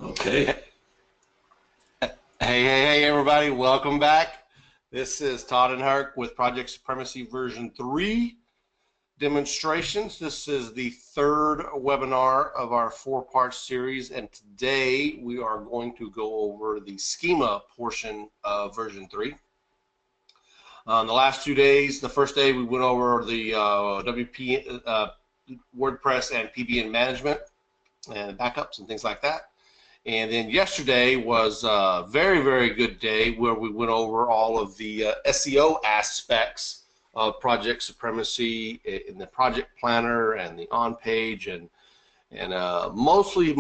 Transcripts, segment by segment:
Okay. Hey, everybody, welcome back. This is Todd and Herc with Project Supremacy version 3 demonstrations. This is the third webinar of our 4-part series, and today we are going to go over the schema portion of version 3. The last 2 days, the first day we went over the WP, WordPress and PBN management and backups and things like that. And then yesterday was a very, very good day where we went over all of the SEO aspects of Project Supremacy in the project planner and the on-page, and mostly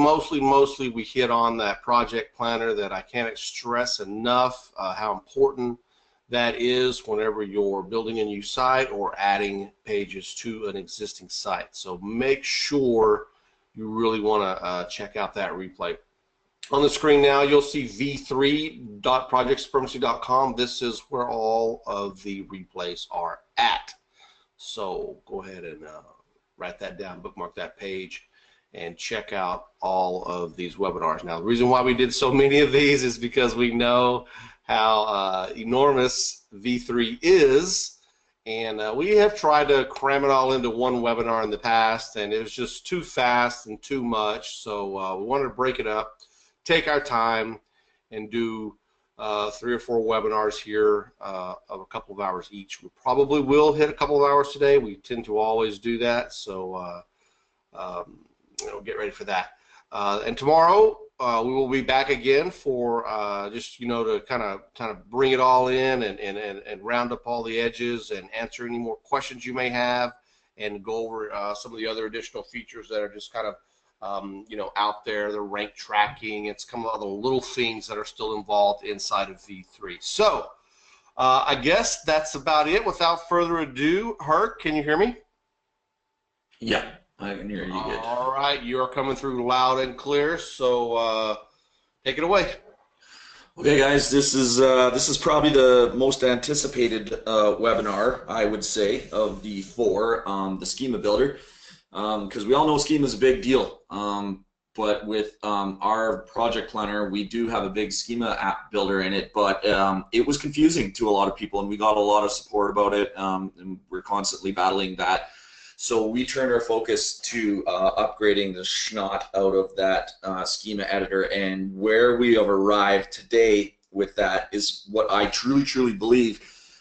we hit on that project planner that I can't stress enough how important that is whenever you're building a new site or adding pages to an existing site. So make sure you really want to check out that replay. On the screen now, you'll see v3.projectsupremacy.com. This is where all of the replays are at. So go ahead and write that down, bookmark that page, and check out all of these webinars. Now, the reason why we did so many of these is because we know how enormous V3 is, and we have tried to cram it all into one webinar in the past, and it was just too fast and too much. So we wanted to break it up, take our time, and do 3 or 4 webinars here of a couple of hours each. We probably will hit a couple of hours today. We tend to always do that, so get ready for that. And tomorrow we will be back again for just to kind of bring it all in and round up all the edges and answer any more questions you may have, and go over some of the other additional features that are just kind of out there, the rank tracking. It's some of the little things that are still involved inside of V3. So I guess that's about it. Without further ado, Herc, can you hear me? Yeah, I can hear you good. All right, you are coming through loud and clear, so take it away. Okay, guys, this is probably the most anticipated webinar, I would say, of the 4, the schema builder. Because we all know schema is a big deal, but with our project planner, we do have a big schema app builder in it, but it was confusing to a lot of people, and we got a lot of support about it, and we're constantly battling that. So we turned our focus to upgrading the schnot out of that schema editor, and where we have arrived today with that is what I truly believe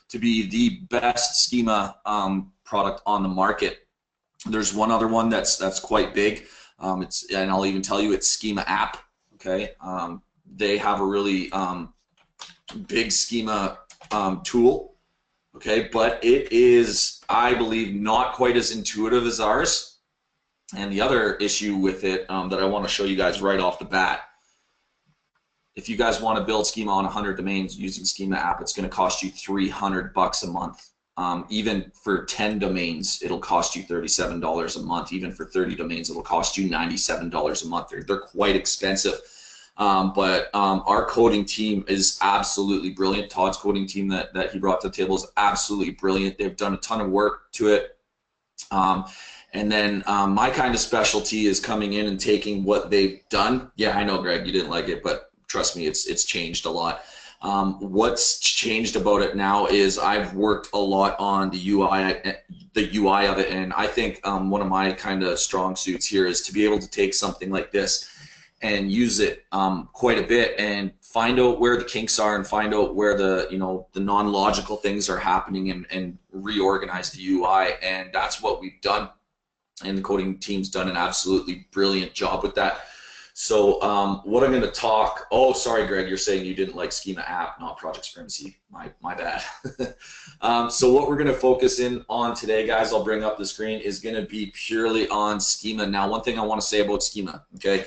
to be the best schema product on the market. There's one other one that's quite big. And I'll even tell you, it's Schema App. Okay, they have a really big schema tool. Okay, but it is, I believe, not quite as intuitive as ours. And the other issue with it that I want to show you guys right off the bat, if you guys want to build schema on 100 domains using Schema App, it's going to cost you $300 a month. Even for 10 domains, it'll cost you $37 a month. Even for 30 domains, it'll cost you $97 a month. They're quite expensive. But our coding team is absolutely brilliant. Todd's coding team that he brought to the table is absolutely brilliant. They've done a ton of work to it. And then my kind of specialty is coming in and taking what they've done. Yeah, I know, Greg, you didn't like it, but trust me, it's changed a lot. What's changed about it now is I've worked a lot on the UI of it, and I think one of my kind of strong suits here is to be able to take something like this and use it quite a bit and find out where the kinks are and find out where the the non-logical things are happening and reorganize the UI, and that's what we've done, and the coding team's done an absolutely brilliant job with that. So what I'm going to talk, oh, sorry, Greg, you're saying you didn't like Schema App, not Project Supremacy. My bad. So what we're going to focus in on today, guys, I'll bring up the screen, is going to be purely on schema. Now, one thing I want to say about schema, okay,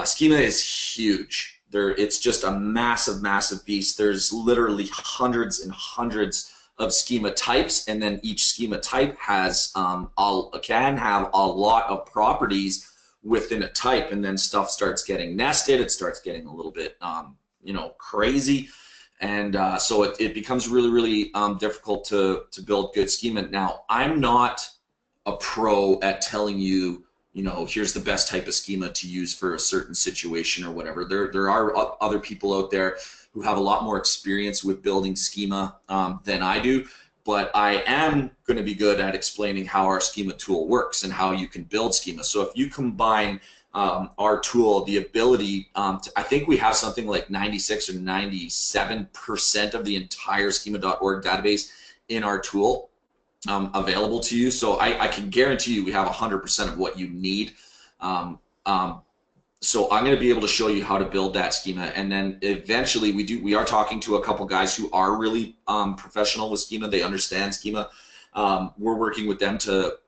schema is huge. It's just a massive beast. There's literally hundreds and hundreds of schema types, and then each schema type has can have a lot of properties within a type, and then stuff starts getting nested. It starts getting a little bit crazy, and so it becomes really difficult to build good schema. Now, I'm not a pro at telling you you know, here's the best type of schema to use for a certain situation or whatever. There are other people out there who have a lot more experience with building schema than I do, but I am going to be good at explaining how our schema tool works and how you can build schema. So if you combine our tool, the ability I think we have something like 96 or 97% of the entire schema.org database in our tool available to you. So I can guarantee you we have 100% of what you need. So I'm going to be able to show you how to build that schema, and then eventually we are talking to a couple guys who are really professional with schema. They understand schema. We're working with them to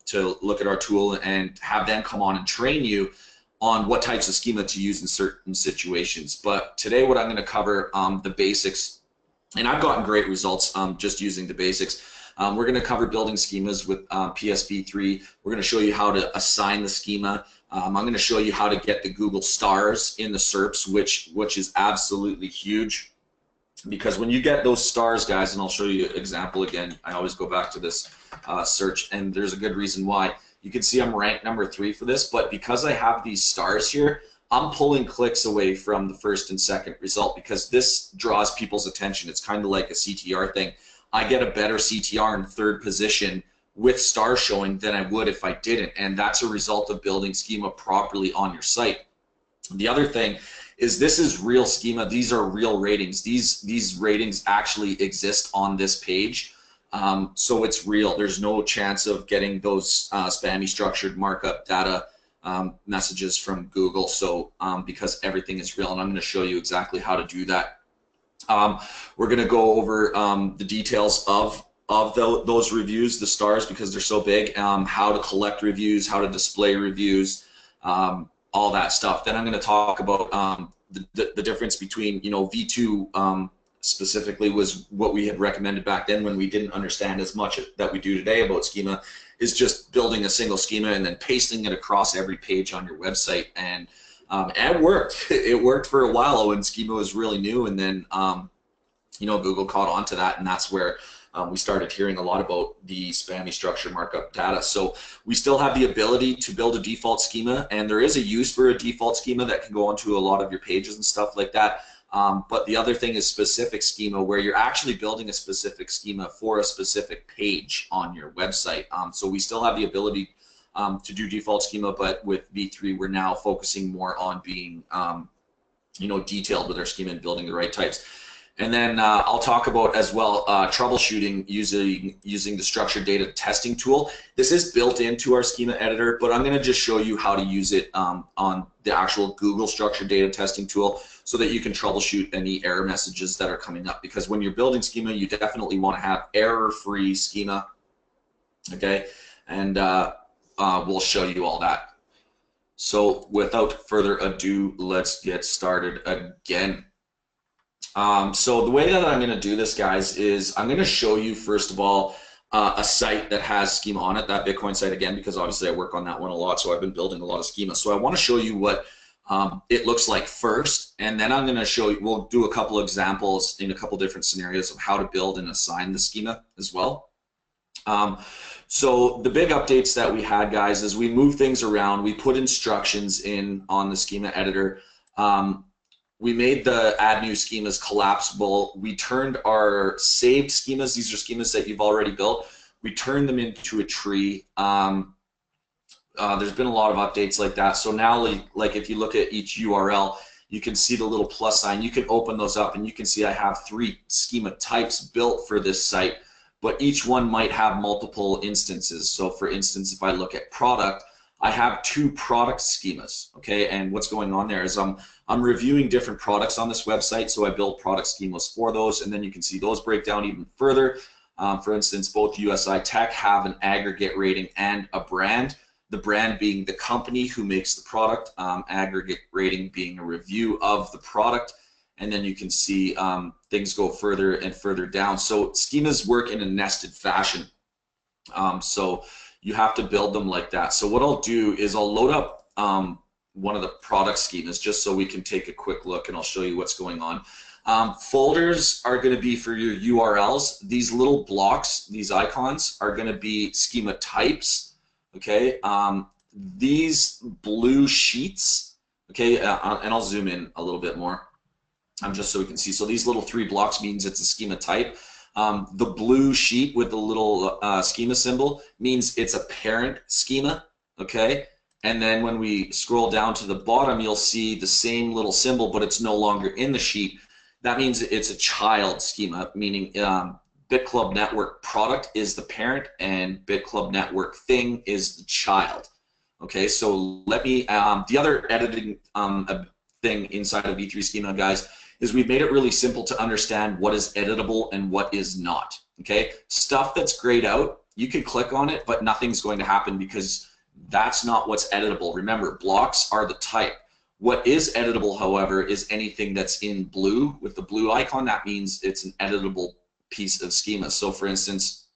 look at our tool and have them come on and train you on what types of schema to use in certain situations. But today what I'm going to cover the basics, and I've gotten great results just using the basics. We're going to cover building schemas with PSv3. We're going to show you how to assign the schema. I'm going to show you how to get the Google stars in the SERPs, which is absolutely huge, because when you get those stars, guys, and I'll show you an example again. I always go back to this search, and there's a good reason why. You can see I'm ranked number 3 for this, but because I have these stars here, I'm pulling clicks away from the first and second result, because this draws people's attention. It's kind of like a CTR thing. I get a better CTR in 3rd position with stars showing than I would if I didn't, and that's a result of building schema properly on your site. The other thing is, this is real schema. These are real ratings. These ratings actually exist on this page, so it's real. There's no chance of getting those spammy structured markup data messages from Google. So because everything is real, and I'm going to show you exactly how to do that. We're going to go over the details of those reviews, the stars, because they're so big, how to collect reviews, how to display reviews, all that stuff. Then I'm going to talk about the difference between, you know, V2 specifically was what we had recommended back then when we didn't understand as much that we do today about schema, is just building a single schema and then pasting it across every page on your website. And it worked. It worked for a while when schema was really new, and then you know, Google caught on to that, and that's where we started hearing a lot about the spammy structure markup data. So we still have the ability to build a default schema, and there is a use for a default schema that can go onto a lot of your pages and stuff like that. But the other thing is specific schema, where you're actually building a specific schema for a specific page on your website. So we still have the ability to do default schema, but with V3 we're now focusing more on being you know, detailed with our schema and building the right types. And then I'll talk about as well troubleshooting using the structured data testing tool. This is built into our schema editor, but I'm going to just show you how to use it on the actual Google structured data testing tool, so that you can troubleshoot any error messages that are coming up. Because when you're building schema, you definitely want to have error-free schema. Okay, and we'll show you all that. So without further ado, let's get started again. So the way that I'm going to do this, guys, is I'm going to show you first of all a site that has schema on it, that Bitcoin site again, because obviously I work on that one a lot, so I've been building a lot of schema. So I want to show you what it looks like first, and then I'm going to show you, we'll do a couple examples in a couple different scenarios of how to build and assign the schema as well. So the big updates that we had, guys, is we moved things around. We put instructions in on the schema editor. We made the add new schemas collapsible. We turned our saved schemas, these are schemas that you've already built, we turned them into a tree. There's been a lot of updates like that. So now, like if you look at each URL, you can see the little plus sign. You can open those up and you can see I have 3 schema types built for this site, but each one might have multiple instances. So for instance, if I look at product, I have 2 product schemas, okay? And what's going on there is I'm reviewing different products on this website, so I build product schemas for those, and then you can see those break down even further. For instance, both USI Tech have an aggregate rating and a brand, the brand being the company who makes the product, aggregate rating being a review of the product, and then you can see things go further and further down. So schemas work in a nested fashion. So you have to build them like that. So what I'll do is I'll load up one of the product schemas just so we can take a quick look, and I'll show you what's going on. Folders are going to be for your URLs. These little blocks, these icons, are going to be schema types. Okay, these blue sheets, okay, and I'll zoom in a little bit more, just so we can see. So these little 3 blocks means it's a schema type. The blue sheet with the little schema symbol means it's a parent schema, okay? And then when we scroll down to the bottom, you'll see the same little symbol, but it's no longer in the sheet. That means it's a child schema, meaning BitClub Network product is the parent and BitClub Network thing is the child. Okay, so let me, the other editing thing inside of V3 Schema, guys, is we've made it really simple to understand what is editable and what is not. Okay, stuff that's grayed out, you can click on it, but nothing's going to happen because that's not what's editable. Remember, blocks are the type. What is editable, however, is anything that's in blue with the blue icon. That means it's an editable piece of schema. So for instance,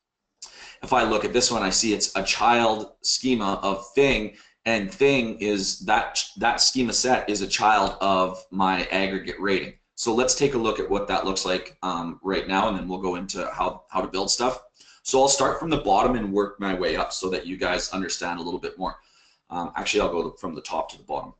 if I look at this one, I see it's a child schema of thing, and thing is that schema set is a child of my aggregate rating. So let's take a look at what that looks like right now, and then we'll go into how to build stuff. So I'll start from the bottom and work my way up so that you guys understand a little bit more. Actually, I'll go from the top to the bottom.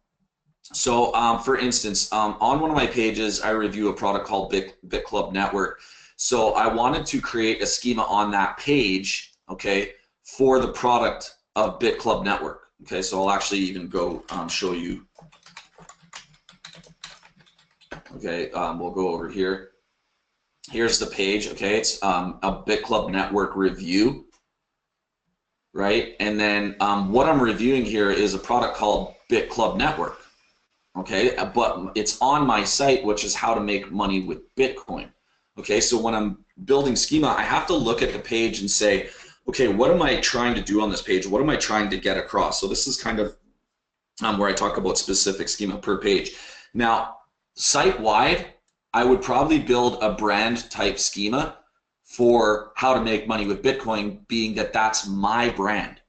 So for instance, on one of my pages, I review a product called BitClub Network. So I wanted to create a schema on that page, okay, for the product of BitClub Network. Okay, so I'll actually even go show you. Okay, we'll go over here. Here's the page, okay, it's a BitClub Network review, right? And then what I'm reviewing here is a product called BitClub Network, okay? But it's on my site, which is how to make money with Bitcoin, okay? So when I'm building schema, I have to look at the page and say, okay, what am I trying to do on this page? What am I trying to get across? So this is kind of where I talk about specific schema per page. Now, site-wide, I would probably build a brand type schema for how to make money with Bitcoin, being that that's my brand.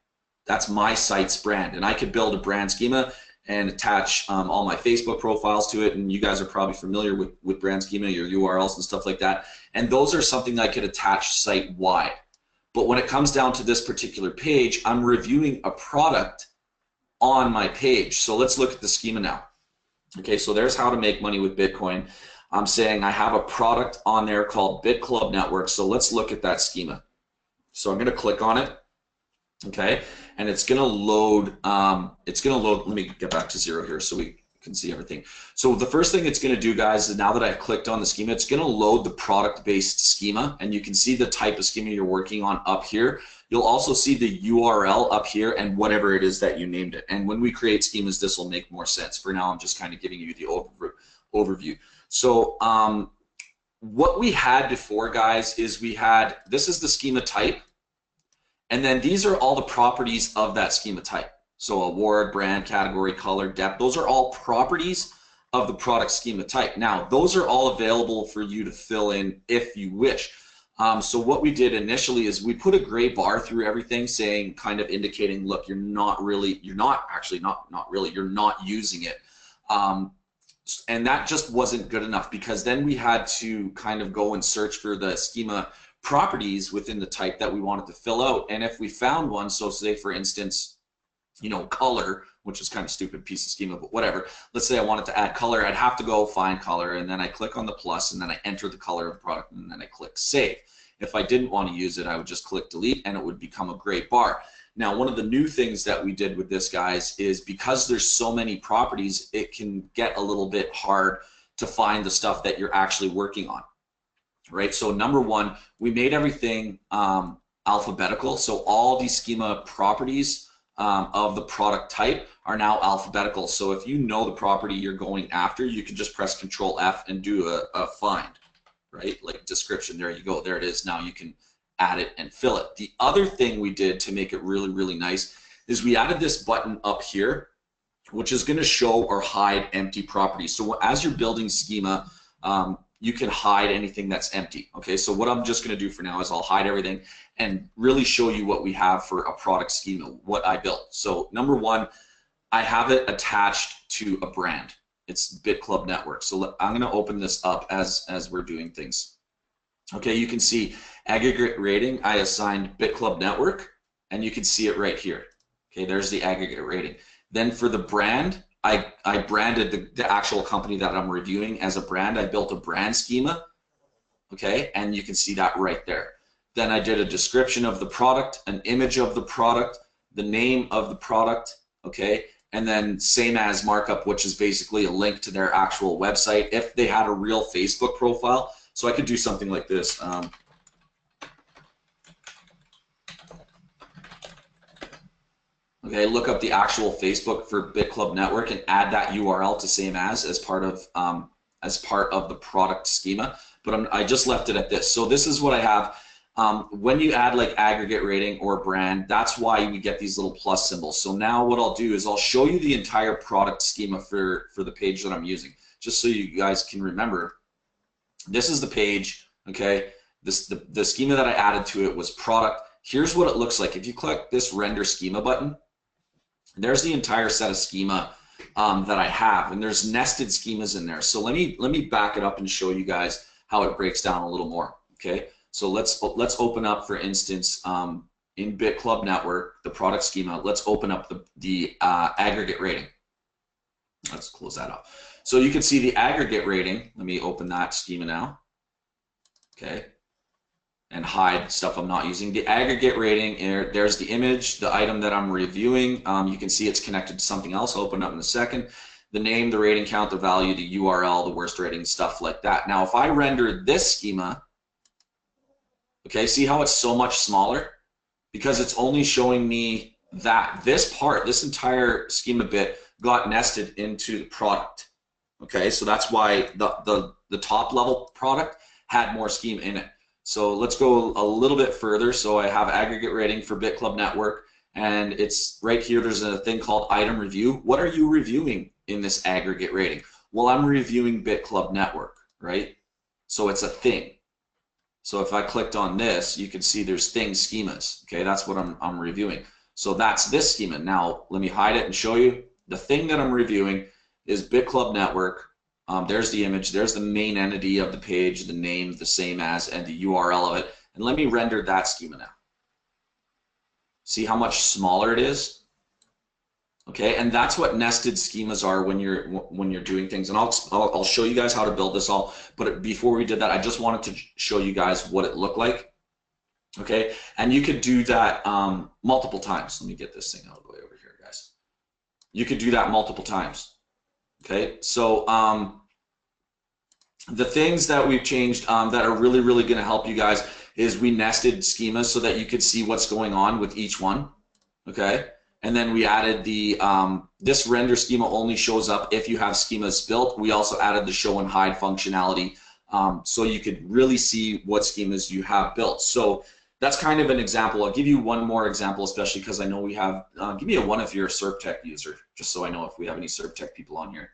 That's my site's brand. And I could build a brand schema and attach all my Facebook profiles to it. And you guys are probably familiar with brand schema, your URLs and stuff like that. And those are something that I could attach site-wide. But when it comes down to this particular page, I'm reviewing a product on my page. So let's look at the schema now. Okay, so there's how to make money with Bitcoin. I'm saying I have a product on there called BitClub Network. So let's look at that schema. So I'm going to click on it, okay, and it's going to load. Let me get back to 0 here so we can see everything. So the first thing it's going to do, guys, is now that I've clicked on the schema, it's going to load the product-based schema, and you can see the type of schema you're working on up here. You'll also see the URL up here and whatever it is that you named it. And when we create schemas, this will make more sense. For now, I'm just kind of giving you the overview. So what we had before, guys, is this is the schema type, and then these are all the properties of that schema type. So award, brand, category, color, depth, those are all properties of the product schema type. Now, those are all available for you to fill in if you wish. So what we did initially is we put a gray bar through everything, saying, kind of indicating, look, you're not using it. And that just wasn't good enough, because then we had to kind of go and search for the schema properties within the type that we wanted to fill out. And if we found one, so say for instance, you know, color, which is kind of stupid piece of schema, but whatever. Let's say I wanted to add color, I'd have to go find color, and then I click on the plus, and then I enter the color of the product, and then I click save. If I didn't want to use it, I would just click delete, and it would become a gray bar. Now, one of the new things that we did with this, guys, is because there's so many properties, it can get a little bit hard to find the stuff that you're actually working on, right? So number one, we made everything alphabetical. So all these schema properties of the product type are now alphabetical. So if you know the property you're going after, you can just press Control F and do a find, right? Like description, there you go, there it is. Now you can add it and fill it. The other thing we did to make it really, really nice is we added this button up here, which is going to show or hide empty properties. So as you're building schema, you can hide anything that's empty. Okay, so what I'm just going to do for now is I'll hide everything and really show you what we have for a product schema, what I built. So number one, I have it attached to a brand. It's BitClub Network. So I'm going to open this up as we're doing things. Okay, you can see aggregate rating, I assigned BitClub Network, and you can see it right here. Okay, there's the aggregate rating. Then for the brand, I branded the actual company that I'm reviewing as a brand. I built a brand schema, okay, and you can see that right there. Then I did a description of the product, an image of the product, the name of the product, okay, and then same as markup, which is basically a link to their actual website if they had a real Facebook profile. So I could do something like this. Okay, look up the actual Facebook for BitClub Network and add that URL to same as part of the product schema. But I just left it at this. So this is what I have. When you add like aggregate rating or brand, that's why we get these little plus symbols. So now what I'll do is I'll show you the entire product schema for the page that I'm using, just so you guys can remember. This is the page, okay? The schema that I added to it was product. Here's what it looks like. If you click this render schema button, there's the entire set of schema that I have, and there's nested schemas in there. So let me back it up and show you guys how it breaks down a little more. Okay, so let's open up, for instance, in BitClub Network, the product schema. Let's open up the aggregate rating. Let's close that up. So you can see the aggregate rating. Let me open that schema now. Okay. And hide stuff I'm not using. The aggregate rating, there's the image, the item that I'm reviewing. You can see it's connected to something else. I'll open it up in a second. The name, the rating count, the value, the URL, the worst rating, stuff like that. Now, if I render this schema, okay, see how it's so much smaller? Because it's only showing me that this part, this entire schema bit got nested into the product. Okay, so that's why the top level product had more schema in it. So let's go a little bit further. So I have aggregate rating for BitClub Network, and it's right here. There's a thing called item review. What are you reviewing in this aggregate rating? Well, I'm reviewing BitClub Network, right? So it's a thing. So if I clicked on this, you can see there's thing schemas. Okay, that's what I'm reviewing. So that's this schema. Now let me hide it and show you. The thing that I'm reviewing is BitClub Network. There's the image, there's the main entity of the page, the name, the same as, and the URL of it. And let me render that schema now. See how much smaller it is? Okay, and that's what nested schemas are when you're doing things. And I'll show you guys how to build this all. But before we did that, I just wanted to show you guys what it looked like. Okay, and you could do that multiple times. Let me get this thing out of the way over here, guys. You could do that multiple times. Okay, so the things that we've changed that are really going to help you guys is we nested schemas so that you could see what's going on with each one. Okay, and then we added the this render schema only shows up if you have schemas built. We also added the show and hide functionality so you could really see what schemas you have built. So that's kind of an example. I'll give you one more example, especially because I know we have, give me a one if you're a SerpTech user, just so I know if we have any SerpTech people on here.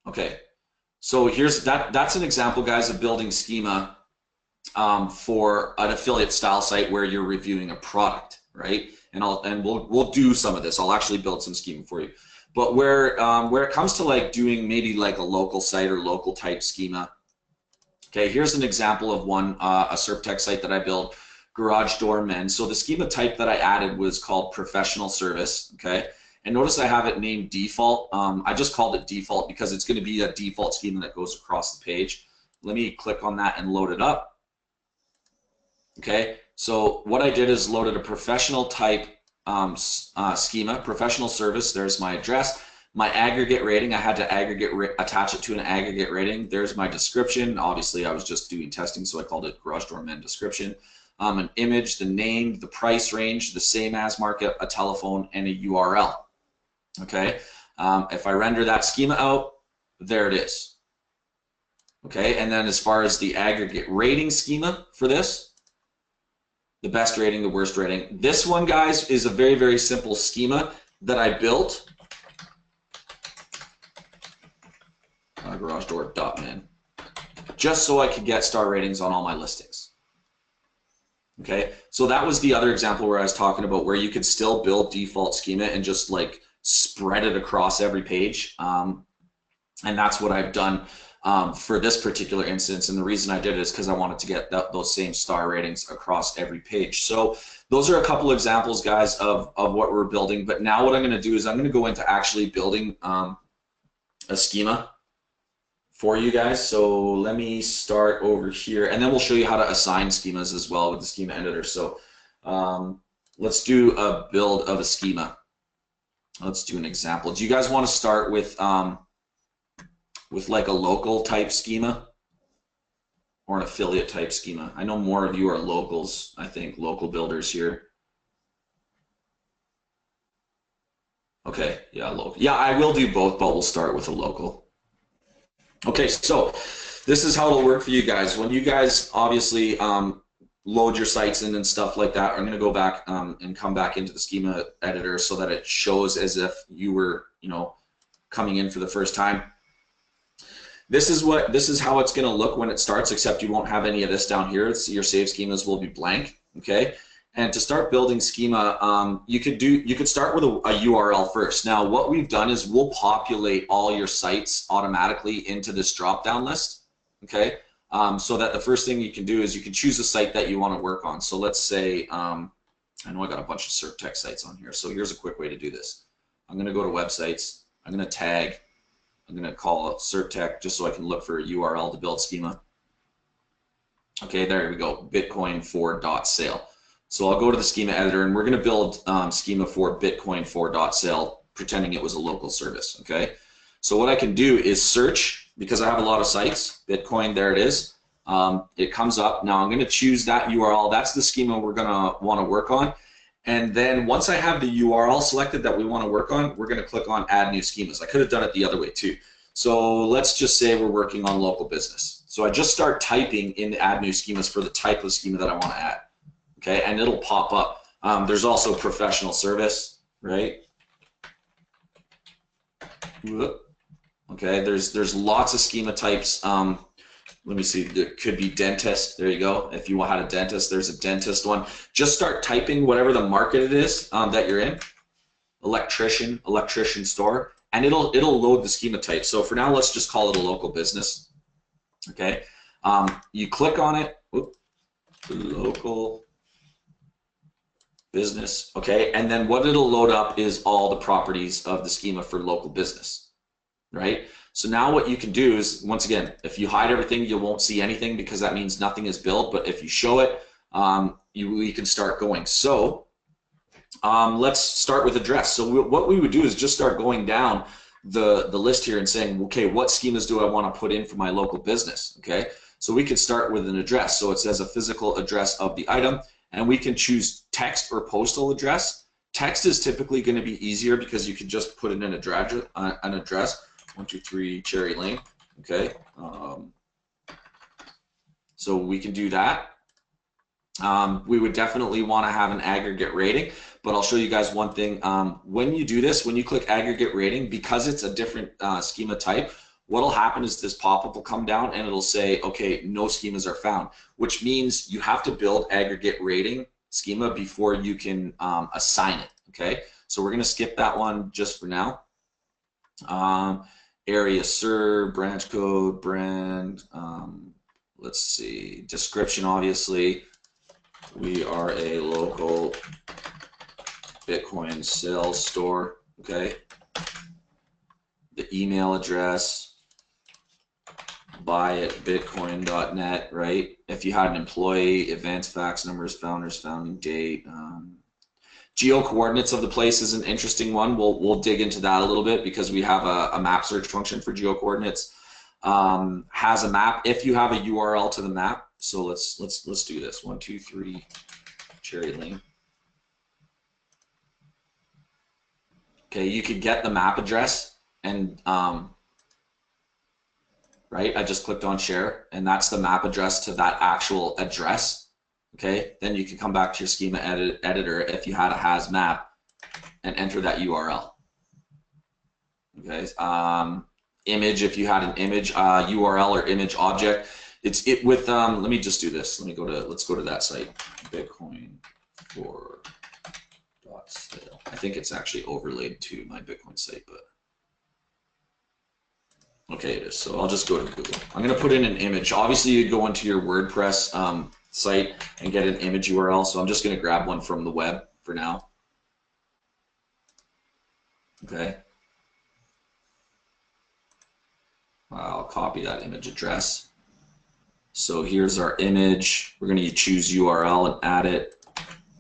Okay, so here's that's an example, guys, of building schema for an affiliate style site where you're reviewing a product, right? And we'll do some of this. I'll actually build some schema for you. But where it comes to like doing maybe like a local site or local type schema, okay, here's an example of one, a SerpTech site that I built, garage door men. So the schema type that I added was called professional service, okay? And notice I have it named default. I just called it default because it's going to be a default schema that goes across the page. Let me click on that and load it up. Okay, so what I did is loaded a professional type schema, professional service. There's my address. My aggregate rating, I had to attach it to an aggregate rating. There's my description. Obviously, I was just doing testing, so I called it garage door men description. An image, the name, the price range, the same as markup, a telephone, and a URL. Okay, if I render that schema out, there it is. Okay, and then as far as the aggregate rating schema for this, the best rating, the worst rating. This one, guys, is a very simple schema that I built. Garage door .min, just so I could get star ratings on all my listings. Okay, so that was the other example where I was talking about where you could still build default schema and just like spread it across every page. And that's what I've done for this particular instance. And the reason I did it is because I wanted to get those same star ratings across every page. So those are a couple examples, guys, of what we're building. But now what I'm going to do is I'm going to go into actually building a schema for you guys. So let me start over here, and then we'll show you how to assign schemas as well with the schema editor. So let's do a build of a schema. Let's do an example. Do you guys want to start with like a local type schema or an affiliate type schema? I know more of you are locals, I think, local builders here. Okay, yeah, local. Yeah, I will do both, but we'll start with a local. Okay, so this is how it'll work for you guys. When you guys obviously load your sites in and stuff like that, I'm going to go back and come back into the schema editor so that it shows as if you were, you know, coming in for the first time. This is how it's going to look when it starts, except you won't have any of this down here. Your save schemas will be blank. Okay, and to start building schema, you could start with a URL first. Now, what we've done is we'll populate all your sites automatically into this drop-down list. Okay, so that the first thing you can do is you can choose a site that you want to work on. So let's say I know I got a bunch of SERP tech sites on here. So here's a quick way to do this. I'm going to go to websites. I'm going to tag. I'm going to call it SERP just so I can look for a URL to build schema. Okay, there we go, Bitcoin for .sale. So I'll go to the schema editor, and we're going to build schema for Bitcoin for .sale, pretending it was a local service. Okay, so what I can do is search, because I have a lot of sites, Bitcoin, there it is. It comes up. Now I'm going to choose that URL. That's the schema we're going to want to work on. And then once I have the URL selected that we want to work on, we're going to click on Add New Schemas. I could have done it the other way too. So let's just say we're working on local business. So I just start typing in Add New Schemas for the type of schema that I want to add. Okay, and it'll pop up. There's also professional service, right? Okay, there's lots of schema types. Let me see, there could be dentist, there you go. If you had a dentist, there's a dentist one. Just start typing whatever the market it is that you're in. Electrician store, and it'll load the schema type. So for now, let's just call it a local business. Okay, you click on it, local business, okay, and then what it'll load up is all the properties of the schema for local business, right? So now what you can do is, once again, if you hide everything, you won't see anything because that means nothing is built. But if you show it, you can start going. So let's start with address. So what we would do is just start going down the list here and saying, okay, what schemas do I want to put in for my local business? Okay, so we could start with an address. So it says a physical address of the item, and we can choose text or postal address. Text is typically going to be easier because you can just put in an address. 123 Cherry Lane. Okay, so we can do that. We would definitely want to have an aggregate rating, but I'll show you guys one thing. When you do this, when you click aggregate rating, because it's a different schema type, what'll happen is this pop-up will come down and it'll say, okay, no schemas are found, which means you have to build aggregate rating schema before you can assign it. Okay, so we're going to skip that one just for now. Area served, branch code, brand, let's see, description, obviously. We are a local Bitcoin sales store, okay? The email address, buy@bitcoin.net, right? If you had an employee, advanced fax numbers, founders, founding date. Geo coordinates of the place is an interesting one. We'll dig into that a little bit because we have a map search function for geo coordinates. Has a map if you have a URL to the map. So let's do this. 123 Cherry Lane. Okay, you could get the map address and right. I just clicked on share, and that's the map address to that actual address. Okay, then you can come back to your schema editor if you had a has map and enter that URL. Okay, image if you had an image URL or image object. It's with let me just do this. Let's go to that site, Bitcoin for .sale. I think it's actually overlaid to my Bitcoin site, but Okay, it is. So I'll just go to Google. I'm going to put in an image. Obviously, you go into your WordPress site and get an image URL. So I'm just going to grab one from the web for now. Okay. I'll copy that image address. So here's our image. We're going to choose URL and add it.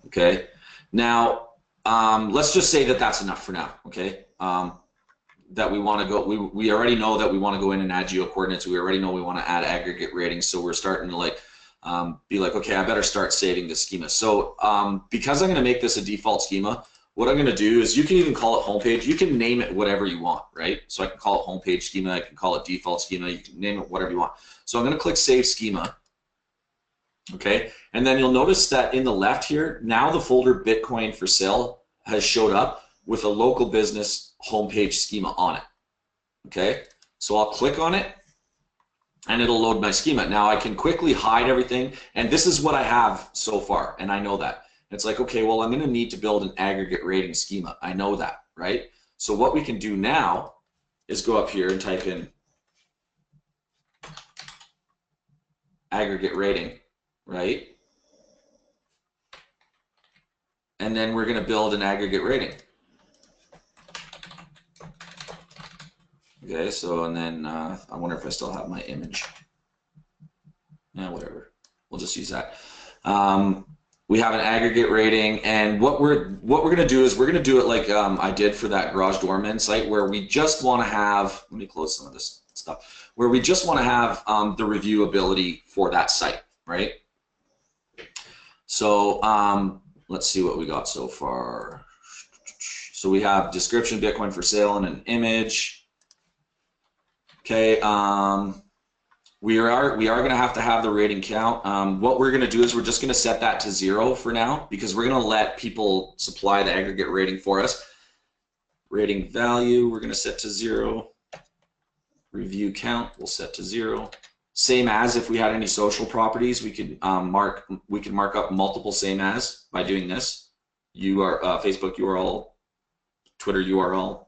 Okay. Now, let's just say that that's enough for now. Okay. That we want to go, we already know that we want to go in and add geo coordinates. We already know we want to add aggregate ratings. So we're starting to like be like, okay, I better start saving this schema. So because I'm going to make this a default schema, what I'm going to do is you can even call it homepage. You can name it whatever you want, right? So I can call it homepage schema. I can call it default schema. You can name it whatever you want. So I'm going to click Save Schema. Okay, and then you'll notice that in the left here, now the folder Bitcoin for sale has showed up with a local business homepage schema on it. Okay, so I'll click on it and it'll load my schema. Now I can quickly hide everything, and this is what I have so far, and I know that. It's like, okay, well, I'm going to need to build an aggregate rating schema. I know that, right? So what we can do now is go up here and type in aggregate rating, right? And then we're going to build an aggregate rating. Okay, so and then I wonder if I still have my image. Yeah, whatever. We'll just use that. We have an aggregate rating, and what we're going to do is we're going to do it like I did for that garage doorman site, where we just want to have. Let me close some of this stuff. Where we just want to have the reviewability for that site, right? So let's see what we got so far. So we have description, Bitcoin for sale, and an image. Okay. We are going to have the rating count. What we're going to do is we're just going to set that to 0 for now, because we're going to let people supply the aggregate rating for us. Rating value, we're going to set to 0. Review count, we'll set to 0. Same as if we had any social properties, we could mark up multiple same as by doing this. Facebook URL, Twitter URL.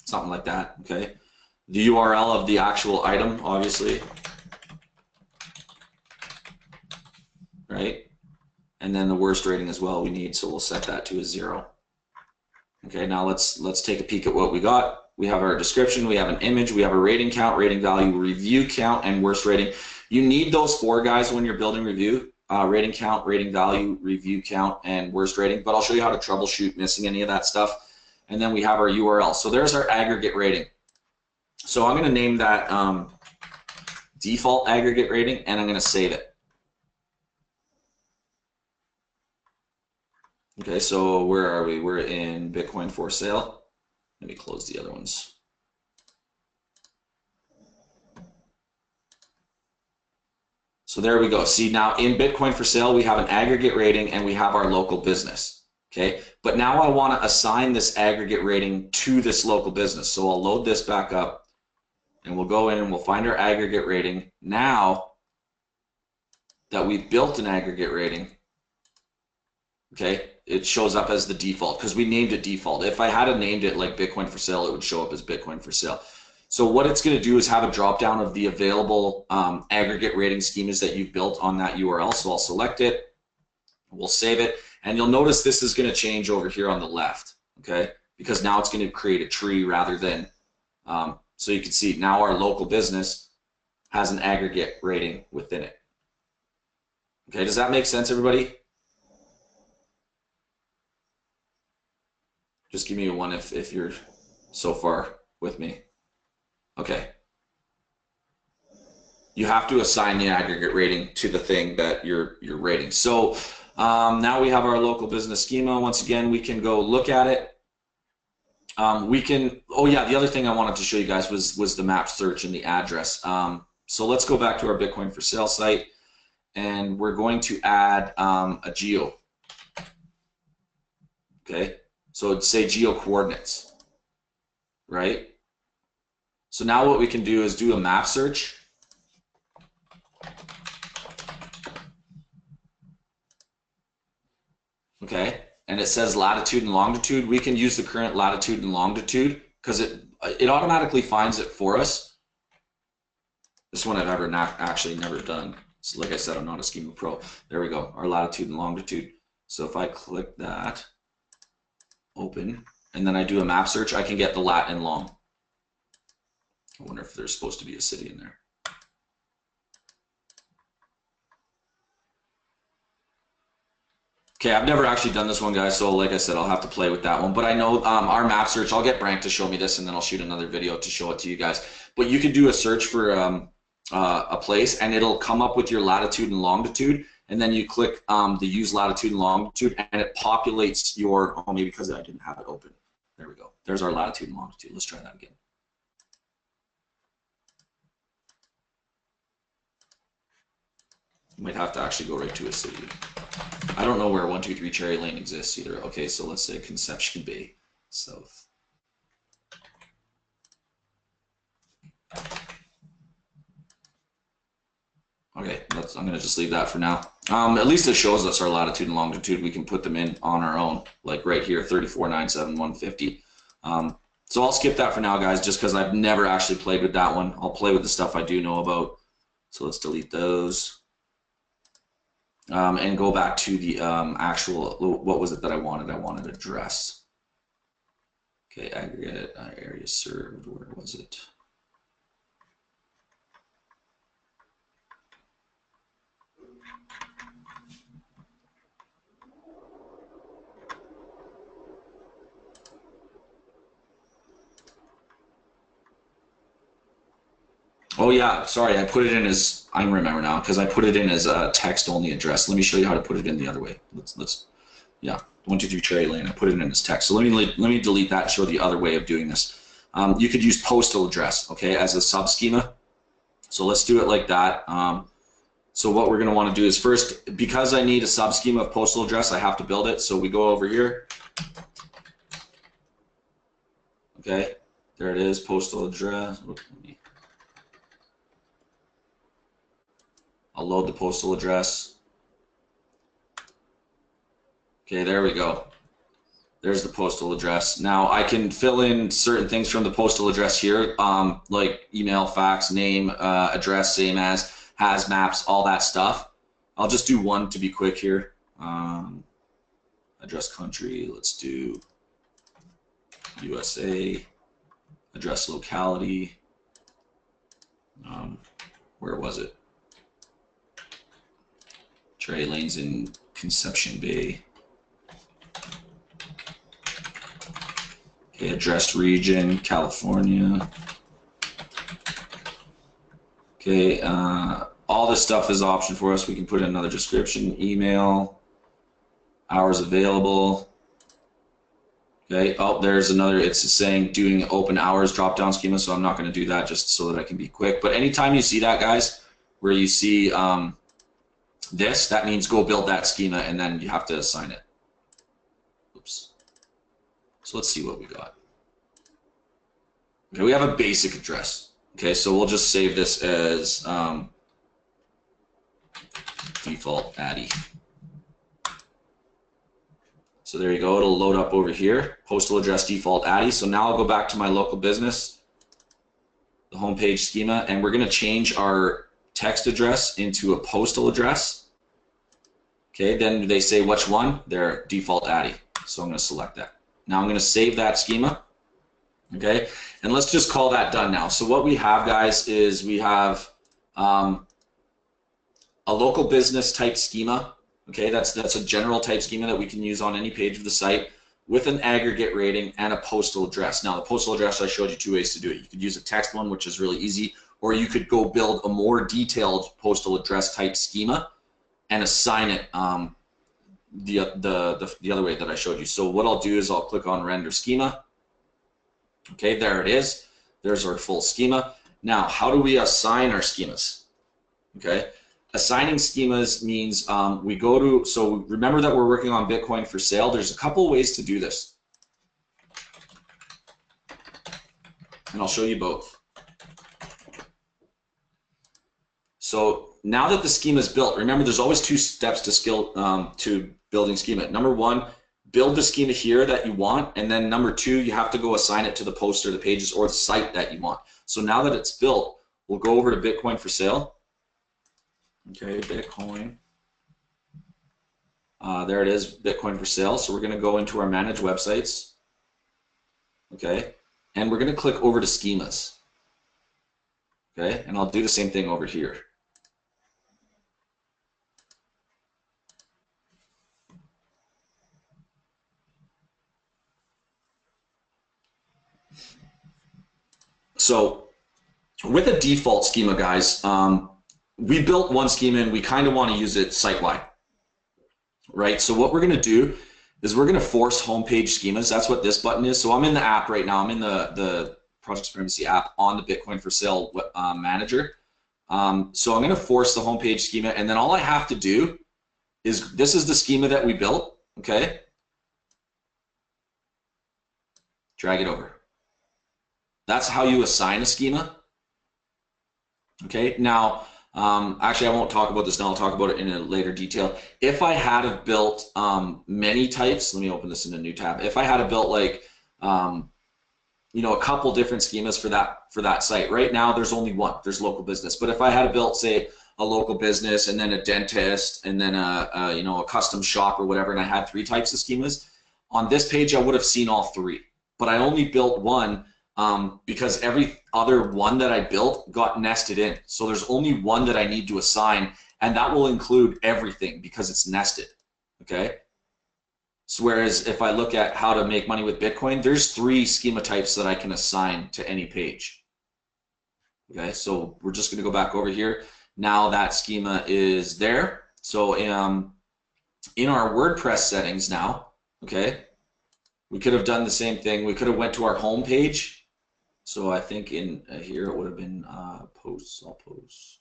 Something like that, okay? The URL of the actual item, obviously, right? And then the worst rating as well we need, so we'll set that to a 0. Okay, now let's take a peek at what we got. We have our description, we have an image, we have a rating count, rating value, review count, and worst rating. You need those 4 guys when you're building review. Rating count, rating value, review count, and worst rating, but I'll show you how to troubleshoot missing any of that stuff. And then we have our URL. So there's our aggregate rating. So I'm going to name that default aggregate rating, and I'm going to save it. Okay, so where are we? We're in Bitcoin for sale. Let me close the other ones. So there we go. See, now in Bitcoin for sale, we have an aggregate rating and we have our local business. Okay, but now I want to assign this aggregate rating to this local business. So I'll load this back up and we'll go in and we'll find our aggregate rating. Now that we've built an aggregate rating, okay, it shows up as the default because we named it default. If I had named it like Bitcoin for sale, it would show up as Bitcoin for sale. So what it's going to do is have a drop down of the available aggregate rating schemas that you've built on that URL. So I'll select it, we'll save it. And you'll notice this is going to change over here on the left, okay? Because now it's going to create a tree rather than, so you can see now our local business has an aggregate rating within it. Okay, does that make sense, everybody? Just give me a 1 if you're so far with me. Okay. You have to assign the aggregate rating to the thing that you're rating. So now we have our local business schema. Once again, we can go look at it. We can, oh yeah, the other thing I wanted to show you guys was the map search and the address. So let's go back to our Bitcoin for sale site, and we're going to add a geo. Okay, so it'd say geo coordinates, right? So now what we can do is do a map search. okay, and it says latitude and longitude, we can use the current latitude and longitude because it automatically finds it for us. This one I've actually never done. So like I said, I'm not a Schema Pro. There we go, our latitude and longitude. So if I click that, open, and then I do a map search, I can get the lat and long. I wonder if there's supposed to be a city in there. Okay, I've never actually done this one, guys, so like I said, I'll have to play with that one. But I know our map search, I'll get Brank to show me this, and then I'll shoot another video to show it to you guys. But you can do a search for a place, and it'll come up with your latitude and longitude, and then you click the use latitude and longitude, and it populates your, oh, maybe because I didn't have it open. There we go. There's our latitude and longitude. Let's try that again. You might have to actually go right to a city. I don't know where 123 Cherry Lane exists either. Okay, so let's say Conception Bay, south. Okay, I'm gonna just leave that for now. At least it shows us our latitude and longitude. We can put them in on our own, like right here, 3497-150. So I'll skip that for now, guys, just because I've never actually played with that one. I'll play with the stuff I do know about. So let's delete those. And go back to the actual, what was it that I wanted? I wanted address. Okay, aggregate, area served, where was it? Oh yeah, sorry, I put it in as, I remember now, because I put it in as a text-only address. Let me show you how to put it in the other way. Yeah, 123 Cherry Lane, I put it in as text. So let me delete that and show the other way of doing this. You could use postal address, okay, as a sub-schema. So let's do it like that. So what we're gonna wanna do is first, because I need a sub-schema of postal address, I have to build it. So we go over here. Okay, there it is, postal address. I'll load the postal address. Okay, there we go. There's the postal address. Now I can fill in certain things from the postal address here, like email, fax, name, address, same as, has maps, all that stuff. I'll just do one to be quick here. Address country, let's do USA. Address locality. Where was it? Cherry Lane's in Conception Bay. Okay, addressed region, California. Okay, all this stuff is option for us. We can put in another description, email, hours available. Okay, oh, there's another, it's saying doing open hours drop-down schema, so I'm not going to do that just so that I can be quick. But anytime you see that, guys, where you see this, that means go build that schema, and then you have to assign it. Oops. So let's see what we got. Okay, we have a basic address. Okay, so we'll just save this as default ADDI. So there you go, it'll load up over here, postal address default ADDI. So now I'll go back to my local business, the homepage schema, and we're gonna change our text address into a postal address. Okay, then they say which one? Their default ADDI. So I'm gonna select that. Now I'm gonna save that schema. Okay, and let's just call that done now. So what we have, guys, is we have a local business type schema. Okay, that's a general type schema that we can use on any page of the site with an aggregate rating and a postal address. Now the postal address, I showed you two ways to do it. You could use a text one, which is really easy, or you could go build a more detailed postal address type schema and assign it the other way that I showed you. So what I'll do is I'll click on render schema. Okay, there it is. There's our full schema. Now, how do we assign our schemas? Okay. Assigning schemas means we go to, so remember that we're working on Bitcoin for sale. There's a couple ways to do this. And I'll show you both. So now that the schema is built, remember there's always two steps to building schema. Number one, build the schema here that you want, and then number two, you have to go assign it to the post or the pages or the site that you want. So now that it's built, we'll go over to Bitcoin for sale. Okay, Bitcoin. There it is, Bitcoin for sale. So we're going to go into our manage websites. Okay, and we're going to click over to schemas. Okay, and I'll do the same thing over here. So with a default schema, guys, we built one schema and we kind of want to use it site-wide, right? So what we're going to do is we're going to force homepage schemas. That's what this button is. So I'm in the app right now. I'm in the Project Supremacy app on the Bitcoin for sale manager. So I'm going to force the homepage schema, and then all I have to do is, this is the schema that we built, okay? Drag it over. That's how you assign a schema. Okay, now, actually I won't talk about this now, I'll talk about it in a later detail. If I had have built many types, let me open this in a new tab. If I had have built like, you know, a couple different schemas for that site, right now there's only one, there's local business. But if I had built, say, a local business and then a dentist and then you know, a custom shop or whatever, and I had 3 types of schemas, on this page I would have seen all 3. But I only built one because every other one that I built got nested in. So there's only one that I need to assign, and that will include everything because it's nested, okay? So whereas if I look at how to make money with Bitcoin, there's 3 schema types that I can assign to any page. Okay, so we're just going to go back over here. Now that schema is there. So in our WordPress settings now, okay, we could have done the same thing. We could have went to our home page. So I think in here it would have been posts, all posts.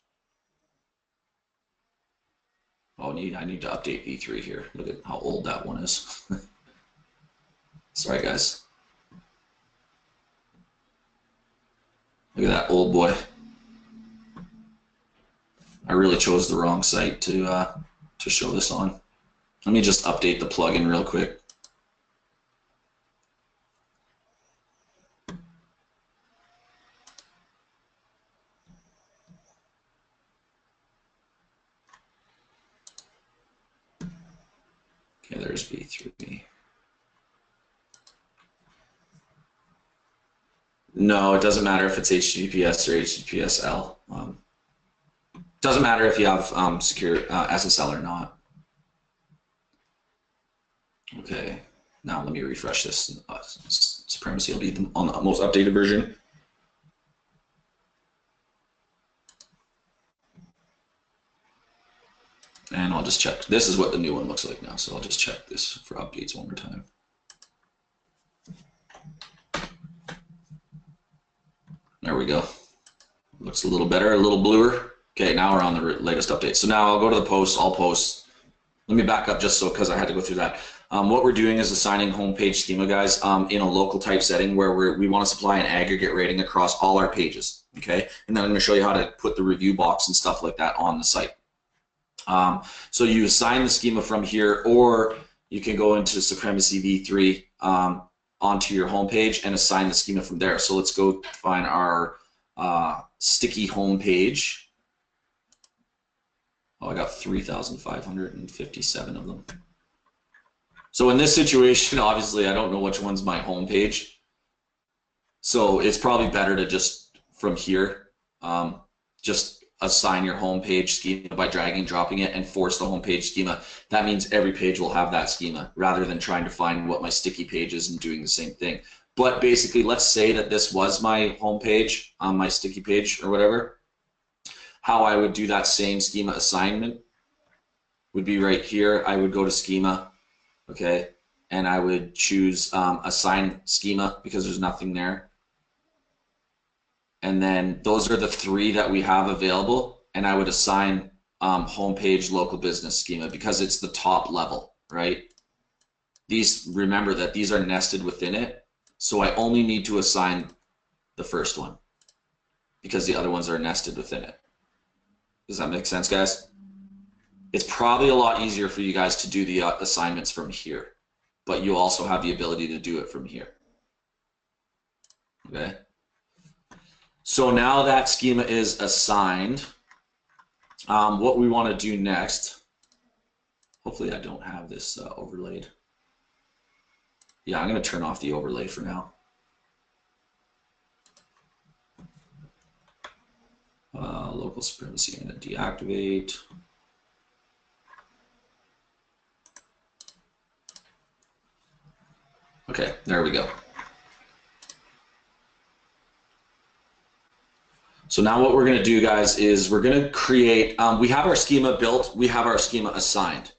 Oh, I need to update V3 here. Look at how old that one is. Sorry, guys. Look at that old boy. I really chose the wrong site to show this on. Let me just update the plugin real quick. Okay, there's V3. No, it doesn't matter if it's HTTPS or HTTPSL. Doesn't matter if you have secure SSL or not. Okay, now let me refresh this. Supremacy will be on the most updated version. And I'll just check. This is what the new one looks like now, so I'll just check this for updates one more time. There we go. Looks a little better, a little bluer. Okay, now we're on the latest update. So now I'll go to the posts, all posts. Let me back up just so, because I had to go through that. What we're doing is assigning homepage schema, guys, in a local type setting where we want to supply an aggregate rating across all our pages, okay? And then I'm going to show you how to put the review box and stuff like that on the site. So you assign the schema from here, or you can go into Supremacy V3 onto your homepage and assign the schema from there. So let's go find our sticky homepage. Oh, I got 3,557 of them. So in this situation, obviously, I don't know which one's my homepage. So it's probably better to just, from here, just assign your homepage schema by dragging and dropping it and force the homepage schema. That means every page will have that schema rather than trying to find what my sticky page is and doing the same thing. But basically, let's say that this was my homepage, my sticky page or whatever. How I would do that same schema assignment would be right here. I would go to schema, okay, and I would choose assign schema because there's nothing there. And then those are the 3 that we have available, and I would assign homepage local business schema because it's the top level, right? These, remember that these are nested within it, so I only need to assign the first one because the other ones are nested within it. Does that make sense, guys? It's probably a lot easier for you guys to do the assignments from here, but you also have the ability to do it from here. Okay. So now that schema is assigned, what we want to do next, hopefully I don't have this overlaid. Yeah, I'm going to turn off the overlay for now. Local supremacy, I'm going to deactivate. Okay, there we go. So now what we're going to do, guys, is we're going to create, we have our schema built, we have our schema assigned,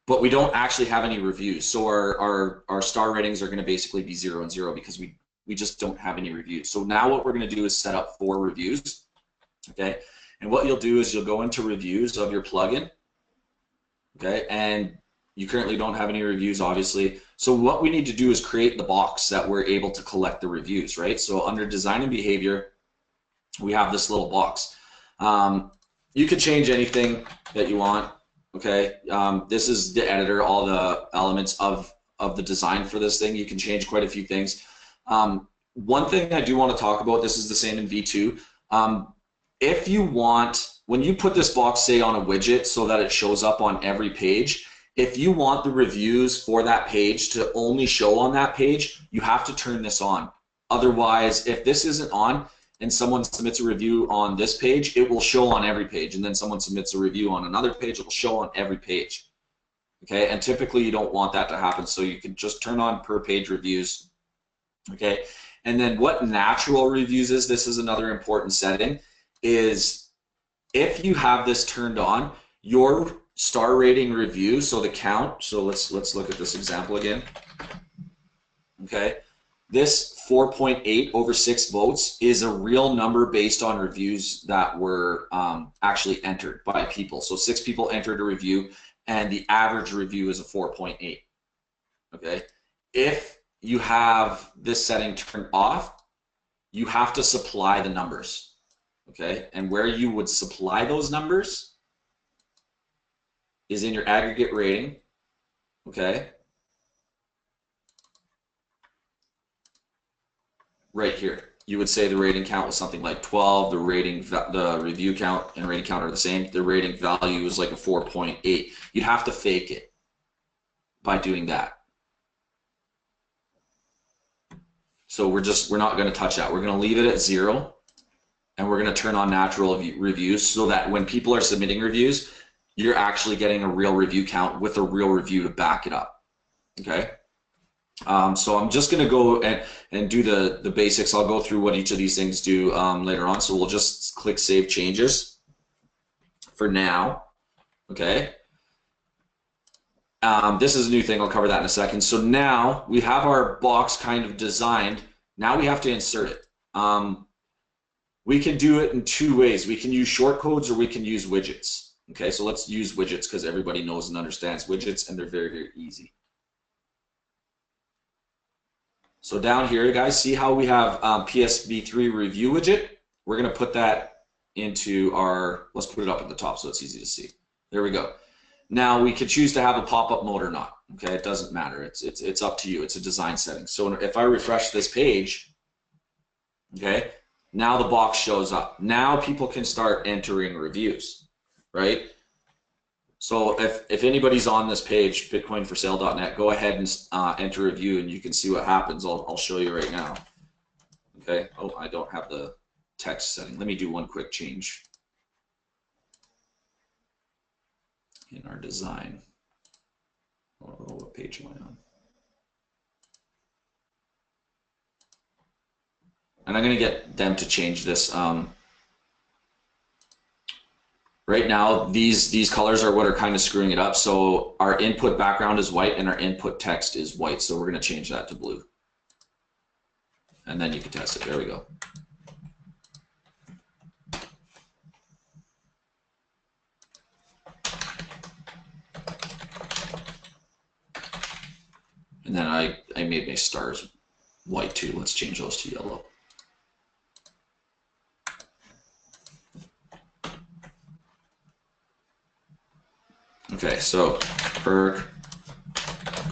but we don't actually have any reviews. So our star ratings are going to basically be 0 and 0 because we just don't have any reviews. So now what we're going to do is set up 4 reviews, okay? And what you'll do is you'll go into reviews of your plugin, okay? And you currently don't have any reviews, obviously. So what we need to do is create the box that we're able to collect the reviews, right? So under design and behavior, we have this little box. You could change anything that you want, okay? This is the editor, all the elements of the design for this thing. You can change quite a few things. One thing I do want to talk about, this is the same in V2. If you want, when you put this box, say, on a widget so that it shows up on every page, if you want the reviews for that page to only show on that page, you have to turn this on. Otherwise, if this isn't on, and someone submits a review on this page, it will show on every page. And then someone submits a review on another page, it will show on every page. Okay, and typically you don't want that to happen, so you can just turn on per page reviews. Okay, and then what natural reviews is, this is another important setting, is if you have this turned on, your star rating review, so the count, so let's look at this example again. Okay. This 4.8 over 6 votes is a real number based on reviews that were actually entered by people. So 6 people entered a review, and the average review is a 4.8. Okay. If you have this setting turned off, you have to supply the numbers. Okay. And where you would supply those numbers is in your aggregate rating. Okay. Right here, you would say the rating count was something like 12. The review count and rating count are the same. The rating value is like a 4.8. You'd have to fake it by doing that. So we're not going to touch that. We're going to leave it at 0, and we're going to turn on natural reviews so that when people are submitting reviews, you're actually getting a real review count with a real review to back it up. Okay. So I'm just going to go and do the basics. I'll go through what each of these things do later on. So we'll just click Save Changes for now. Okay. This is a new thing. I'll cover that in a second. So now we have our box kind of designed. Now we have to insert it. We can do it in 2 ways. We can use shortcodes or we can use widgets. Okay, so let's use widgets because everybody knows and understands widgets, and they're very, very easy. So down here, guys, see how we have PSv3 review widget? We're going to put that into our, let's put it up at the top so it's easy to see. There we go. Now we could choose to have a pop-up mode or not. Okay, it doesn't matter. It's up to you. It's a design setting. So if I refresh this page, okay, now the box shows up. Now people can start entering reviews, right? So if anybody's on this page, bitcoinforsale.net, go ahead and enter a review, and you can see what happens. I'll show you right now. Okay. Oh, I don't have the text setting. Let me do one quick change in our design. Oh, what page am I on? And I'm going to get them to change this. Right now, these colors are what are kind of screwing it up. So our input background is white and our input text is white. So we're going to change that to blue. And then you can test it. There we go. And then I made my stars white too. Let's change those to yellow. Okay, so perk,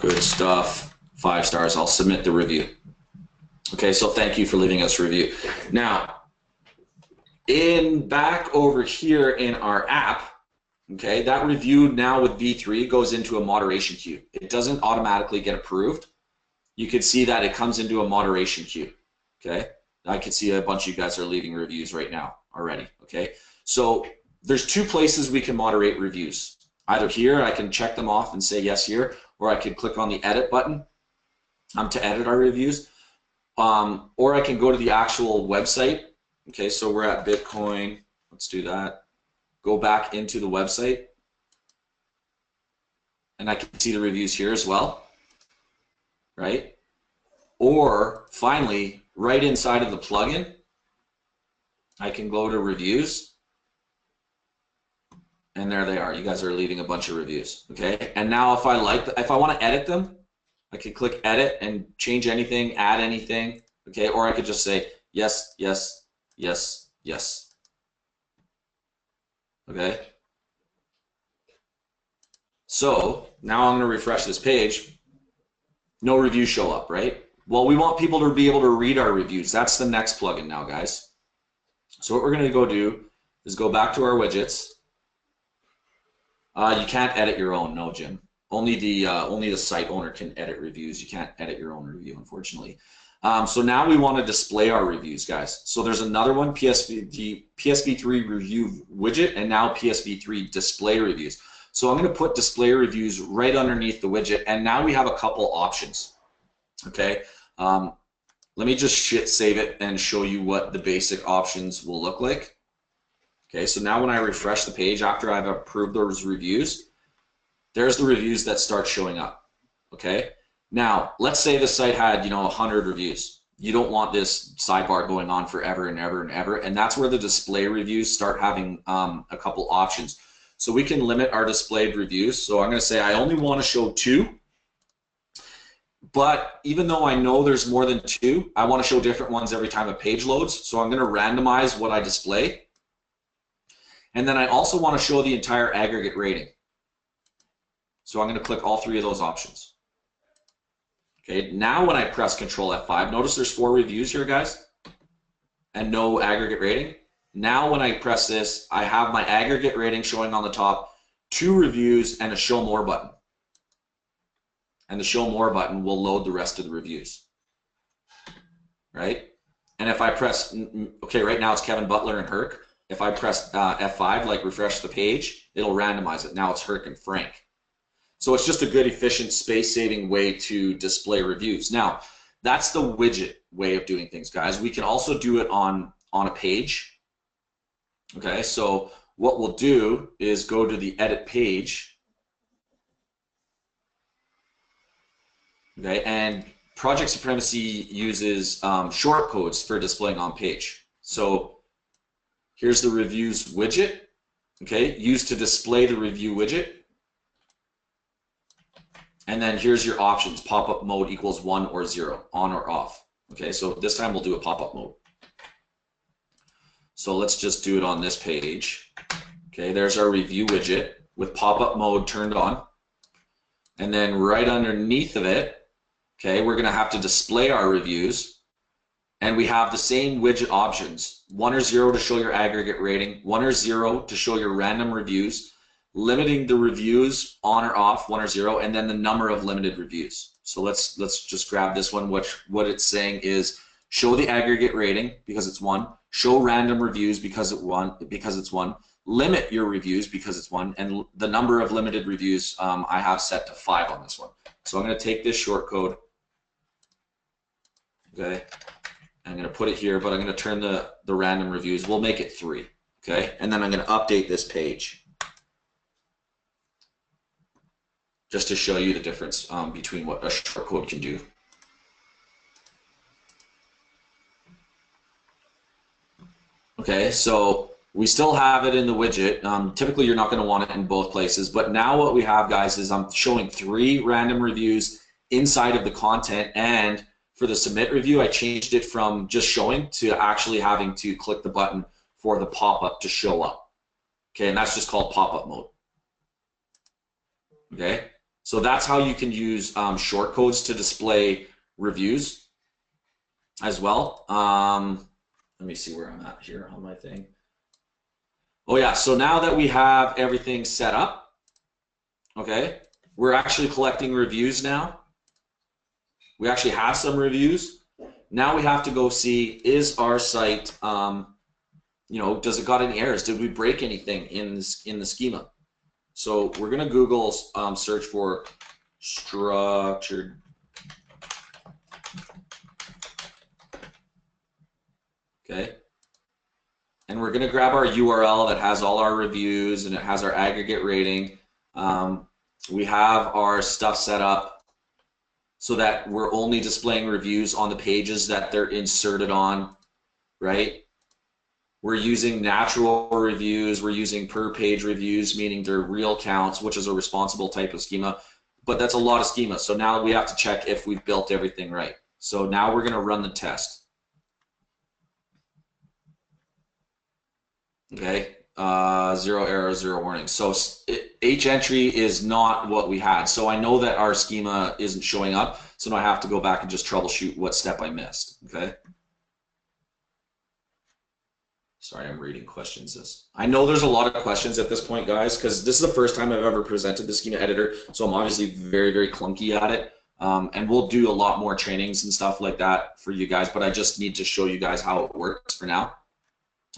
good stuff, 5 stars. I'll submit the review. Okay, so thank you for leaving us a review. Now, back over here in our app, okay, that review now with V3 goes into a moderation queue. It doesn't automatically get approved. You can see that it comes into a moderation queue. Okay, I can see a bunch of you guys are leaving reviews right now already. Okay, so there's 2 places we can moderate reviews. Either here, I can check them off and say yes here, or I can click on the edit button to edit our reviews, or I can go to the actual website. Okay, so we're at Bitcoin. Let's do that. Go back into the website, and I can see the reviews here as well, right? Or finally, right inside of the plugin, I can go to reviews, and there they are. You guys are leaving a bunch of reviews, okay? And now if I want to edit them, I can click edit and change anything, add anything, okay? Or I could just say yes, yes, yes, yes, okay? So now I'm going to refresh this page. No reviews show up, right? Well, we want people to be able to read our reviews. That's the next plugin now, guys. So what we're going to go do is go back to our widgets. You can't edit your own, no, Jim. Only the site owner can edit reviews. You can't edit your own review, unfortunately. So now we want to display our reviews, guys. So there's another one, PSv3 review widget, and now PSv3 display reviews. So I'm going to put display reviews right underneath the widget, and now we have a couple options. Okay, let me just save it and show you what the basic options will look like. Okay, so now when I refresh the page after I've approved those reviews, there's the reviews that start showing up. Okay, now let's say the site had 100 reviews. You don't want this sidebar going on forever and ever and ever, and that's where the display reviews start having a couple options. So we can limit our displayed reviews. So I'm going to say I only want to show 2. But even though I know there's more than 2, I want to show different ones every time a page loads. So I'm going to randomize what I display. And then I also want to show the entire aggregate rating. So I'm going to click all 3 of those options. Okay, now when I press Control F5, notice there's 4 reviews here, guys, and no aggregate rating. Now when I press this, I have my aggregate rating showing on the top, 2 reviews, and a Show More button. And the Show More button will load the rest of the reviews, right? And if I press, okay, right now it's Kevin Butler and Herc. If I press F5, like refresh the page, it'll randomize it. Now it's Herc and Frank. So it's just a good, efficient, space-saving way to display reviews. Now, that's the widget way of doing things, guys. We can also do it on a page. Okay, so what we'll do is go to the edit page. Okay, and Project Supremacy uses shortcodes for displaying on page. So here's the reviews widget, okay, used to display the review widget. And then here's your options, pop-up mode equals 1 or 0, on or off. Okay, so this time we'll do a pop-up mode. So let's just do it on this page. Okay, there's our review widget with pop-up mode turned on. And then right underneath of it, okay, we're going to have to display our reviews, and we have the same widget options, 1 or 0 to show your aggregate rating, 1 or 0 to show your random reviews, limiting the reviews on or off, 1 or 0, and then the number of limited reviews. So let's just grab this one. What it's saying is show the aggregate rating because it's 1, show random reviews because it's 1, limit your reviews because it's 1, and the number of limited reviews I have set to 5 on this one. So I'm going to take this shortcode. Okay, I'm going to put it here, but I'm going to turn the random reviews. We'll make it 3. Okay, and then I'm going to update this page just to show you the difference between what a shortcode can do. Okay, so we still have it in the widget. Typically, you're not going to want it in both places, but now what we have, guys, is I'm showing 3 random reviews inside of the content, and for the submit review, I changed it from just showing to actually having to click the button for the pop-up to show up. Okay, and that's just called pop-up mode. Okay, so that's how you can use short codes to display reviews as well. Let me see where I'm at here on my thing. Oh yeah, so now that we have everything set up, okay, we're actually collecting reviews now. We actually have some reviews. Now we have to go see, is our site, you know, does it got any errors? Did we break anything in the schema? So we're gonna Google search for structured. Okay. And we're gonna grab our URL that has all our reviews and it has our aggregate rating. We have our stuff set up so that we're only displaying reviews on the pages that they're inserted on, right? We're using natural reviews, we're using per page reviews, meaning they're real counts, which is a responsible type of schema, but that's a lot of schema. So now we have to check if we've built everything right. So now we're gonna run the test. Okay, 0 error, 0 warning. So H entry is not what we had. So I know that our schema isn't showing up. So now I have to go back and just troubleshoot what step I missed. Okay. Sorry, I'm reading questions. I know there's a lot of questions at this point, guys, because this is the first time I've ever presented the schema editor. So I'm obviously very, very clunky at it. And we'll do a lot more trainings and stuff like that for you guys, but I just need to show you guys how it works for now.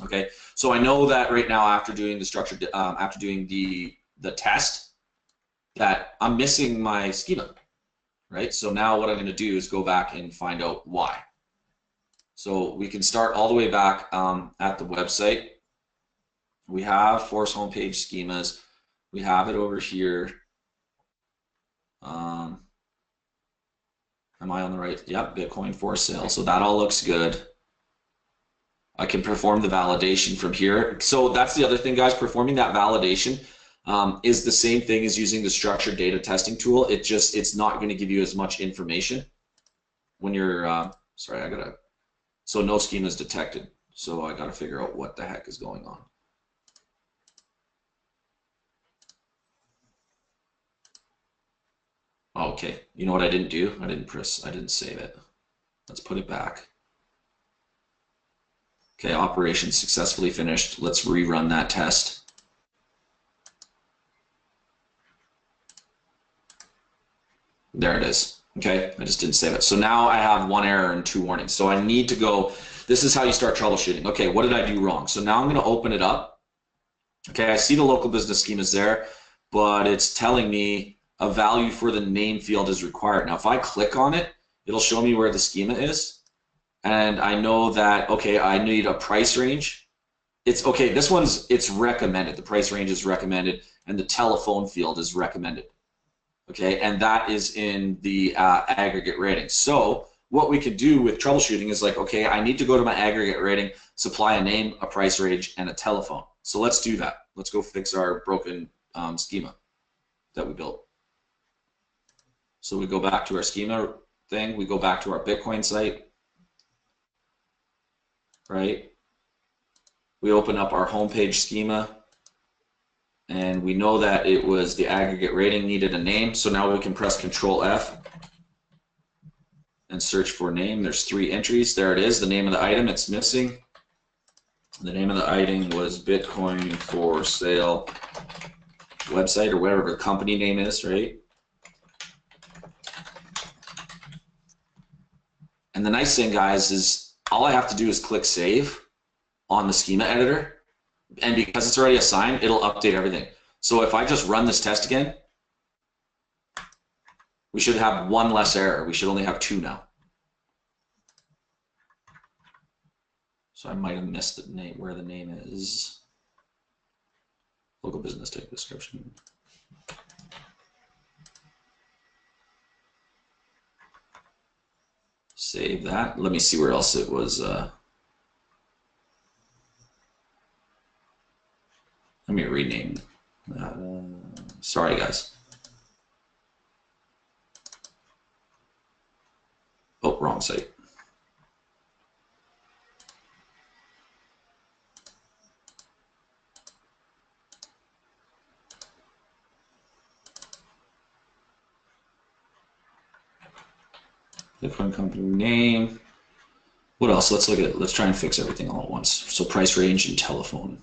Okay, so I know that right now after doing the structured, after doing the test, that I'm missing my schema, right? So now what I'm going to do is go back and find out why. So we can start all the way back at the website. We have force homepage schemas. We have it over here. Am I on the right? Yep, Bitcoin for sale. So that all looks good. I can perform the validation from here. So that's the other thing, guys. Performing that validation is the same thing as using the structured data testing tool. It's not going to give you as much information when you're. Sorry, so no schema is detected. So I gotta figure out what the heck is going on. Okay, you know what I didn't do? I didn't save it. Let's put it back. Okay, operation successfully finished. Let's rerun that test. There it is. Okay, I just didn't save it. So now I have 1 error and 2 warnings. So I need to go, this is how you start troubleshooting. Okay, what did I do wrong? So now I'm gonna open it up. Okay, I see the local business scheme is there, but it's telling me a value for the name field is required. Now if I click on it, it'll show me where the schema is. And I know that, okay, I need a price range. It's okay, it's recommended. The price range is recommended and the telephone field is recommended. Okay, and that is in the aggregate rating. So what we could do with troubleshooting is like, okay, I need to go to my aggregate rating, supply a name, a price range, and a telephone. So let's do that. Let's go fix our broken schema that we built. So we go back to our schema thing. We go back to our Bitcoin site. Right? We open up our homepage schema and we know that it was the aggregate rating needed a name. So now we can press Control F and search for name. There's 3 entries. There it is, the name of the item. It's missing. The name of the item was Bitcoin for sale website or whatever the company name is, right? And the nice thing, guys, is all I have to do is click save on the schema editor, and because it's already assigned, it'll update everything. So if I just run this test again, we should have 1 less error. We should only have 2 now. So I might have missed the name, where the name is. Local business type description. Save that. Let me see where else it was. Let me rename. Sorry, guys. Oh, wrong site. Bitcoin company name. What else? Let's look at. Let's try and fix everything all at once. So price range and telephone.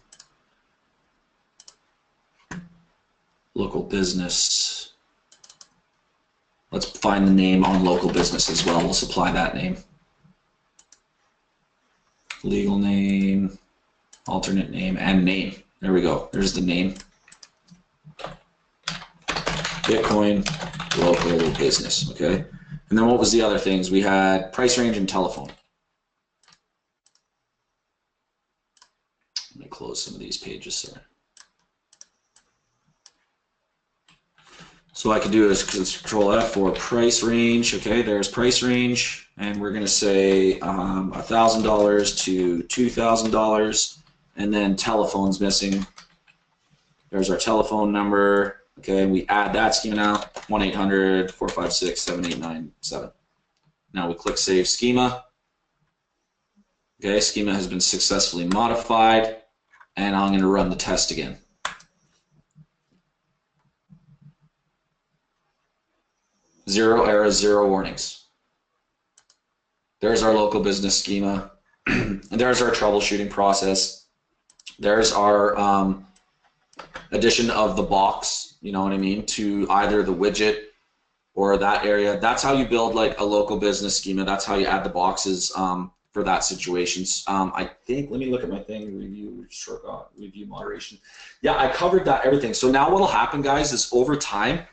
Local business. Let's find the name on local business as well. We'll supply that name. Legal name, alternate name, and name. There we go. There's the name. Bitcoin local business. Okay. And then what was the other things? We had price range and telephone. Let me close some of these pages, sir. So what I can do is Control F for price range. Okay, there's price range, and we're going to say $1,000 to $2,000, and then telephone's missing. There's our telephone number. Okay, we add that schema now, 1-800-456-7897. Now we click Save Schema. Okay, schema has been successfully modified, and I'm going to run the test again. Zero errors, zero warnings. There's our local business schema. And there's our troubleshooting process. There's our addition of the box, you know what I mean, to either the widget or that area. That's how you build like a local business schema. That's how you add the boxes for that situation. I think, let me look at my thing, review moderation. Yeah, I covered that, everything. So now what'll happen, guys, is over time,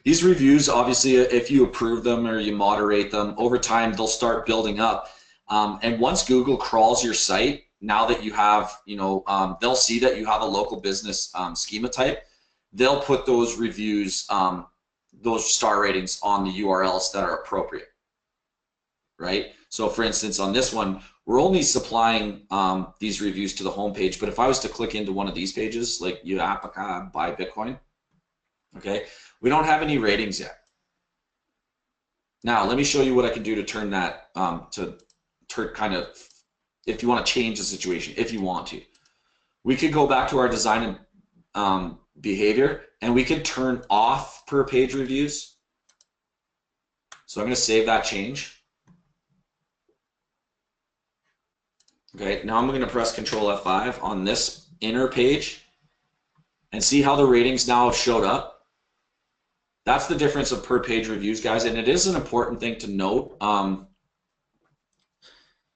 these reviews, obviously, if you approve them or you moderate them, over time they'll start building up. And once Google crawls your site, now that you have, you know, they'll see that you have a local business schema type, they'll put those reviews, those star ratings on the URLs that are appropriate, right? So for instance, on this one, we're only supplying these reviews to the home page, but if I was to click into one of these pages, like Apaka buy Bitcoin, okay, we don't have any ratings yet. Now, let me show you what I can do to turn that, kind of, if you want to change the situation, if you want to. We could go back to our design and behavior, and we could turn off per page reviews. So I'm going to save that change. Okay, now I'm going to press Control F5 on this inner page and see how the ratings now have showed up. That's the difference of per page reviews, guys, and it is an important thing to note.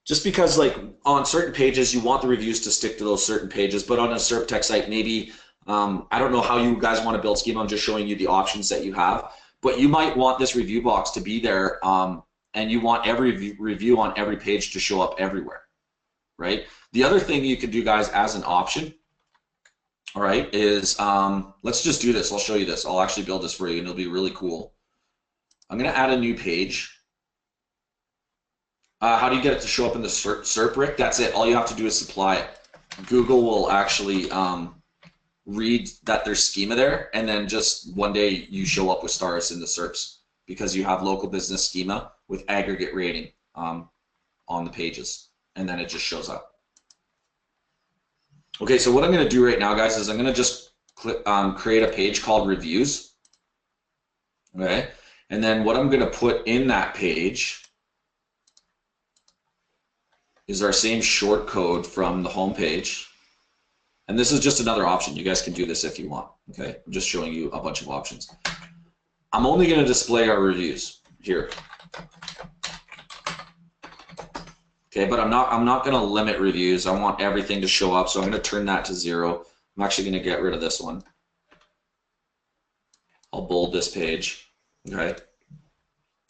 Just because, like, on certain pages, you want the reviews to stick to those certain pages, but on a SERP tech site, maybe, I don't know how you guys want to build schema. I'm just showing you the options that you have, but you might want this review box to be there, and you want every review on every page to show up everywhere, right? The other thing you can do, guys, as an option, all right, is let's just do this. I'll show you this. I'll actually build this for you, and it'll be really cool. I'm going to add a new page. How do you get it to show up in the SERP, Rick? That's it. All you have to do is supply it. Google will actually read that there's schema there, and then just one day you show up with stars in the SERPs because you have local business schema with aggregate rating on the pages, and then it just shows up. Okay, so what I'm going to do right now, guys, is I'm going to just click, create a page called reviews. Okay, and then what I'm going to put in that page is our same short code from the home page. And this is just another option. You guys can do this if you want. Okay, I'm just showing you a bunch of options. I'm only going to display our reviews here. Okay, but I'm not going to limit reviews. I want everything to show up, so I'm going to turn that to 0. I'm actually going to get rid of this one. I'll bold this page. Okay.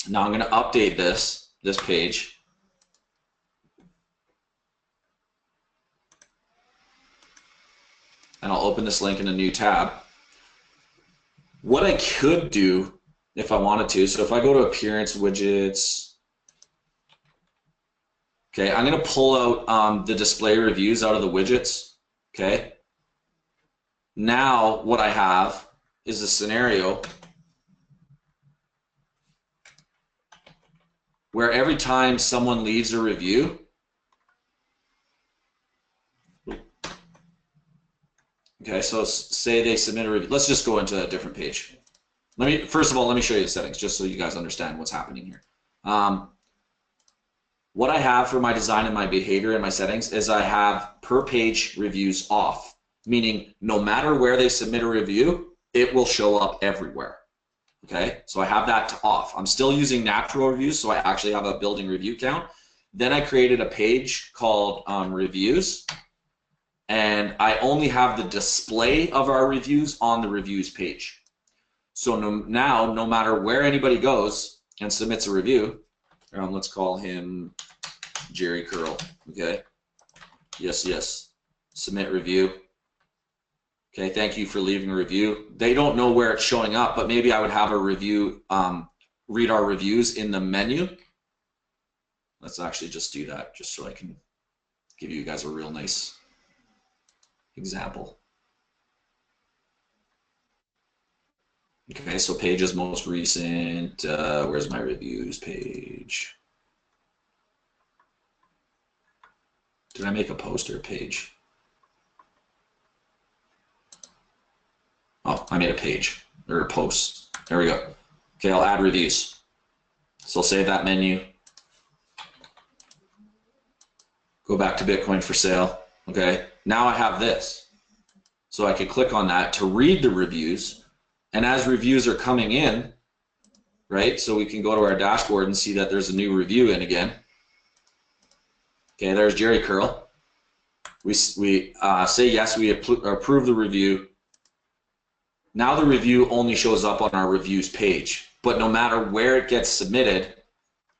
Now I'm going to update this page. And I'll open this link in a new tab. What I could do if I wanted to, so if I go to Appearance, Widgets, okay, I'm going to pull out the display reviews out of the widgets, okay? Now what I have is a scenario where every time someone leaves a review, okay, so say they submit a review. Let's just go into a different page. First of all, let me show you the settings just so you guys understand what's happening here. What I have for my design and my behavior and my settings is I have per page reviews off, meaning no matter where they submit a review, it will show up everywhere. Okay, so I have that to off. I'm still using natural reviews, so I actually have a building review count. Then I created a page called reviews, and I only have the display of our reviews on the reviews page. So now, no matter where anybody goes and submits a review, let's call him Jerry Curl. Okay, yes, submit review. Okay, thank you for leaving a review. They don't know where it's showing up, but maybe I would have a review, read our reviews in the menu. Let's actually just do that, just so I can give you guys a real nice example. Okay, so pages most recent, where's my reviews page? Did I make a poster page? Oh, I made a page, or a post. There we go. Okay, I'll add reviews. So I'll save that menu. Go back to Bitcoin for sale. Okay, now I have this. So I could click on that to read the reviews. And as reviews are coming in, right, so we can go to our dashboard and see that there's a new review in again. Okay, there's Jerry Curl. We say yes, we approve the review. Now the review only shows up on our reviews page, but no matter where it gets submitted,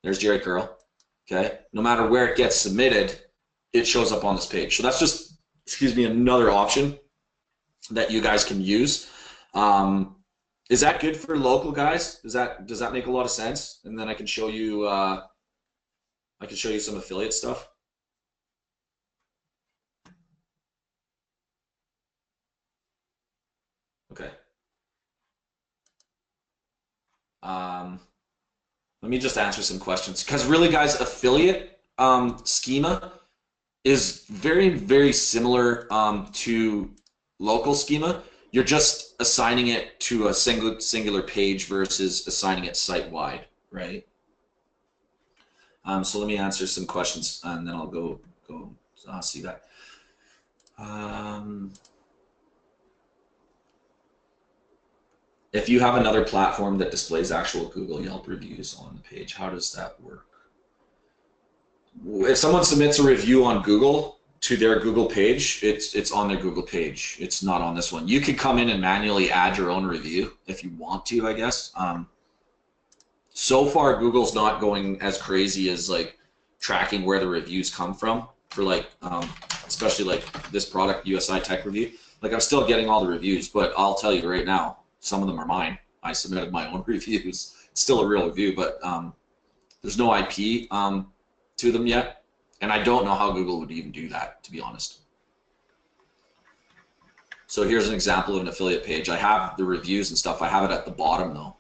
there's Jerry Curl, okay? No matter where it gets submitted, it shows up on this page. So that's just, excuse me, another option that you guys can use. Is that good for local guys? Does that make a lot of sense? And then I can show you some affiliate stuff. Okay. Let me just answer some questions, because really, guys, affiliate schema is very, very similar to local schema. You're just assigning it to a singular page versus assigning it site-wide, right? So let me answer some questions, and then I'll go see that. If you have another platform that displays actual Google Yelp reviews on the page, how does that work? If someone submits a review on Google to their Google page, it's on their Google page. It's not on this one. You could come in and manually add your own review if you want to, I guess. So far, Google's not going as crazy as like tracking where the reviews come from for like, especially like this product, USI Tech Review. Like I'm still getting all the reviews, but I'll tell you right now, some of them are mine. I submitted my own reviews. It's still a real review, but there's no IP to them yet, and I don't know how Google would even do that, to be honest. So here's an example of an affiliate page. I have the reviews and stuff. I have it at the bottom though,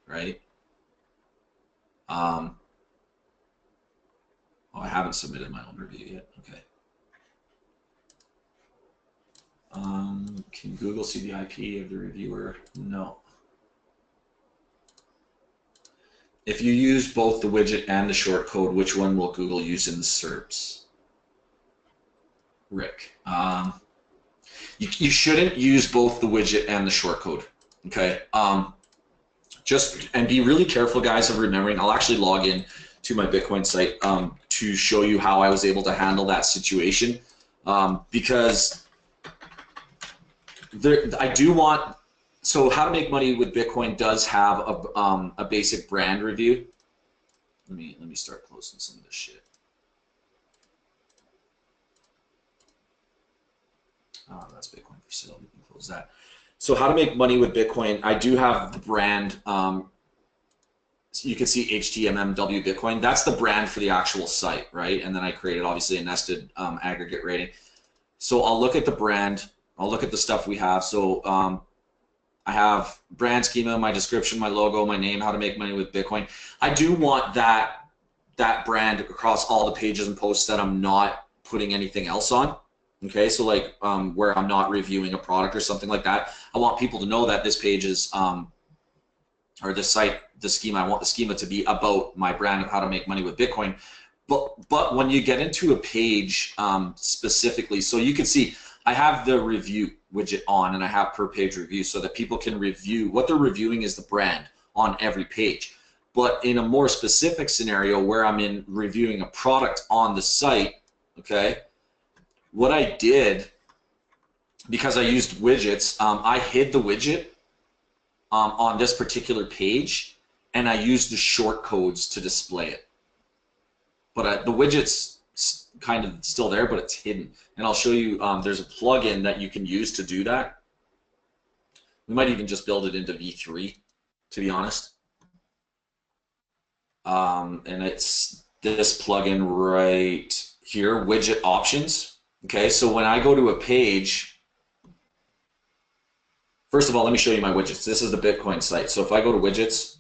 right? Oh, I haven't submitted my own review yet. Okay. Can Google see the IP of the reviewer? No. If you use both the widget and the shortcode, which one will Google use in the SERPs? Rick. You shouldn't use both the widget and the shortcode, okay? And be really careful, guys, of remembering. I'll actually log in to my Bitcoin site to show you how I was able to handle that situation, because I do want. So How to Make Money with Bitcoin does have a basic brand review. Let me start closing some of this shit. Oh, that's Bitcoin for sale. We can close that. So How to Make Money with Bitcoin, I do have the brand. So you can see HTMMW Bitcoin. That's the brand for the actual site, right? And then I created obviously a nested aggregate rating. So I'll look at the brand. I'll look at the stuff we have. So I have brand schema, my description, my logo, my name, How to Make Money with Bitcoin. I do want that brand across all the pages and posts that I'm not putting anything else on. Okay, so like where I'm not reviewing a product or something like that. I want people to know that this page is or the site, the schema, I want the schema to be about my brand of how to make money with Bitcoin. But when you get into a page specifically, so you can see I have the review widget on, and I have per page review so that people can review. What they're reviewing is the brand on every page. But in a more specific scenario where I'm in reviewing a product on the site, okay, what I did, because I used widgets, I hid the widget on this particular page, and I used the short codes to display it. But the widget's kind of still there, but it's hidden. And I'll show you, there's a plugin that you can use to do that. We might even just build it into V3, to be honest. And it's this plugin right here, widget options. Okay, so when I go to a page, first of all, let me show you my widgets. This is the Bitcoin site. So if I go to widgets,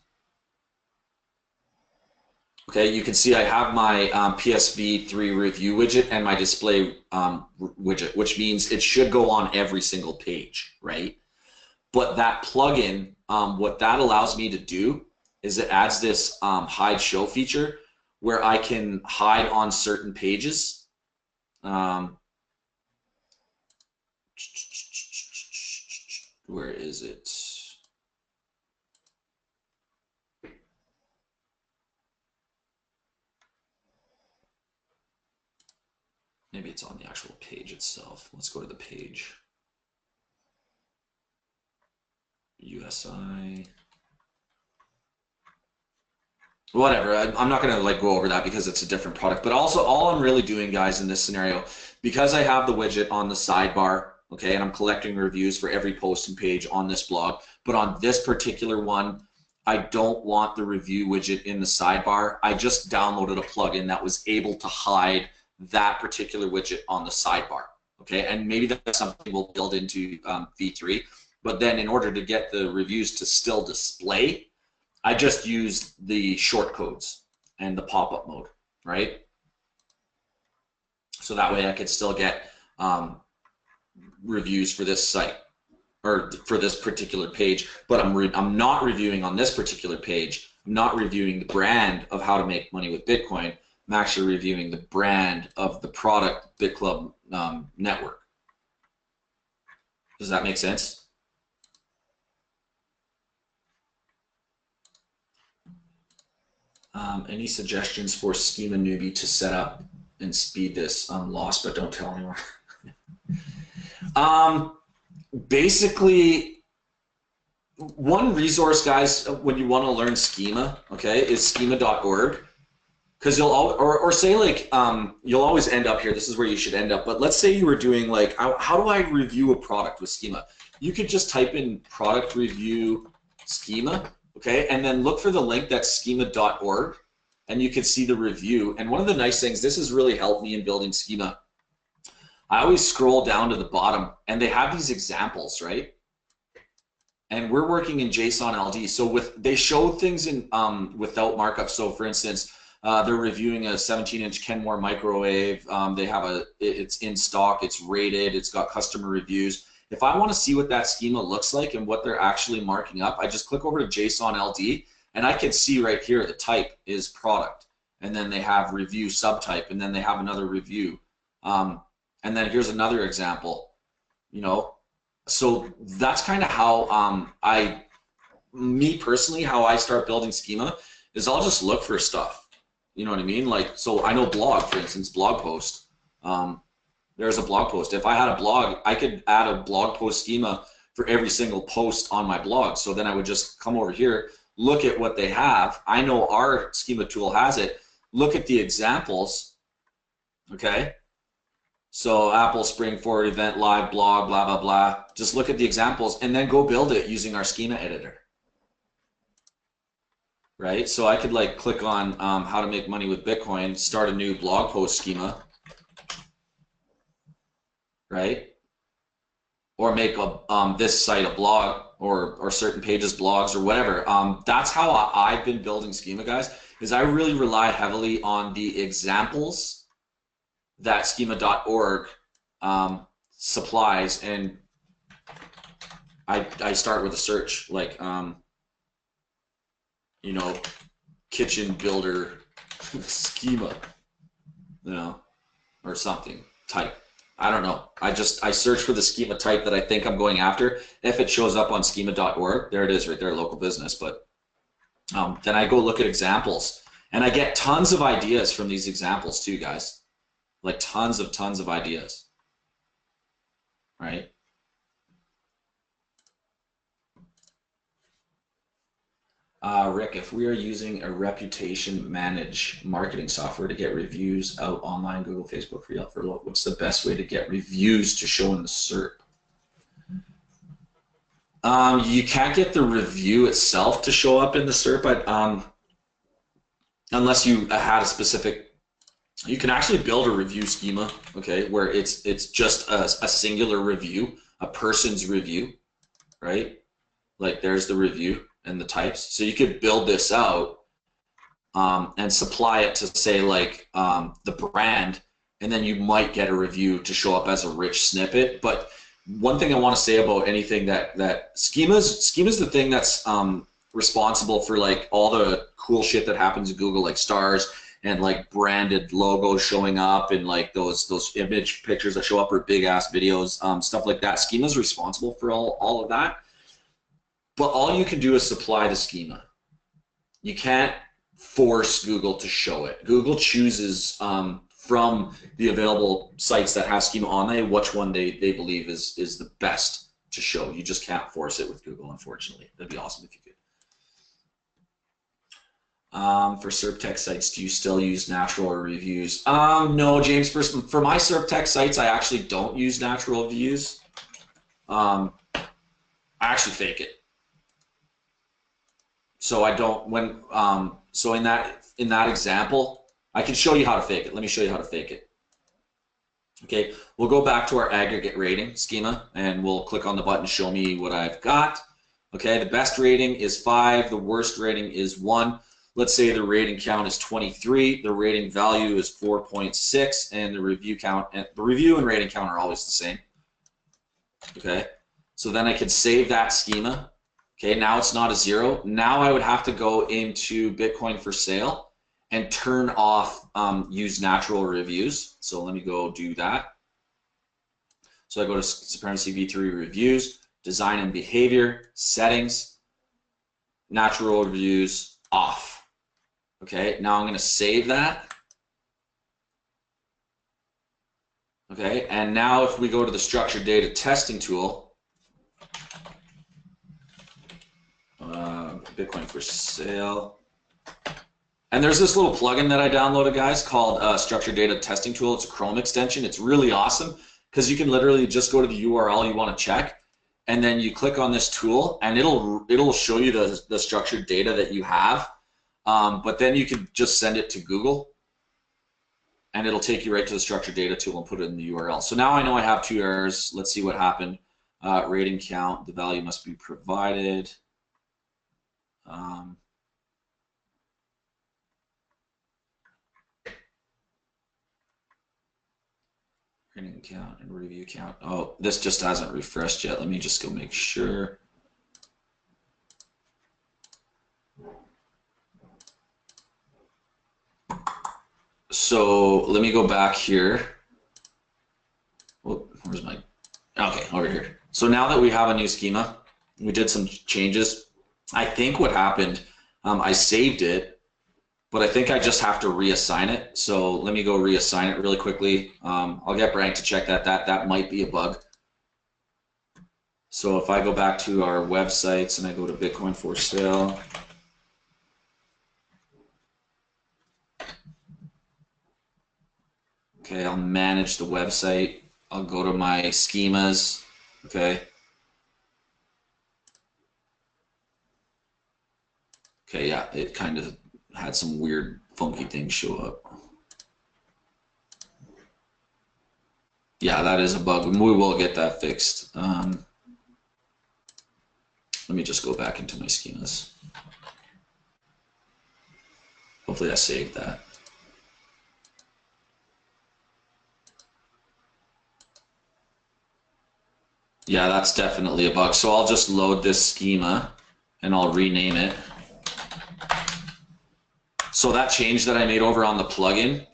okay, you can see I have my PSv3 review widget and my display widget, which means it should go on every single page, right? But that plugin, what that allows me to do is it adds this hide show feature where I can hide on certain pages. Where is it? Maybe it's on the actual page itself. Let's go to the page. USI. Whatever, I'm not going to like go over that because it's a different product. But also, all I'm really doing, guys, in this scenario, because I have the widget on the sidebar, okay, and I'm collecting reviews for every post and page on this blog, but on this particular one, I don't want the review widget in the sidebar. I just downloaded a plugin that was able to hide that particular widget on the sidebar, okay? And maybe that's something we'll build into V3, but then in order to get the reviews to still display, I just used the short codes and the pop-up mode, right? So that way I could still get reviews for this site or for this particular page, but I'm not reviewing on this particular page. I'm not reviewing the brand of how to make money with Bitcoin. I'm actually reviewing the brand of the product BitClub network. Does that make sense? Any suggestions for Schema newbie to set up and speed this? I'm lost, but don't tell anyone. Basically, one resource, guys, when you want to learn Schema, okay, is schema.org. Because you'll or say like you'll always end up here. This is where you should end up. But let's say you were doing like how do I review a product with Schema? You could just type in product review Schema. Okay, and then look for the link that's schema.org, and you can see the review. And one of the nice things, this has really helped me in building Schema. I always scroll down to the bottom, and they have these examples, right? And we're working in JSON LD, so they show things in without markup. So for instance, they're reviewing a 17-inch Kenmore microwave. They have it's in stock, it's rated, it's got customer reviews. If I want to see what that schema looks like and what they're actually marking up, I just click over to JSON LD, and I can see right here the type is product, and then they have review subtype, and then they have another review, and then here's another example, you know. So that's kind of how me personally, how I start building Schema is I'll just look for stuff, you know what I mean? Like, so I know blog, for instance, blog post. There's a blog post. If I had a blog, I could add a blog post schema for every single post on my blog. So then I would just come over here, look at what they have. I know our schema tool has it. Look at the examples, okay? So Apple Spring Forward event, live blog, blah, blah, blah. Just look at the examples and then go build it using our schema editor, right? So I could like click on how to make money with Bitcoin, start a new blog post schema, right? Or make this site a blog or certain pages blogs or whatever. That's how I've been building Schema, guys, is I really rely heavily on the examples that schema.org supplies, and I start with a search like you know, kitchen builder schema, you know, or something type. I don't know. I search for the schema type that I think I'm going after. If it shows up on schema.org, there it is right there, local business. But then I go look at examples, and I get tons of ideas from these examples too, guys. Like tons of ideas, right? Rick, if we are using a reputation manage marketing software to get reviews out online, Google, Facebook, for what's the best way to get reviews to show in the SERP? You can't get the review itself to show up in the SERP, but, unless you had a specific. You can actually build a review schema, okay, where it's just a singular review, a person's review, right? Like there's the review and the types. So you could build this out and supply it to say like the brand, and then you might get a review to show up as a rich snippet. But one thing I want to say about anything that schema's the thing that's responsible for like all the cool shit that happens in Google, like stars and like branded logos showing up and like those image pictures that show up or big ass videos, stuff like that. Schema's responsible for all of that. But all you can do is supply the schema. You can't force Google to show it. Google chooses from the available sites that have schema on there which one they believe is the best to show. You just can't force it with Google, unfortunately. That'd be awesome if you could. For SERP tech sites, do you still use natural reviews? No, James. For my SERP tech sites, I actually don't use natural views. I actually fake it. So I don't so in that example, I can show you how to fake it. Let me show you how to fake it. Okay, we'll go back to our aggregate rating schema and we'll click on the button show me what I've got. Okay, the best rating is 5, the worst rating is 1. Let's say the rating count is 23, the rating value is 4.6, and the review count and the review and rating count are always the same. Okay, so then I can save that schema. Okay, now it's not a 0. Now I would have to go into Bitcoin for sale and turn off use natural reviews. So let me go do that. So I go to Supremacy v3 reviews, design and behavior, settings, natural reviews off. Okay, now I'm going to save that. Okay, and now if we go to the structured data testing tool, Bitcoin for sale. And there's this little plugin that I downloaded, guys, called Structured Data Testing Tool. It's a Chrome extension. It's really awesome because you can literally just go to the URL you want to check, and then you click on this tool, and it'll show you the structured data that you have. But then you can just send it to Google, and it'll take you right to the structured data tool and put it in the URL. So now I know I have 2 errors. Let's see what happened. Rating count, the value must be provided. Rating count and review count. Oh, this just hasn't refreshed yet. Let me just go make sure. So let me go back here. Oh, where's my, okay, over here. So now that we have a new schema, we did some changes. I think what happened, I saved it, but I think I just have to reassign it. So let me go reassign it really quickly. I'll get Brank to check that. That might be a bug. So if I go back to our websites and I go to Bitcoin for sale, okay, I'll manage the website. I'll go to my schemas, okay. Okay, yeah, it kind of had some weird, funky things show up. Yeah, that is a bug. We will get that fixed. Let me just go back into my schemas. Hopefully I saved that. Yeah, that's definitely a bug. So I'll just load this schema and I'll rename it. So that change that I made over on the plugin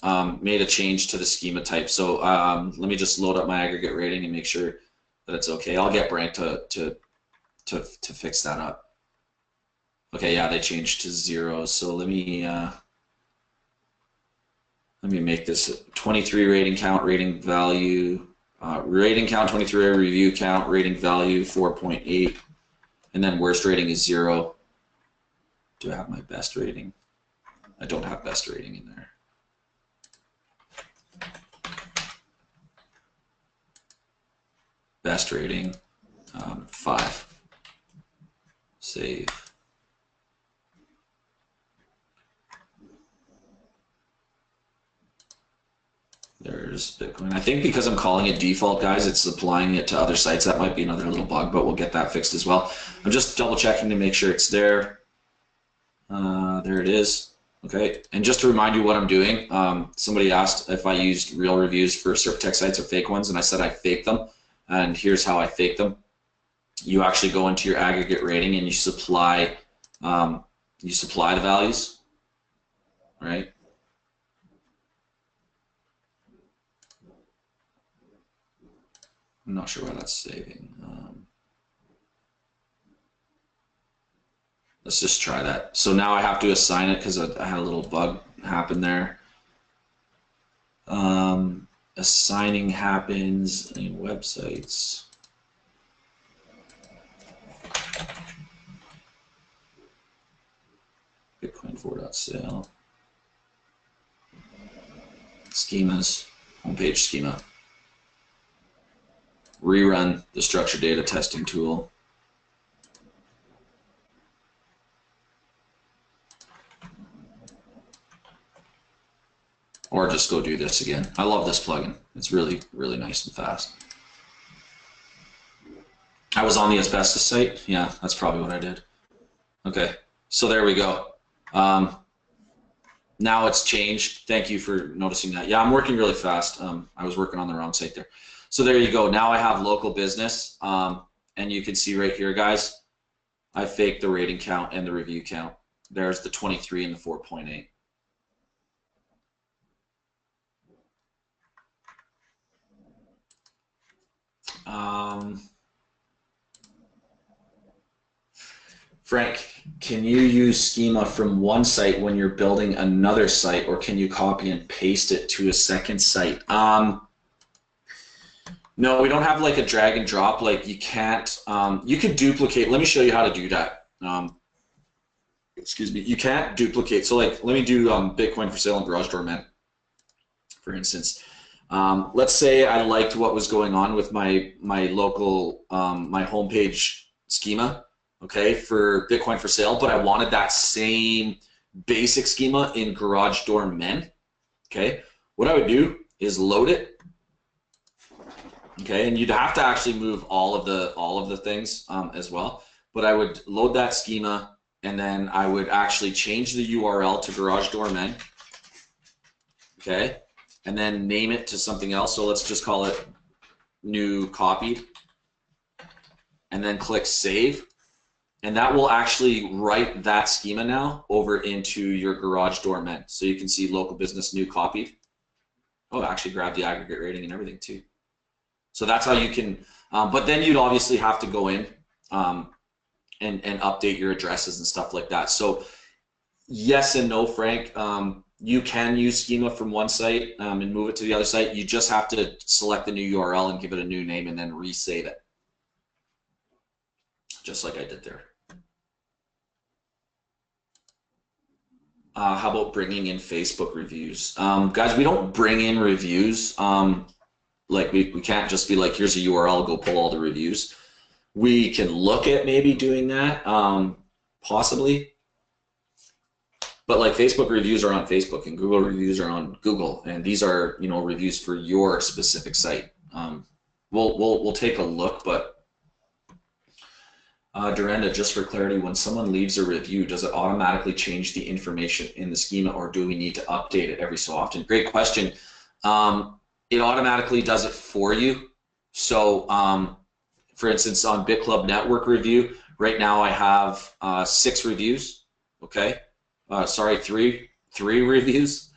made a change to the schema type. So let me just load up my aggregate rating and make sure that it's okay. I'll get Brent to fix that up. Okay, yeah, they changed to 0. So let me make this 23 rating count, rating value, rating count 23, review count, rating value 4.8, and then worst rating is 0. Do I have my best rating? I don't have best rating in there. Best rating, 5. Save. There's Bitcoin. I think because I'm calling it default, guys, it's applying it to other sites. That might be another little bug, but we'll get that fixed as well. I'm just double checking to make sure it's there. There it is. Okay, and just to remind you what I'm doing, somebody asked if I used real reviews for Surftech sites or fake ones, and I said I fake them, and here's how I fake them. You actually go into your aggregate rating and you supply the values, right? I'm not sure why that's saving. Let's just try that. So now I have to assign it because I had a little bug happen there. Assigning happens in websites. Bitcoin 4.sale. Schemas, homepage schema. Rerun the structured data testing tool. Or just go do this again. I love this plugin. It's really, really nice and fast. I was on the asbestos site. Yeah, that's probably what I did. Okay, so there we go. Now it's changed. Thank you for noticing that. Yeah, I'm working really fast. I was working on the wrong site there. So there you go. Now I have local business, and you can see right here, guys, I faked the rating count and the review count. There's the 23 and the 4.8. Frank, can you use schema from one site when you're building another site, or can you copy and paste it to a second site? No, we don't have like a drag and drop. Like you can't, you can duplicate. Let me show you how to do that. Excuse me, you can't duplicate. So like, let me do Bitcoin for sale and garage door men, for instance. Let's say I liked what was going on with my local, my homepage schema, okay, for Bitcoin for sale, but I wanted that same basic schema in garage door men, okay? What I would do is load it, okay, and you'd have to actually move all of the things as well, but I would load that schema, and then I would actually change the URL to garage door men, okay, and then name it to something else. So let's just call it new copied, and then click save, and that will actually write that schema now over into your garage door men. So you can see local business new copied. Oh, actually grab the aggregate rating and everything too. So that's how you can, but then you'd obviously have to go in and update your addresses and stuff like that. So yes and no, Frank. You can use schema from one site and move it to the other site. You just have to select the new URL and give it a new name and then resave it. Just like I did there. How about bringing in Facebook reviews? Guys, we don't bring in reviews. Like we can't just be like, here's a URL, go pull all the reviews. We can look at maybe doing that, possibly. But like Facebook reviews are on Facebook and Google reviews are on Google, and these are, you know, reviews for your specific site. We'll take a look, but Durenda, just for clarity, when someone leaves a review, does it automatically change the information in the schema, or do we need to update it every so often? Great question. It automatically does it for you. So, for instance, on BitClub Network review, right now I have 6 reviews. Okay, sorry, 3 3 reviews.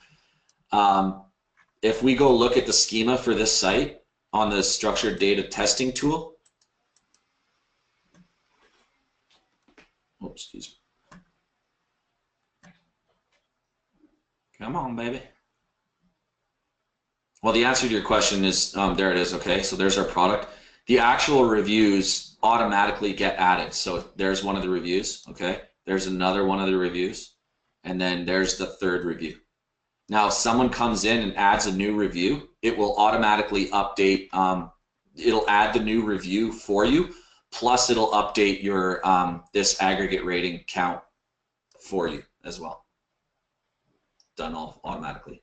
If we go look at the schema for this site on the structured data testing tool, oops, excuse me. Come on, baby. Well, the answer to your question is, there it is, okay? So there's our product. The actual reviews automatically get added. So there's one of the reviews, okay? There's another one of the reviews, and then there's the 3rd review. Now, if someone comes in and adds a new review, it will automatically update, it'll add the new review for you, plus it'll update your, this aggregate rating count for you as well. Done all automatically.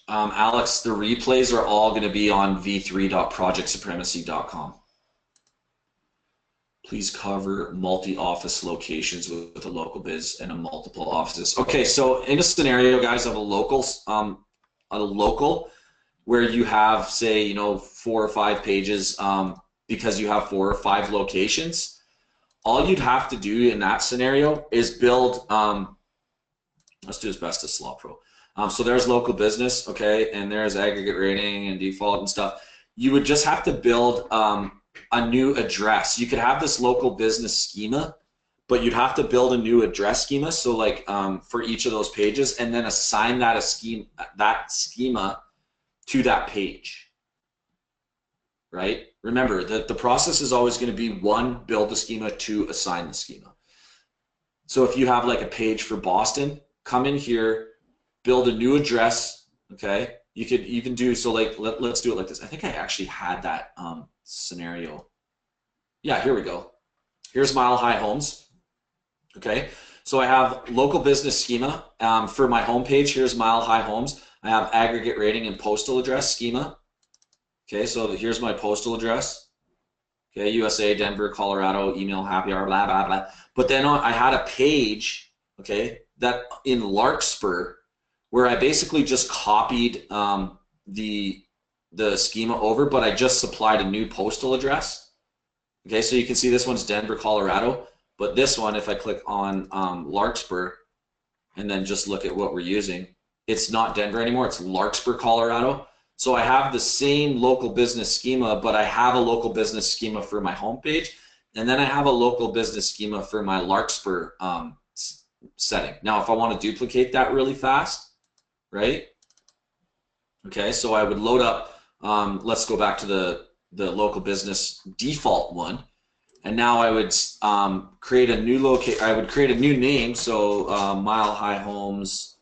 Alex, the replays are all going to be on v3.projectsupremacy.com. Please cover multi-office locations with a local biz and a multiple offices. Okay, so in a scenario, guys, of a local where you have, say, you know, 4 or 5 pages, because you have 4 or 5 locations, all you'd have to do in that scenario is build. Let's do Asbestos Law Pro. So there's local business, okay, and there's aggregate rating and default and stuff. You would just have to build a new address. You could have this local business schema, but you'd have to build a new address schema. So like for each of those pages, and then assign that schema to that page, right? Remember that the process is always going to be 1, build the schema, 2, assign the schema. So if you have like a page for Boston, come in here, build a new address, okay? You could even do, so like, let's do it like this. I think I actually had that scenario. Yeah, here we go. Here's Mile High Homes, okay? So I have local business schema. For my homepage, here's Mile High Homes. I have aggregate rating and postal address schema. Okay, so here's my postal address. Okay, USA, Denver, Colorado, email, happy hour, blah, blah, blah. But then I had a page, okay, that in Larkspur, where I basically just copied the schema over, but I just supplied a new postal address. Okay, so you can see this one's Denver, Colorado, but this one, if I click on Larkspur and then just look at what we're using, it's not Denver anymore, it's Larkspur, Colorado. So I have the same local business schema, but I have a local business schema for my homepage, and then I have a local business schema for my Larkspur setting. Now, if I want to duplicate that really fast, right? Okay, so I would load up, let's go back to the local business default one, and now I would create a new I would create a new name, so Mile High Homes.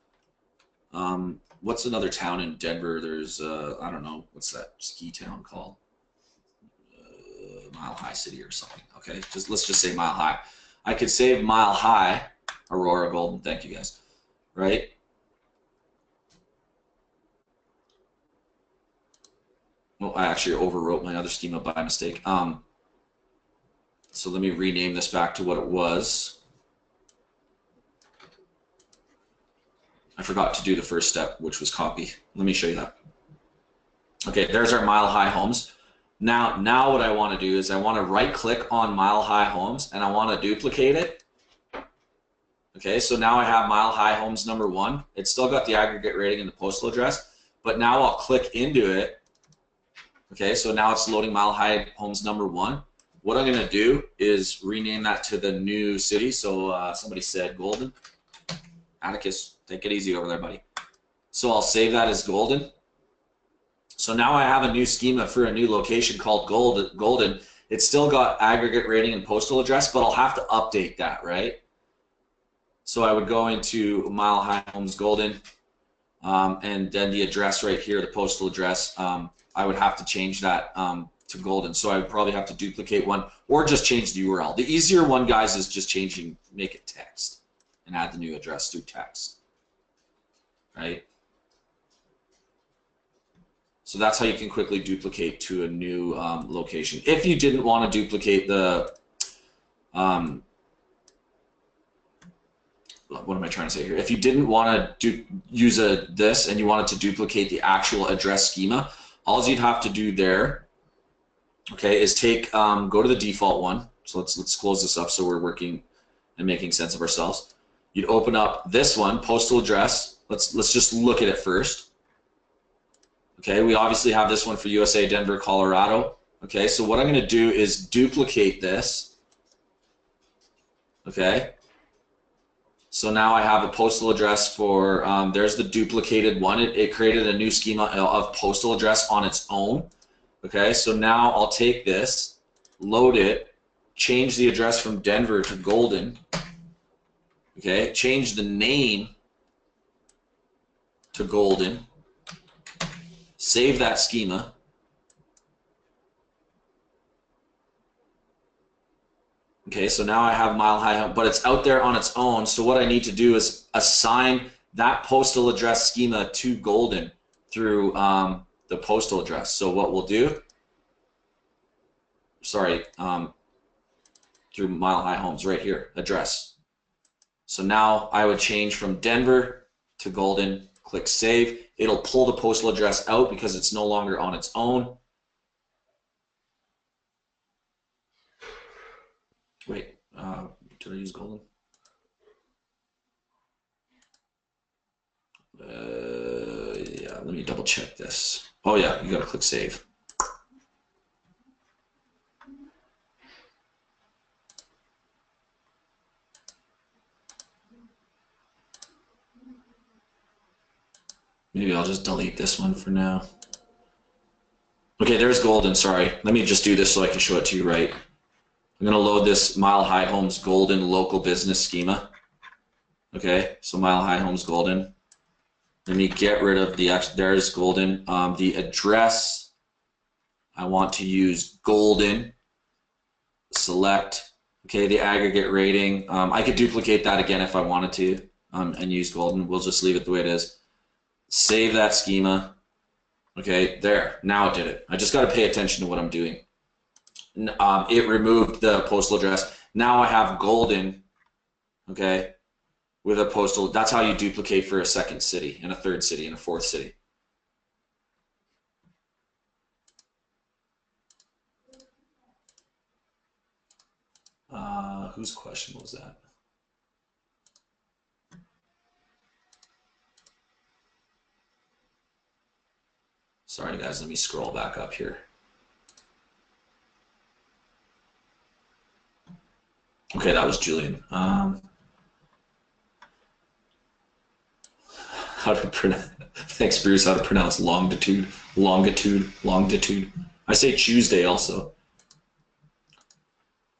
What's another town in Denver? There's I don't know, what's that ski town called? Mile High City or something. Okay, let's just say Mile High. I could save Mile High, Aurora Golden. Thank you guys. Right. Well, I actually overwrote my other schema by mistake. So let me rename this back to what it was. I forgot to do the first step, which was copy. Let me show you that. Okay, there's our Mile High Homes. Now what I want to do is I want to right click on Mile High Homes and I want to duplicate it. Okay, so now I have Mile High Homes number 1. It's still got the aggregate rating and the postal address, but now I'll click into it. Okay, so now it's loading Mile High Homes number 1. What I'm going to do is rename that to the new city. So somebody said Golden. Atticus, take it easy over there, buddy. So I'll save that as Golden. So now I have a new schema for a new location called Golden. It's still got aggregate rating and postal address, but I'll have to update that, right? So I would go into Mile High Homes Golden, and then the address right here, the postal address, I would have to change that to Golden. So I would probably have to duplicate one or just change the URL. The easier one, guys, is just make it text and add the new address through text, right? So that's how you can quickly duplicate to a new location. If you didn't want to duplicate the, what am I trying to say here? If you didn't want to use this and you wanted to duplicate the actual address schema, all you'd have to do there okay, is take go to the default one. So let's close this up so we're working and making sense of ourselves. You'd open up this one, postal address. Let's just look at it first. Okay, we obviously have this one for USA, Denver, Colorado. Okay, so what I'm going to do is duplicate this. Okay, so now I have a postal address for, there's the duplicated one. It created a new schema of postal address on its own. Okay, so now I'll take this, load it, change the address from Denver to Golden. Okay, change the name to Golden. Save that schema. Okay, so now I have Mile High Home, but it's out there on its own. So what I need to do is assign that postal address schema to Golden through the postal address. So what we'll do, sorry, through Mile High Homes right here, address. So now I would change from Denver to Golden, click save. It'll pull the postal address out because it's no longer on its own. Wait, did I use Golden? Yeah, let me double check this. Oh yeah, you gotta click save. Maybe I'll just delete this one for now. Okay, there's Golden, sorry. Let me just do this so I can show it to you right. I'm gonna load this Mile High Homes Golden local business schema. Okay, so Mile High Homes Golden. Let me get rid of the, there's Golden. The address, I want to use Golden. Select, okay, the aggregate rating. I could duplicate that again if I wanted to and use Golden. We'll just leave it the way it is. Save that schema. Okay, there, now it did it. I just got to pay attention to what I'm doing. It removed the postal address. Now I have Golden, okay, with a postal. That's how you duplicate for a second city and a third city and a fourth city. Whose question was that? Sorry guys, let me scroll back up here. Okay, that was Julian. How to pronounce? Thanks, Bruce. How to pronounce longitude? Longitude. Longitude. I say Tuesday also.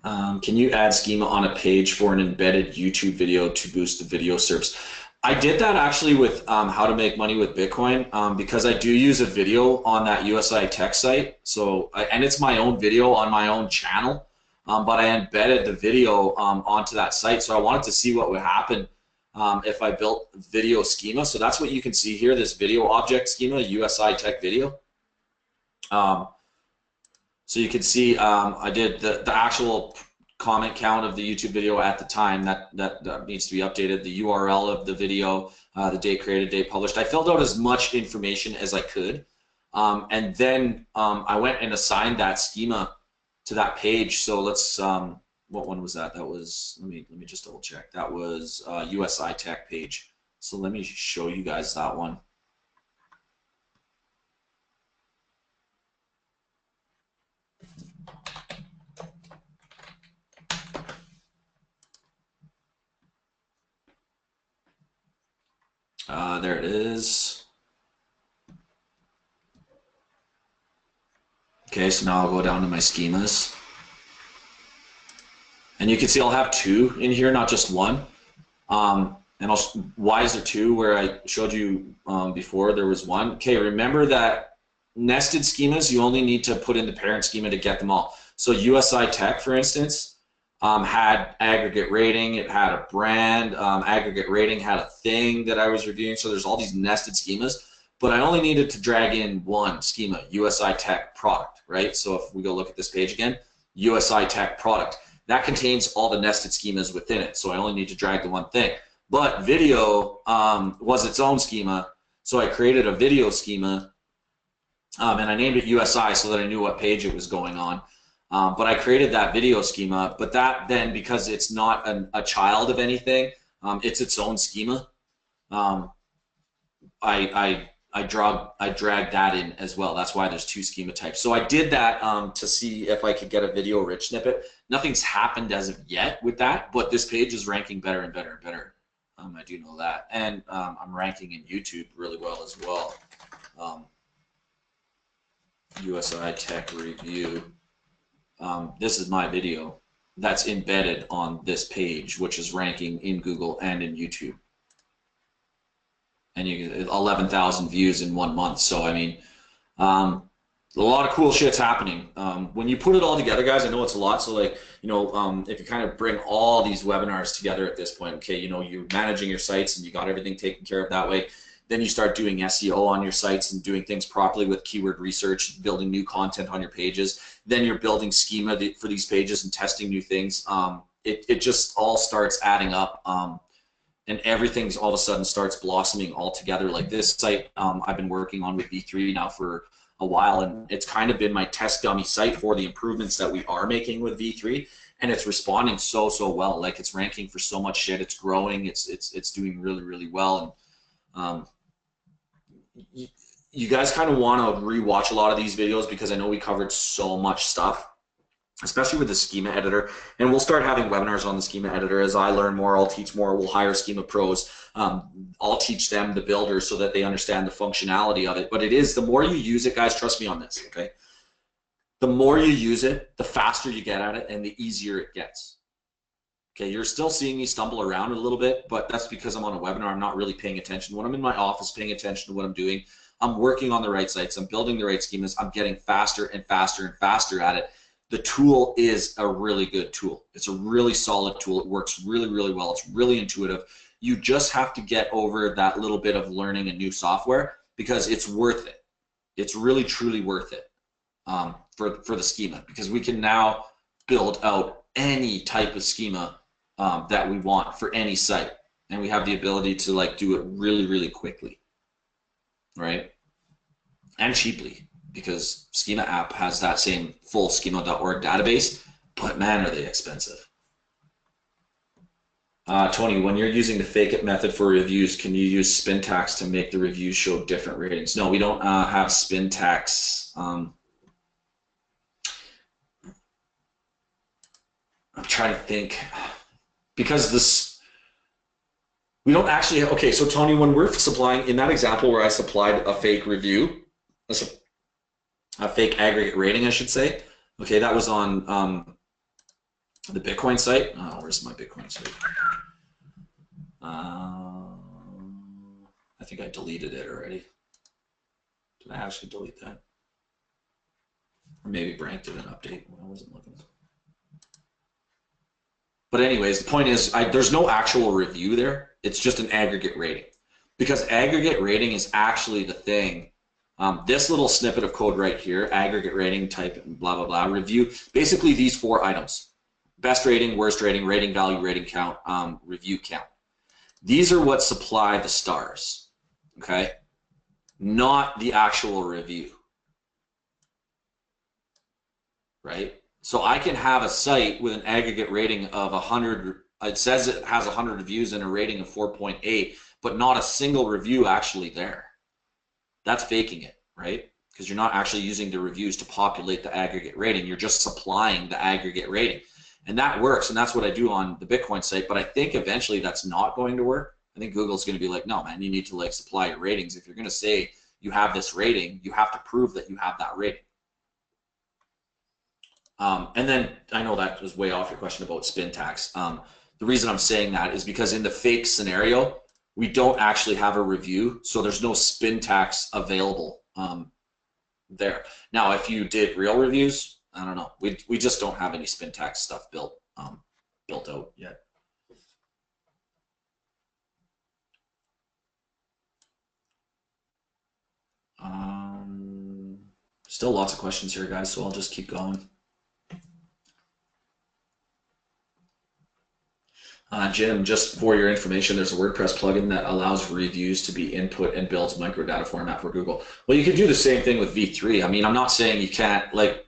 Can you add schema on a page for an embedded YouTube video to boost the video SERPs? I did that actually with how to make money with Bitcoin because I do use a video on that USI Tech site. So, and it's my own video on my own channel, but I embedded the video onto that site. So I wanted to see what would happen if I built video schema. So that's what you can see here, this video object schema, USI Tech video. So you can see I did the actual comment count of the YouTube video at the time. That needs to be updated. The URL of the video, the date created, date published. I filled out as much information as I could. And then I went and assigned that schema to that page. So let's, what one was that? That was, let me just double check. That was USI Tech page. So let me show you guys that one. There it is. Okay, so now I'll go down to my schemas. And you can see I'll have two in here, not just one. And why is there two where I showed you before there was one? Okay, remember that nested schemas, you only need to put in the parent schema to get them all. So USI Tech, for instance, had aggregate rating, it had a brand, aggregate rating had a thing that I was reviewing, so there's all these nested schemas, but I only needed to drag in one schema, USI Tech product, right? So if we go look at this page again, USI Tech product, that contains all the nested schemas within it, so I only need to drag the one thing. But video was its own schema, so I created a video schema And I named it USI so that I knew what page it was going on. But I created that video schema, but that then, because it's not a child of anything, it's its own schema. Um, I dragged that in as well. That's why there's two schema types. So I did that to see if I could get a video rich snippet. Nothing's happened as of yet with that, but this page is ranking better and better and better. I do know that, and I'm ranking in YouTube really well as well. USI Tech Review. This is my video that's embedded on this page, which is ranking in Google and in YouTube. And you get 11,000 views in 1 month. So I mean, a lot of cool shit's happening. When you put it all together, guys, I know it's a lot. So like, you know, if you kind of bring all these webinars together at this point, okay, you know, you're managing your sites and you got everything taken care of that way. Then you start doing SEO on your sites and doing things properly with keyword research, building new content on your pages. Then you're building schema for these pages and testing new things. It just all starts adding up. And everything's all of a sudden starts blossoming all together. Like this site I've been working on with V3 now for a while, and it's kind of been my test dummy site for the improvements that we are making with V3, and it's responding so well. Like it's ranking for so much shit, it's growing, it's doing really well. And you guys kind of want to rewatch a lot of these videos because I know we covered so much stuff, especially with the schema editor. And we'll start having webinars on the schema editor. As I learn more, I'll teach more. We'll hire schema pros. I'll teach them the builder so that they understand the functionality of it. But it is, the more you use it, guys, trust me on this, okay? The more you use it, the faster you get at it and the easier it gets. Okay, you're still seeing me stumble around a little bit, but that's because I'm on a webinar. I'm not really paying attention. When I'm in my office paying attention to what I'm doing, I'm working on the right sites. I'm building the right schemas. I'm getting faster and faster and faster at it. The tool is a really good tool. It's a really solid tool. It works really well. It's really intuitive. You just have to get over that little bit of learning a new software because it's worth it. It's really truly worth it for the schema, because we can now build out any type of schema that we want for any site, and we have the ability to like do it really quickly, right? And cheaply, because Schema app has that same full schema.org database, but man, are they expensive. Tony, when you're using the fake it method for reviews, can you use spin tax to make the reviews show different ratings? No, we don't have spin tax. I'm trying to think. Because this, we don't actually have, okay, so Tony, when we're supplying, in that example where I supplied a fake review, a fake aggregate rating, I should say, okay, that was on the Bitcoin site. Oh, where's my Bitcoin site? I think I deleted it already. Did I actually delete that? Or maybe Brank did an update when I wasn't looking. But anyways, the point is, there's no actual review there. It's just an aggregate rating. Because aggregate rating is actually the thing. This little snippet of code right here, aggregate rating, type, blah, blah, review, basically these 4 items. Best rating, worst rating, rating value, rating count, review count. These are what supply the stars, okay? Not the actual review, right? So I can have a site with an aggregate rating of 100, it says it has 100 reviews and a rating of 4.8, but not a single review actually there. That's faking it, right? Because you're not actually using the reviews to populate the aggregate rating. You're just supplying the aggregate rating. And that works, and that's what I do on the Bitcoin site, but I think eventually that's not going to work. I think Google's going to be like, no, man, you need to like supply your ratings. If you're going to say you have this rating, you have to prove that you have that rating. And then I know that was way off your question about spin tax. The reason I'm saying that is because in the fake scenario, we don't actually have a review, so there's no spin tax available there. Now, if you did real reviews, I don't know. We just don't have any spin tax stuff built out yet. Still lots of questions here, guys, so I'll just keep going. Jim, just for your information, there's a WordPress plugin that allows reviews to be input and builds microdata format for Google. Well, you could do the same thing with V3. I mean, I'm not saying you can't, like,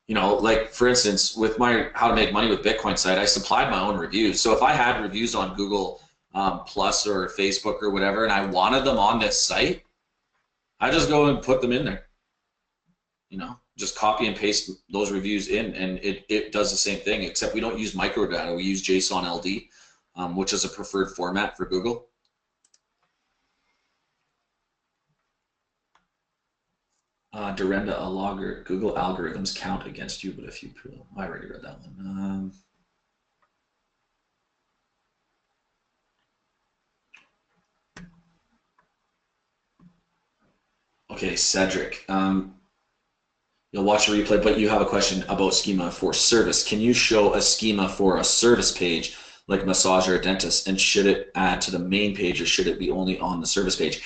you know, like for instance, with my How to Make Money with Bitcoin site, I supplied my own reviews. So if I had reviews on Google Plus or Facebook or whatever, and I wanted them on this site, I just go and put them in there. You know, just copy and paste those reviews in, and it does the same thing, except we don't use microdata. We use JSON LD, which is a preferred format for Google. Dorenda, a logger, Google algorithms count against you, but if you prove, I already read that one. Okay, Cedric. You'll watch the replay, but you have a question about schema for service. Can you show a schema for a service page like massage or a dentist, and should it add to the main page or should it be only on the service page?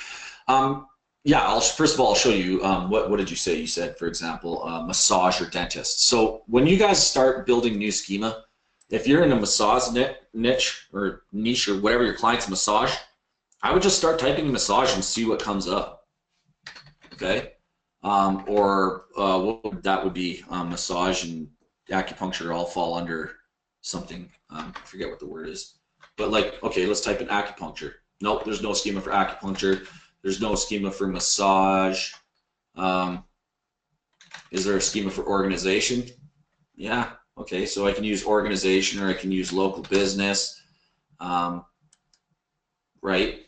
Yeah, first of all, I'll show you, what did you say? You said, for example, massage or dentist. So when you guys start building new schema, if you're in a massage niche or whatever your client's massage, I would just start typing massage and see what comes up, okay? That would be massage and acupuncture all fall under something. I forget what the word is. But like, okay, let's type in acupuncture. Nope, there's no schema for acupuncture. There's no schema for massage. Is there a schema for organization? Yeah, okay, so I can use organization or I can use local business. Right?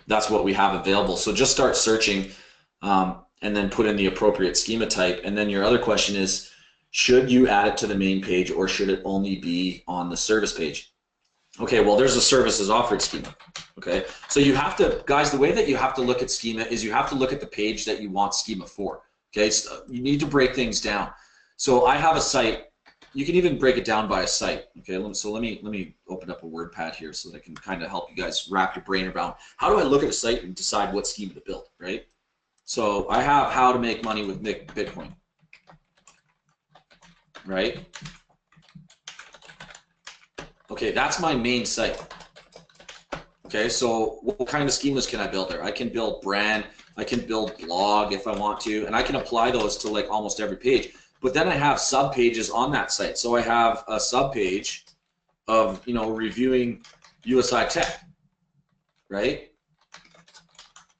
That's what we have available. So just start searching. And then put in the appropriate schema type. And then your other question is, should you add it to the main page or should it only be on the service page? Okay, well, there's a services offered schema. Okay, so you have to, guys, the way that you have to look at schema is you have to look at the page that you want schema for. Okay, so you need to break things down. So I have a site. You can even break it down by a site. Okay, so let me open up a WordPad here so that I can kind of help you guys wrap your brain around how do I look at a site and decide what schema to build, right? So I have How to Make Money with Bitcoin, right? Okay, that's my main site. Okay, so what kind of schemas can I build there? I can build brand, I can build blog if I want to, and I can apply those to like almost every page. But then I have sub pages on that site. So I have a sub page of, you know, reviewing USI Tech, right?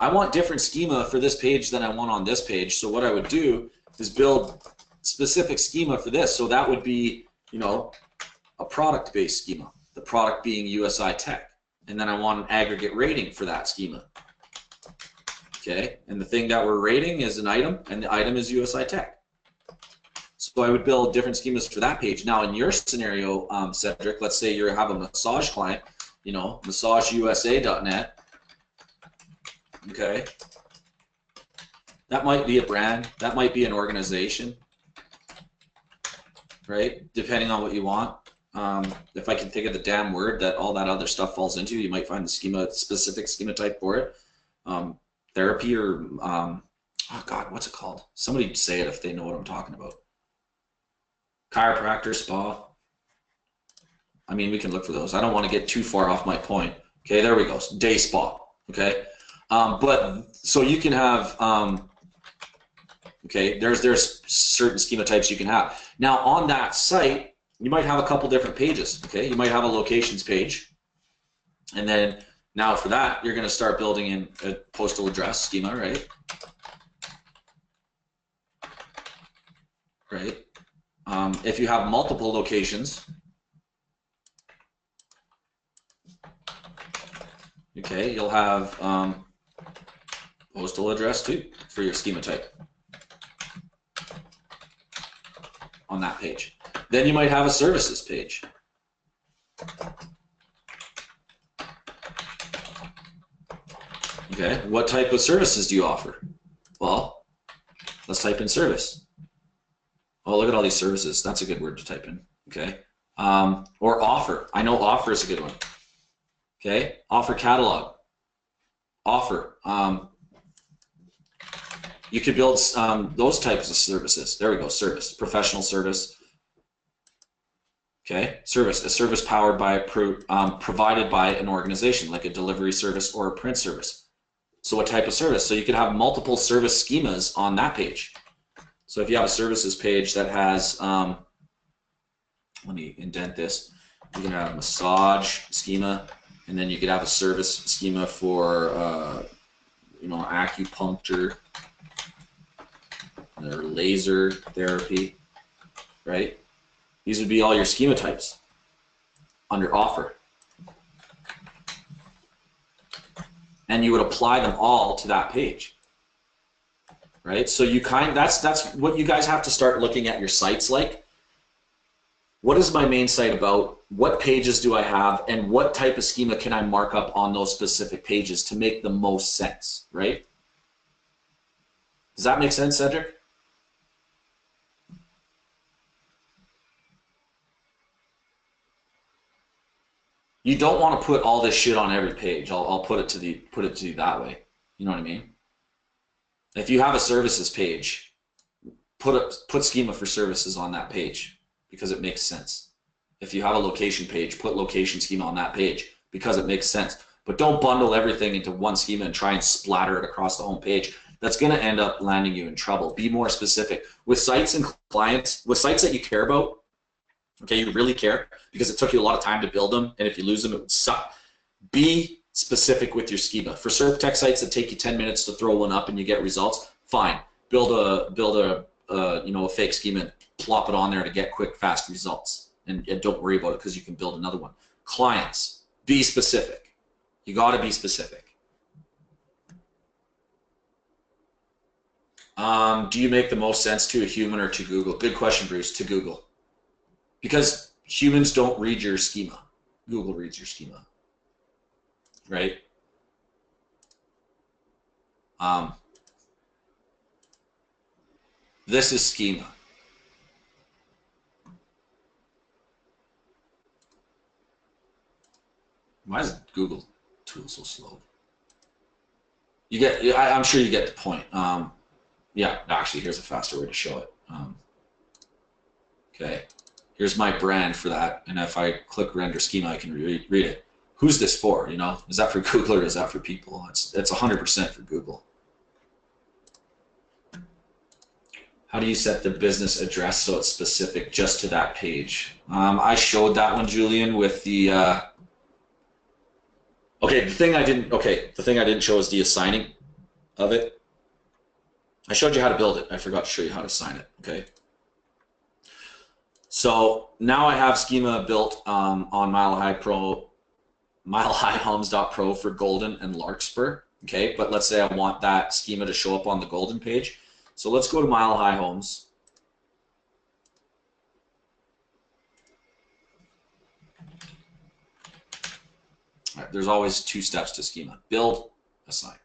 I want different schema for this page than I want on this page. So what I would do is build specific schema for this. So that would be, you know, a product-based schema, the product being USI Tech. And then I want an aggregate rating for that schema. Okay, and the thing that we're rating is an item, and the item is USI Tech. So I would build different schemas for that page. Now in your scenario, Cedric, let's say you have a massage client, you know, massageusa.net. Okay, that might be a brand, that might be an organization, right? Depending on what you want. If I can think of the damn word that all that other stuff falls into, you might find the schema, specific schema type for it. Therapy or, oh God, what's it called? Somebody say it if they know what I'm talking about. Chiropractor, spa. I mean, we can look for those. I don't want to get too far off my point. Okay, there we go, day spa, okay? But so you can have, okay, there's certain schema types you can have. Now on that site, you might have a couple different pages, okay? You might have a locations page. And then now for that, you're gonna start building in a postal address schema, right? Right. If you have multiple locations, okay, you'll have postal address too for your schema type on that page. Then you might have a services page. Okay, what type of services do you offer? Well, let's type in service. Oh, look at all these services. That's a good word to type in. Okay, or offer. I know offer is a good one. Okay, offer catalog. Offer. You could build those types of services. There we go, service, professional service. Okay, service, a service powered by, provided by an organization, like a delivery service or a print service. So what type of service? So you could have multiple service schemas on that page. So if you have a services page that has, let me indent this, you can have a massage schema, and then you could have a service schema for, you know, acupuncture or laser therapy, right? These would be all your schema types under offer. And you would apply them all to that page, right? So you that's what you guys have to start looking at your sites like. What is my main site about? What pages do I have? And what type of schema can I mark up on those specific pages to make the most sense, right? Does that make sense, Cedric? You don't want to put all this shit on every page. I'll put it to you that way. You know what I mean? If you have a services page, put schema for services on that page because it makes sense. If you have a location page, put location schema on that page because it makes sense. But don't bundle everything into one schema and try and splatter it across the home page. That's going to end up landing you in trouble. Be more specific. With sites and clients, with sites that you care about, okay, you really care because it took you a lot of time to build them, and if you lose them, it would suck. Be specific with your schema. For surf tech sites that take you 10 minutes to throw one up and you get results, fine. Build a you know, a fake schema and plop it on there to get quick, fast results, and don't worry about it because you can build another one. Clients, be specific. You got to be specific. Do you make the most sense to a human or to Google? Good question, Bruce. To Google. Because humans don't read your schema. Google reads your schema, right? This is schema. Why is Google tool so slow? You get, I'm sure you get the point. Yeah, actually, here's a faster way to show it. Okay. Here's my brand for that, and if I click render schema, I can read it. Who's this for? You know, is that for Google or is that for people? It's 100% for Google. How do you set the business address so it's specific just to that page? I showed that one, Julian, with the. Okay, the thing I didn't show is the assigning of it. I showed you how to build it. I forgot to show you how to assign it. Okay. So now I have schema built on milehighhomes.pro for Golden and Larkspur, okay? But let's say I want that schema to show up on the Golden page. So let's go to Mile High Homes. All right, there's always 2 steps to schema. Build, assign,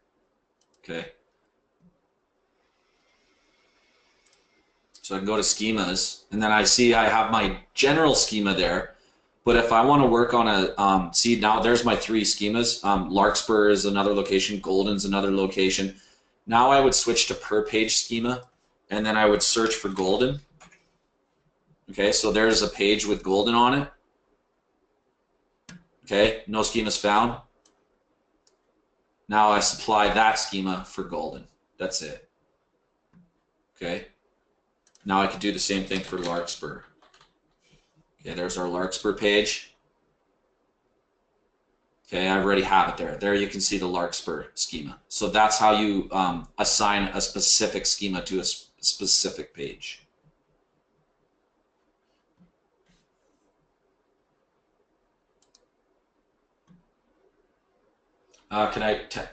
okay? So I can go to schemas, and then I see I have my general schema there. But if I want to work on a, see now there's my 3 schemas. Larkspur is another location, Golden's another location. Now I would switch to per page schema, and then I would search for Golden. Okay, so there's a page with Golden on it. Okay, no schemas found. Now I supply that schema for Golden. That's it. Okay. Now I could do the same thing for Larkspur. Okay, there's our Larkspur page. Okay, I already have it there. There you can see the Larkspur schema. So that's how you assign a specific schema to a specific page.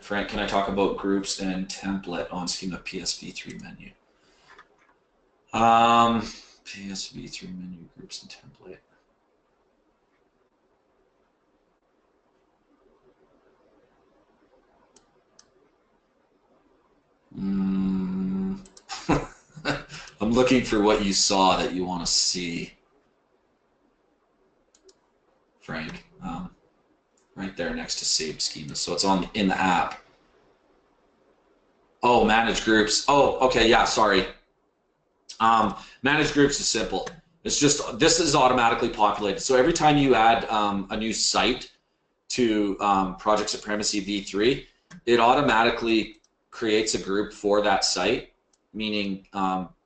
Frank, can I talk about groups and template on schema PSv3 menu? PSv3 menu, groups and template. I'm looking for what you saw that you want to see, Frank. Right there next to save schema. So it's in the app. Oh, manage groups. Oh, okay, yeah, sorry. Manage groups is simple. It's just, this is automatically populated. So every time you add a new site to Project Supremacy v3, it automatically creates a group for that site, meaning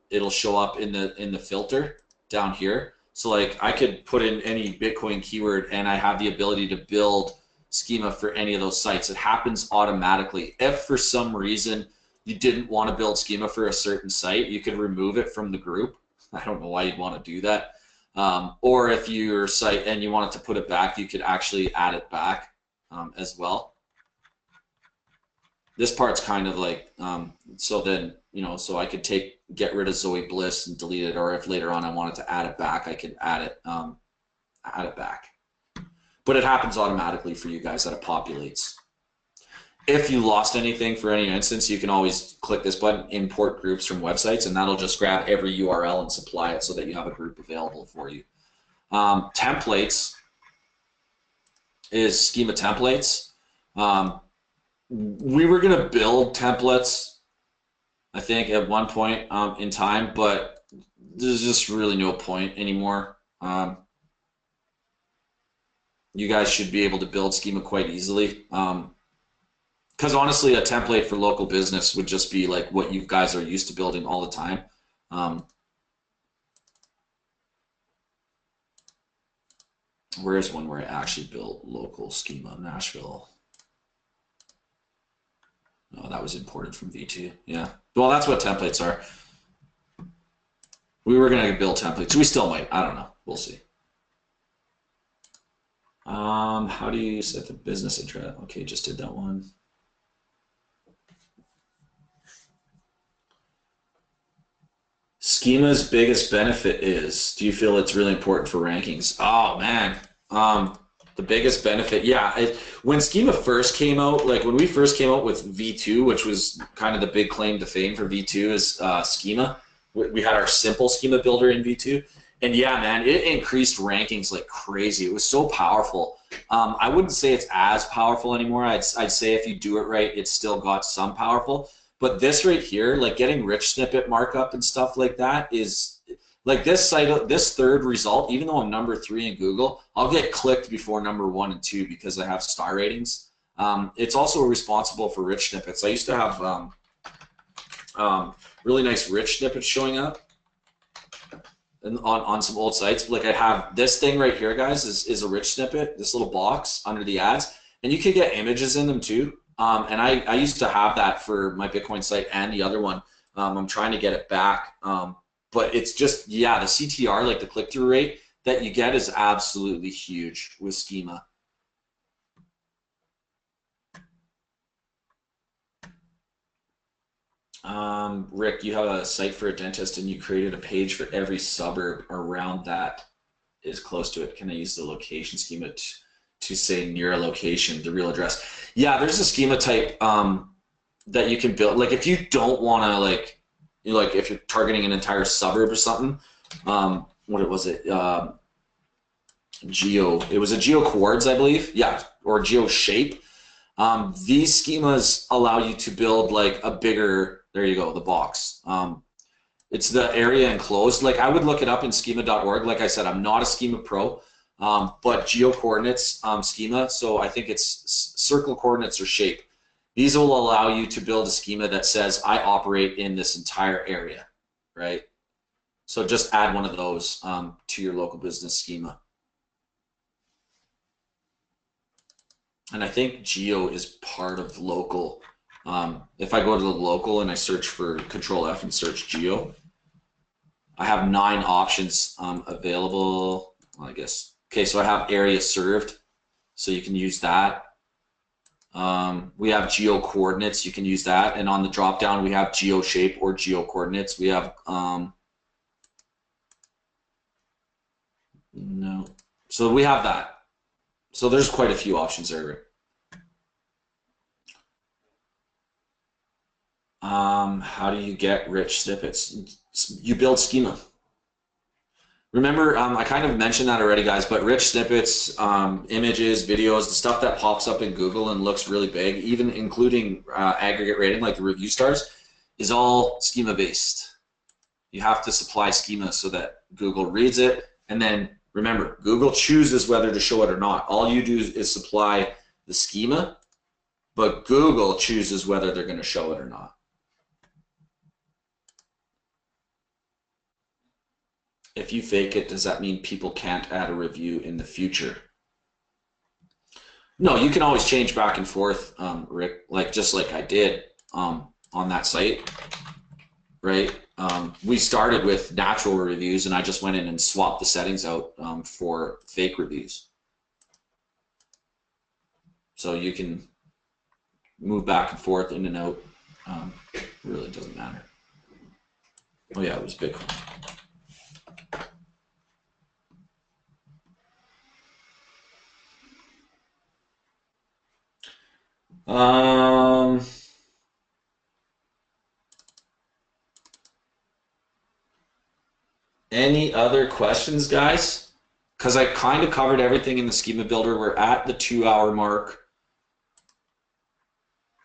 it'll show up in the filter down here. So like I could put in any Bitcoin keyword and I have the ability to build schema for any of those sites. It happens automatically. If for some reason you didn't want to build schema for a certain site, you could remove it from the group. I don't know why you'd want to do that. Or if your site and you wanted to put it back, you could actually add it back as well. This part's kind of like, so then, you know, so I could get rid of Zoe Bliss and delete it, or if later on I wanted to add it back, I could add it back. But it happens automatically for you guys that it populates. If you lost anything for any instance, you can always click this button, import groups from websites, and that'll just grab every URL and supply it so that you have a group available for you. Templates is schema templates. We were going to build templates, I think, at one point in time, but there's just really no point anymore. You guys should be able to build schema quite easily. Because honestly, a template for local business would just be like what you guys are used to building all the time. Where's one where I actually built local schema? Nashville. Oh, that was imported from V2. Yeah. Well, that's what templates are. We were going to build templates. We still might. I don't know. We'll see. How do you set the business address? Okay, just did that one. Schema's biggest benefit is, do you feel it's really important for rankings? Oh man, the biggest benefit, yeah. When Schema first came out, like when we first came out with V2, which was kind of the big claim to fame for V2 is Schema. We had our simple schema builder in V2, and yeah, man, it increased rankings like crazy. It was so powerful. I wouldn't say it's as powerful anymore. I'd say if you do it right, it's still got some powerful. But this right here, like getting rich snippet markup and stuff like that is, like this site, this third result, even though I'm number 3 in Google, I'll get clicked before number 1 and 2 because I have star ratings. It's also responsible for rich snippets. I used to have really nice rich snippets showing up on some old sites. Like I have this thing right here, guys, is a rich snippet, this little box under the ads, and you could get images in them too. And I used to have that for my Bitcoin site and the other one. I'm trying to get it back. But it's just, yeah, the CTR, like the click-through rate that you get is absolutely huge with Schema. Rick, you have a site for a dentist and you created a page for every suburb around that is close to it. Can I use the location schema to say near a location, the real address? Yeah, there's a schema type that you can build. Like if you don't want to, like, you know, like if you're targeting an entire suburb or something, what was it? Geo. It was a geo coords, I believe. Yeah, or geo shape. These schemas allow you to build like a bigger. There you go, the box. It's the area enclosed. Like I would look it up in schema.org. Like I said, I'm not a schema pro. But geo coordinates schema, so I think it's circle coordinates or shape. These will allow you to build a schema that says I operate in this entire area, right? So just add one of those to your local business schema. And I think geo is part of local. If I go to the local and I search for Control F and search geo, I have 9 options available, well, I guess. Okay, so I have area served, so you can use that. We have geo coordinates, you can use that, and on the drop down we have geo shape or geo coordinates. We have no, so we have that. So there's quite a few options there. How do you get rich snippets? You build schema. Remember, I kind of mentioned that already, guys, but rich snippets, images, videos, the stuff that pops up in Google and looks really big, even including aggregate rating, like the review stars, is all schema-based. You have to supply schema so that Google reads it, and then remember, Google chooses whether to show it or not. All you do is supply the schema, but Google chooses whether they're going to show it or not. If you fake it, does that mean people can't add a review in the future? No, you can always change back and forth, Rick, just like I did on that site, right? We started with natural reviews, and I just went in and swapped the settings out for fake reviews. So you can move back and forth, in and out. It really doesn't matter. Oh yeah, it was big. Any other questions, guys? Because I kind of covered everything in the schema builder. We're at the 2-hour mark.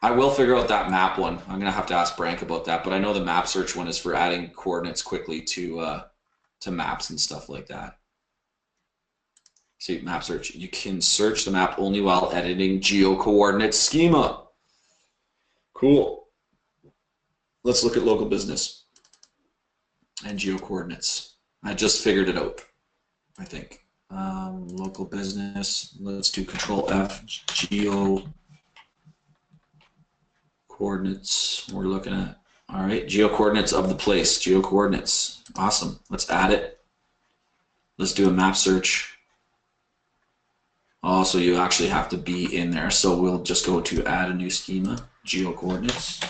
I will figure out that map one. I'm gonna have to ask Brank about that, but I know the map search one is for adding coordinates quickly to maps and stuff like that. See, map search. You can search the map only while editing geo-coordinate schema. Cool. Let's look at local business and geo-coordinates. I just figured it out, I think. Local business. Let's do Control F, geo coordinates we're looking at. All right, geo-coordinates of the place, geo-coordinates. Awesome. Let's add it. Let's do a map search. Oh, so you actually have to be in there. So we'll just go to add a new schema, geo-coordinates.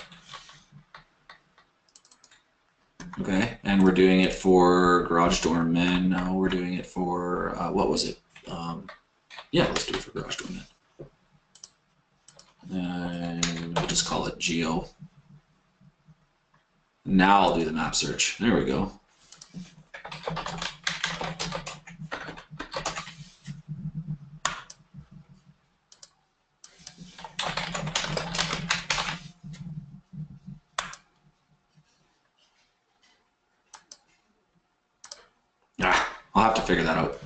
Okay, and we're doing it for garage door men. No, we're doing it for, what was it? Yeah, let's do it for garage door men. And we'll just call it geo. Now I'll do the map search. There we go. I'll have to figure that out.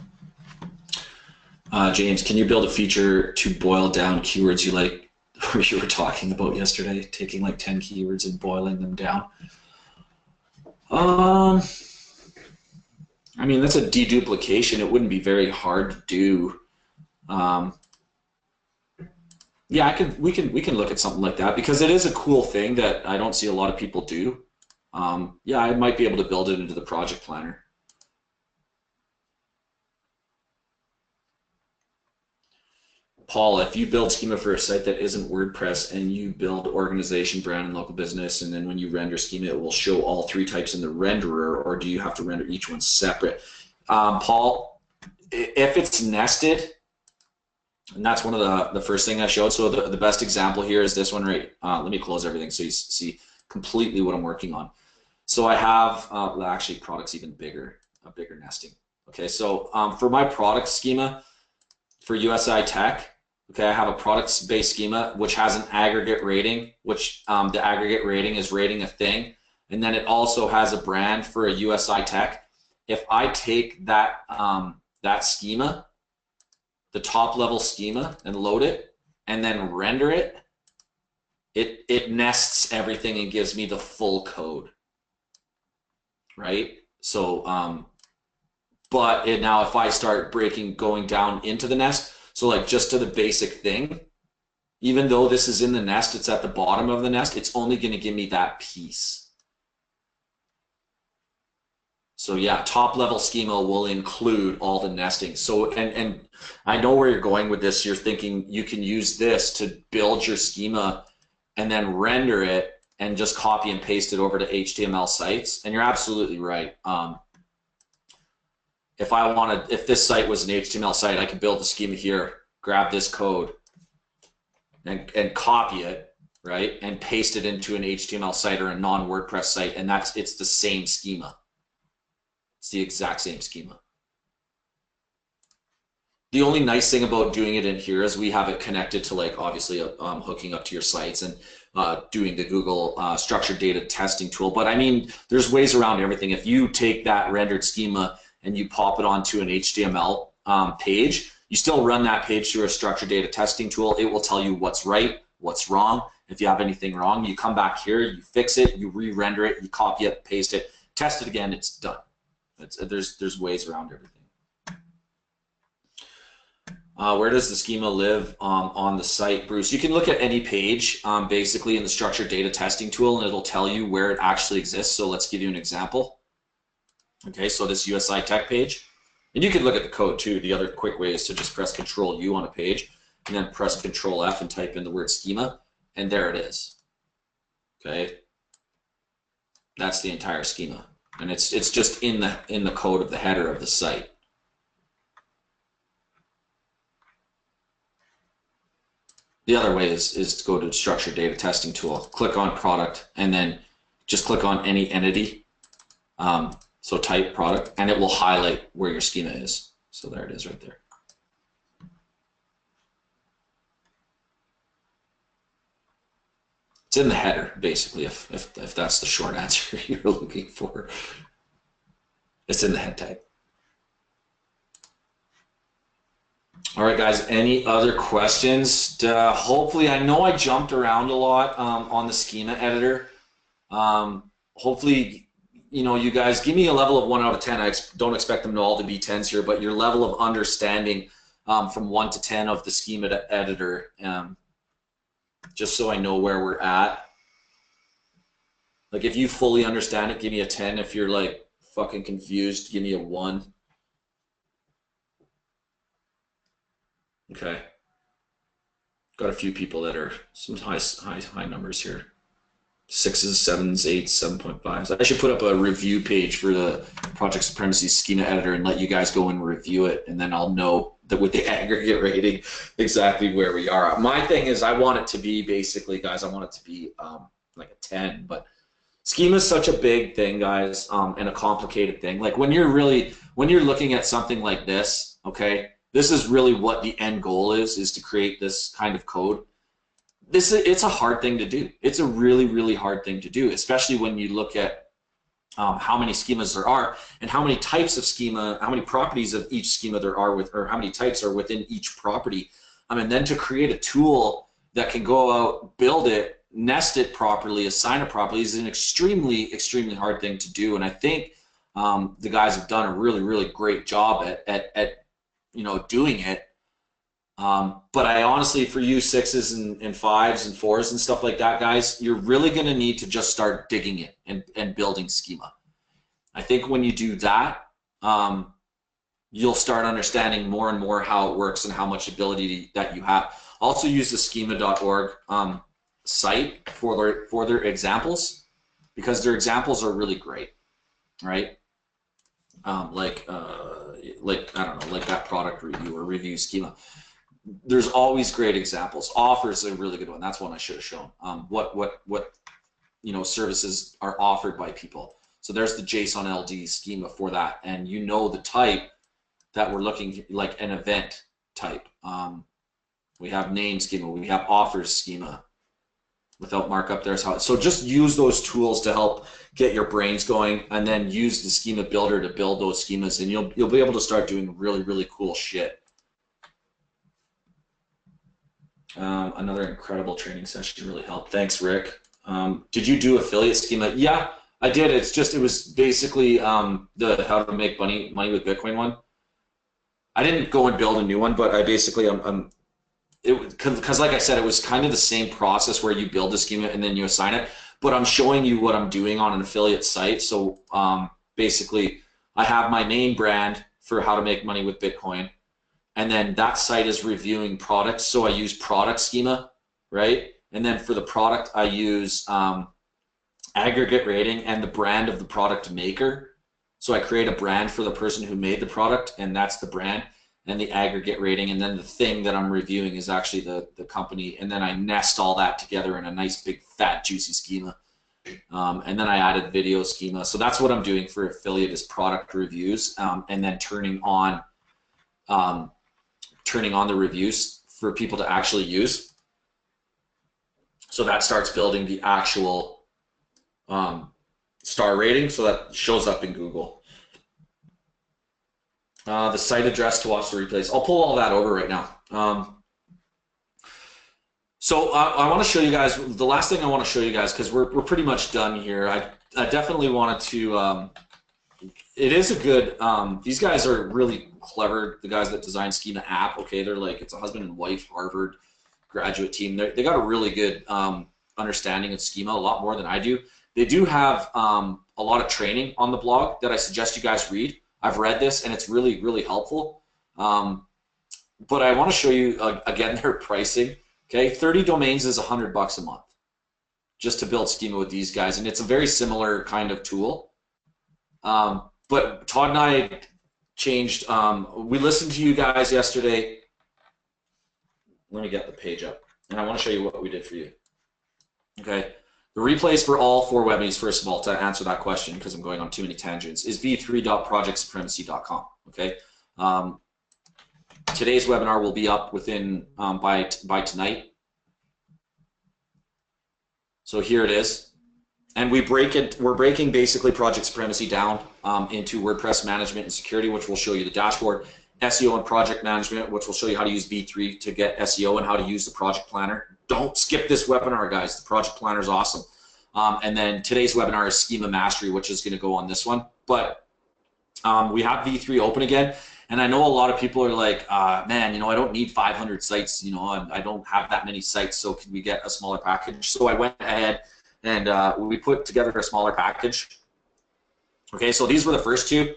James, can you build a feature to boil down keywords you like, or you were talking about yesterday, taking like 10 keywords and boiling them down? I mean, that's a deduplication. It wouldn't be very hard to do. Yeah, we can look at something like that, because it is a cool thing that I don't see a lot of people do. Yeah, I might be able to build it into the project planner. Paul, if you build schema for a site that isn't WordPress and you build organization, brand, and local business, and then when you render schema, it will show all 3 types in the renderer, or do you have to render each one separate? Paul, if it's nested, and that's one of the first thing I showed, so the best example here is this one, right? Let me close everything so you see completely what I'm working on. So I have, actually product's even bigger, a bigger nesting. Okay, so for my product schema for USI Tech, okay, I have a products-based schema which has an aggregate rating, which the aggregate rating is rating a thing, and then it also has a brand for a USI Tech. If I take that that schema, the top level schema, and load it, and then render it, it nests everything and gives me the full code, right? So, but now if I start going down into the nest, so like just to the basic thing, even though this is in the nest, it's at the bottom of the nest, it's only going to give me that piece. So yeah, top level schema will include all the nesting. So, and I know where you're going with this. You're thinking you can use this to build your schema and then render it and just copy and paste it over to HTML sites. And you're absolutely right. If this site was an HTML site, I could build the schema here, grab this code, and copy it, right, and paste it into an HTML site or a non-WordPress site, and it's the same schema. It's the exact same schema. The only nice thing about doing it in here is we have it connected to, like, obviously hooking up to your sites and doing the Google structured data testing tool. But I mean, there's ways around everything. If you take that rendered schema and you pop it onto an HTML page, you still run that page through a structured data testing tool. It will tell you what's right, what's wrong. If you have anything wrong, you come back here, you fix it, you re-render it, you copy it, paste it, test it again, it's done. There's ways around everything. Where does the schema live on the site, Bruce? You can look at any page basically in the structured data testing tool, and it'll tell you where it actually exists. So let's give you an example. Okay, so this USI Tech page, and you can look at the code too. The other quick way is to just press Control U on a page, and then press Control F and type in the word schema, and there it is. Okay, that's the entire schema, and it's just in the code of the header of the site. The other way is to go to structured data testing tool, click on product, and then just click on any entity. So type product, and it will highlight where your schema is. So there it is right there. It's in the header, basically, if that's the short answer you're looking for. It's in the head tag. All right, guys, any other questions? Hopefully, I know I jumped around a lot on the schema editor. Hopefully, you guys give me a level of 1 out of 10. I don't expect them all to be 10s here, but your level of understanding from 1 to 10 of the schema editor, just so I know where we're at. Like, if you fully understand it, give me a 10. If you're like fucking confused, give me a 1. Okay. Got a few people that are some high numbers here. 6s, 7s, 8s, 7.5s. I should put up a review page for the Project Supremacy schema editor and let you guys go and review it, and then I'll know that with the aggregate rating exactly where we are. My thing is, I want it to be basically, guys, I want it to be like a 10, but schema is such a big thing, guys, and a complicated thing. Like when you're looking at something like this, okay, this is really what the end goal is to create this kind of code. It's a hard thing to do. It's a really, really hard thing to do, especially when you look at how many schemas there are and how many types of schema, how many properties of each schema there are or how many types are within each property. And then to create a tool that can go out, build it, nest it properly, assign it properly is an extremely, extremely hard thing to do. And I think the guys have done a really, really great job at doing it. But I honestly, for you 6s and 5s and 4s and stuff like that, guys, you're really going to need to just start digging it and building schema. I think when you do that, you'll start understanding more and more how it works and how much ability that you have. Also use the schema.org site for their examples, because their examples are really great, right? Like I don't know, like that product review or review schema. There's always great examples. Offers a really good one. That's one I should have shown. What services are offered by people. So there's the JSON LD schema for that, and the type that we're looking, like an event type. We have name schema. We have offers schema. Without markup, there's how. So just use those tools to help get your brains going, and then use the schema builder to build those schemas, and you'll be able to start doing really, really cool shit. Another incredible training session, really helped. Thanks, Rick. Did you do affiliate schema? Yeah, I did. It was basically the how to make money with Bitcoin one. I didn't go and build a new one, but I basically because like I said, it was kind of the same process where you build the schema and then you assign it, but I'm showing you what I'm doing on an affiliate site. So basically I have my main brand for how to make money with Bitcoin, and then that site is reviewing products, so I use product schema, right? And then for the product I use aggregate rating and the brand of the product maker. So I create a brand for the person who made the product, and that's the brand, and the aggregate rating, and then the thing that I'm reviewing is actually the company, and then I nest all that together in a nice big fat juicy schema. And then I added video schema. So that's what I'm doing for affiliate, is product reviews, and then turning on turning on the reviews for people to actually use. So that starts building the actual star rating, so that shows up in Google. The site address to watch the replays. I'll pull all that over right now. So I want to show you guys, the last thing I want to show you guys, because we're pretty much done here. I definitely wanted to, it is a good, these guys are really clever, the guys that designed Schema app, okay? They're like, it's a husband and wife Harvard graduate team. They got a really good understanding of Schema, a lot more than I do. They do have a lot of training on the blog that I suggest you guys read. I've read this and it's really, really helpful. But I want to show you, again, their pricing. Okay, 30 domains is $100 a month just to build Schema with these guys, and it's a very similar kind of tool. But Todd and I changed. We listened to you guys yesterday. Let me get the page up, and I want to show you what we did for you. Okay, the replays for all 4 Webbies, first of all, to answer that question, because I'm going on too many tangents, is v3.projectsupremacy.com. Okay. Today's webinar will be up within by tonight. So here it is, and we're breaking basically Project Supremacy down into WordPress management and security, which will show you the dashboard, SEO and project management, which will show you how to use V3 to get SEO and how to use the project planner. Don't skip this webinar, guys. The project planner is awesome. And then today's webinar is Schema Mastery, which is going to go on this one. But we have V3 open again. And I know a lot of people are like, man, you know, I don't need 500 sites, you know, I don't have that many sites, so can we get a smaller package? So I went ahead and we put together a smaller package. Okay, so these were the first 2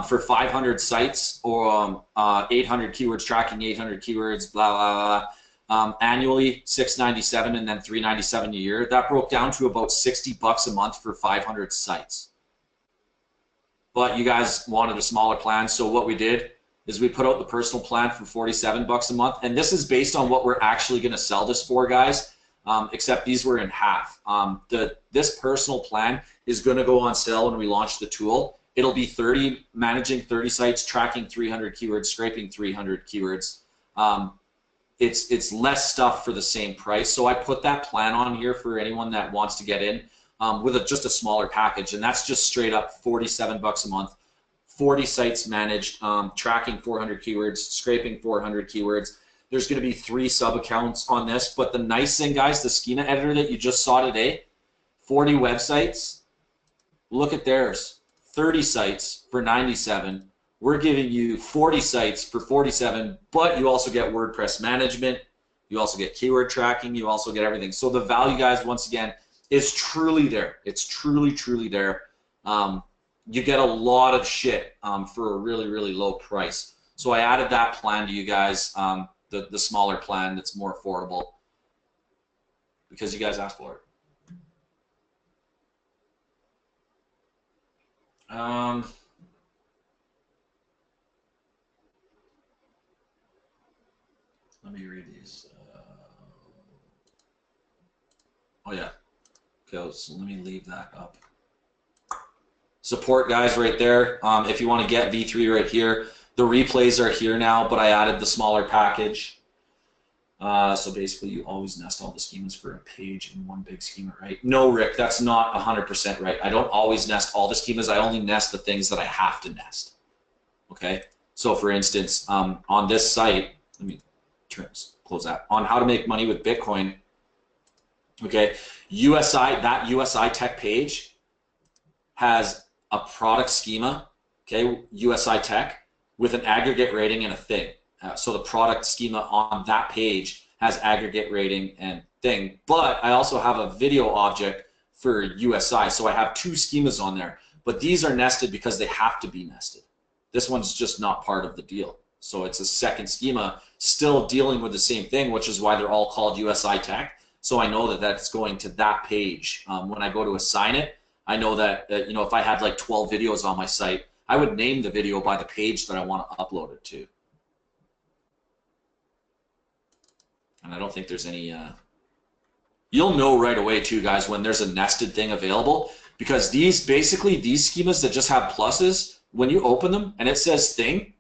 for 500 sites or 800 keywords tracking, 800 keywords, blah, blah, blah. Annually, $697 and then $397 a year. That broke down to about $60 a month for 500 sites. But you guys wanted a smaller plan, so what we did is we put out the personal plan for $47 a month, and this is based on what we're actually going to sell this for, guys, except these were in half. This personal plan is going to go on sale when we launch the tool. It'll be managing 30 sites, tracking 300 keywords, scraping 300 keywords. It's less stuff for the same price, so I put that plan on here for anyone that wants to get in. With just a smaller package, and that's just straight up $47 a month, 40 sites managed, tracking 400 keywords, scraping 400 keywords. There's going to be 3 sub-accounts on this, but the nice thing, guys, the schema editor that you just saw today, 40 websites, look at theirs, 30 sites for $97. We're giving you 40 sites for $47, but you also get WordPress management, you also get keyword tracking, you also get everything. So the value, guys, once again, is truly there. It's truly, truly there. You get a lot of shit for a really, really low price. So I added that plan to you guys, the smaller plan that's more affordable, because you guys asked for it. Let me read these. Oh yeah. Okay, so let me leave that up. Support, guys, right there. If you want to get V3 right here, the replays are here now, but I added the smaller package. So basically, you always nest all the schemas for a page in one big schema, right? No, Rick, that's not 100% right. I don't always nest all the schemas. I only nest the things that I have to nest. Okay. So, for instance, on this site, let me close that. On how to make money with Bitcoin. Okay, that USI Tech page has a product schema, okay, USI Tech, with an aggregate rating and a thing. So the product schema on that page has aggregate rating and thing, but I also have a video object for USI, so I have 2 schemas on there, but these are nested because they have to be nested. This one's just not part of the deal. So it's a second schema still dealing with the same thing, which is why they're all called USI Tech. So I know that that's going to that page. When I go to assign it, I know that you know, if I had like 12 videos on my site, I would name the video by the page that I want to upload it to. And I don't think there's any. You'll know right away too, guys, when there's a nested thing available, because basically these schemas that just have pluses, when you open them and it says thing,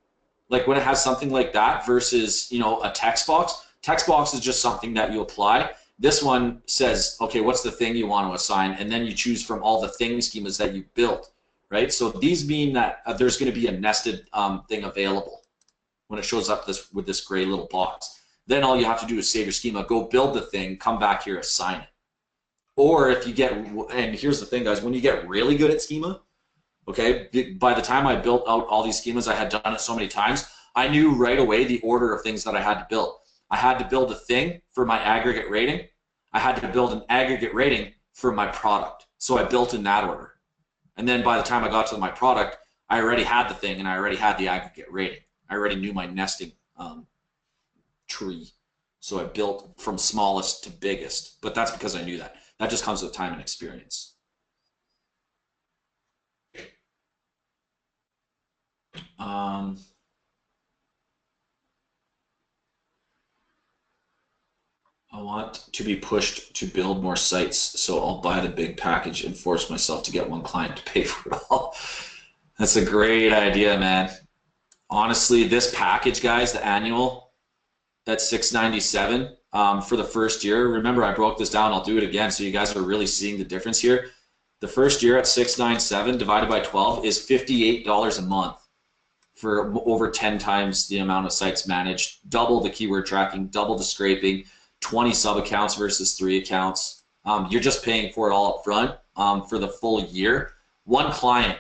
Like when it has something like that versus, you know, a text box. Text box is just something that you apply. This one says, okay, what's the thing you want to assign? And then you choose from all the thing schemas that you built, right? So these mean that there's going to be a nested thing available when it shows up with this gray little box. Then all you have to do is save your schema, go build the thing, come back here, assign it. Or if you get, and here's the thing, guys, when you get really good at schema, okay, by the time I built out all these schemas, I had done it so many times, I knew right away the order of things that I had to build. I had to build a thing for my aggregate rating. I had to build an aggregate rating for my product. So I built in that order. And then by the time I got to my product, I already had the thing and I already had the aggregate rating. I already knew my nesting tree. So I built from smallest to biggest, but that's because I knew that. That just comes with time and experience. I want to be pushed to build more sites, so I'll buy the big package and force myself to get one client to pay for it all. That's a great idea, man. Honestly, this package, guys, the annual, that's $697 for the first year. Remember, I broke this down. I'll do it again so you guys are really seeing the difference here. The first year at $697 divided by 12 is $58 a month for over 10 times the amount of sites managed, double the keyword tracking, double the scraping, 20 sub accounts versus 3 accounts. You're just paying for it all up front for the full year. One client,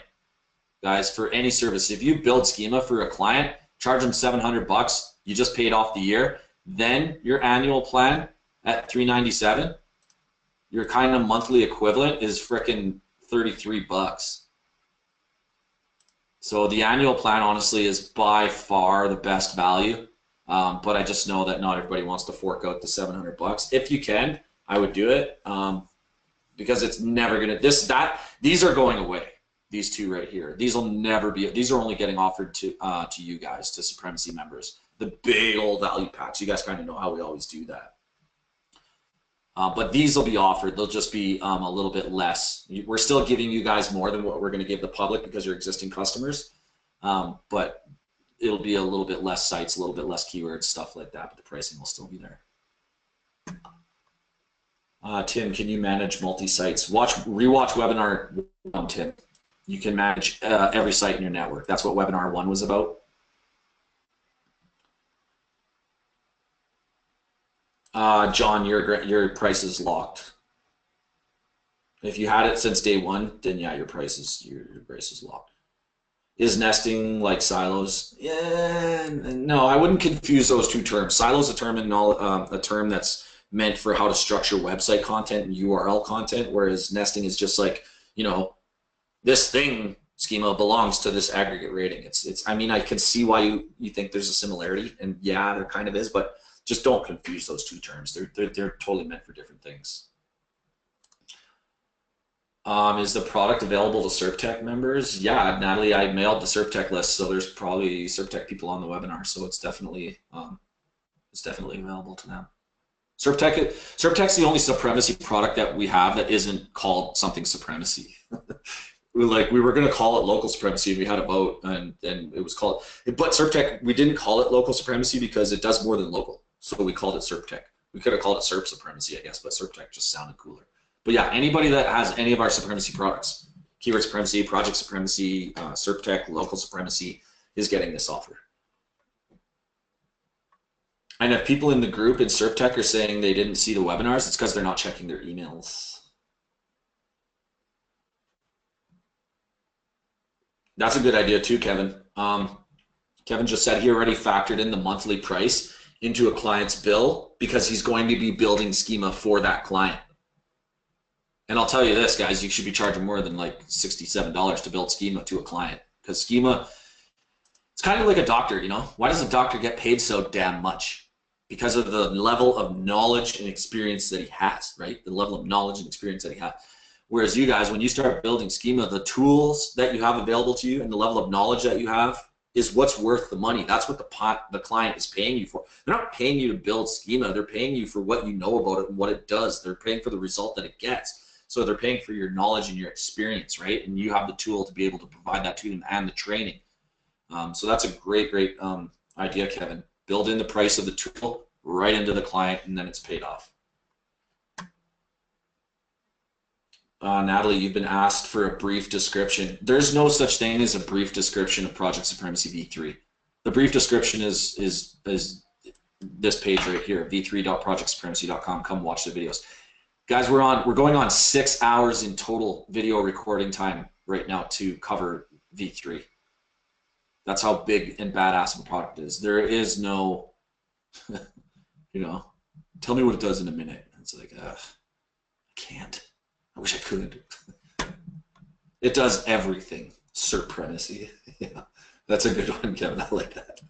guys, for any service. If you build schema for a client, charge them $700. You just paid off the year. Then your annual plan at $397, your kind of monthly equivalent is frickin' $33. So the annual plan, honestly, is by far the best value. But I just know that not everybody wants to fork out the $700. If you can, I would do it because it's never gonna. These are going away. These two right here. These will never be. These are only getting offered to you guys, to Supremacy members. The big old value packs. You guys kind of know how we always do that. But these will be offered. They'll just be a little bit less. We're still giving you guys more than what we're going to give the public because you're existing customers. But it'll be a little bit less sites, a little bit less keywords, stuff like that, but the pricing will still be there. Tim, can you manage multi-sites? Rewatch webinar 1, Tim. You can manage every site in your network. That's what webinar 1 was about. John, your price is locked. If you had it since day 1, then yeah, your price is locked. Is nesting like silos? Yeah, no, I wouldn't confuse those two terms. Silos a term that's meant for how to structure website content and URL content, whereas nesting is just like, you know, this thing schema belongs to this aggregate rating. I mean, I can see why you think there's a similarity, and yeah, there kind of is, but just don't confuse those two terms. They're totally meant for different things. Is the product available to SerpTech members? Yeah, Natalie, I mailed the SerpTech list, so there's probably SerpTech people on the webinar, so it's definitely available to them. SerpTech's the only Supremacy product that we have that isn't called something Supremacy. We were going to call it Local Supremacy, and we had a vote, and it was called. But SerpTech, we didn't call it Local Supremacy because it does more than local, so we called it SerpTech. We could have called it Serp Supremacy, I guess, but SerpTech just sounded cooler. But yeah, anybody that has any of our Supremacy products, Keyword Supremacy, Project Supremacy, SerpTech, Local Supremacy, is getting this offer. And if people in the group in SerpTech are saying they didn't see the webinars, it's because they're not checking their emails. That's a good idea too, Kevin. Kevin just said he already factored in the monthly price into a client's bill because he's going to be building schema for that client. And I'll tell you this, guys, you should be charging more than like $67 to build schema to a client, because schema, it's kind of like a doctor, you know? Why does a doctor get paid so damn much? Because of the level of knowledge and experience that he has, right? The level of knowledge and experience that he has. Whereas you guys, when you start building schema, the tools that you have available to you and the level of knowledge that you have is what's worth the money. That's what the client is paying you for. They're not paying you to build schema. They're paying you for what you know about it and what it does. They're paying for the result that it gets. So they're paying for your knowledge and your experience, right? And you have the tool to be able to provide that to them and the training. So that's a great idea, Kevin. Build in the price of the tool right into the client, and then it's paid off. Natalie, you've been asked for a brief description. There's no such thing as a brief description of Project Supremacy v3. The brief description is this page right here, v3.projectsupremacy.com. Come watch the videos. Guys, we're going on 6 hours in total video recording time right now to cover v3. That's how big and badass of a product is. There is no, you know, tell me what it does in a minute. It's like, I can't. I wish I could. It does everything. Supremacy. Yeah, that's a good one, Kevin. I like that.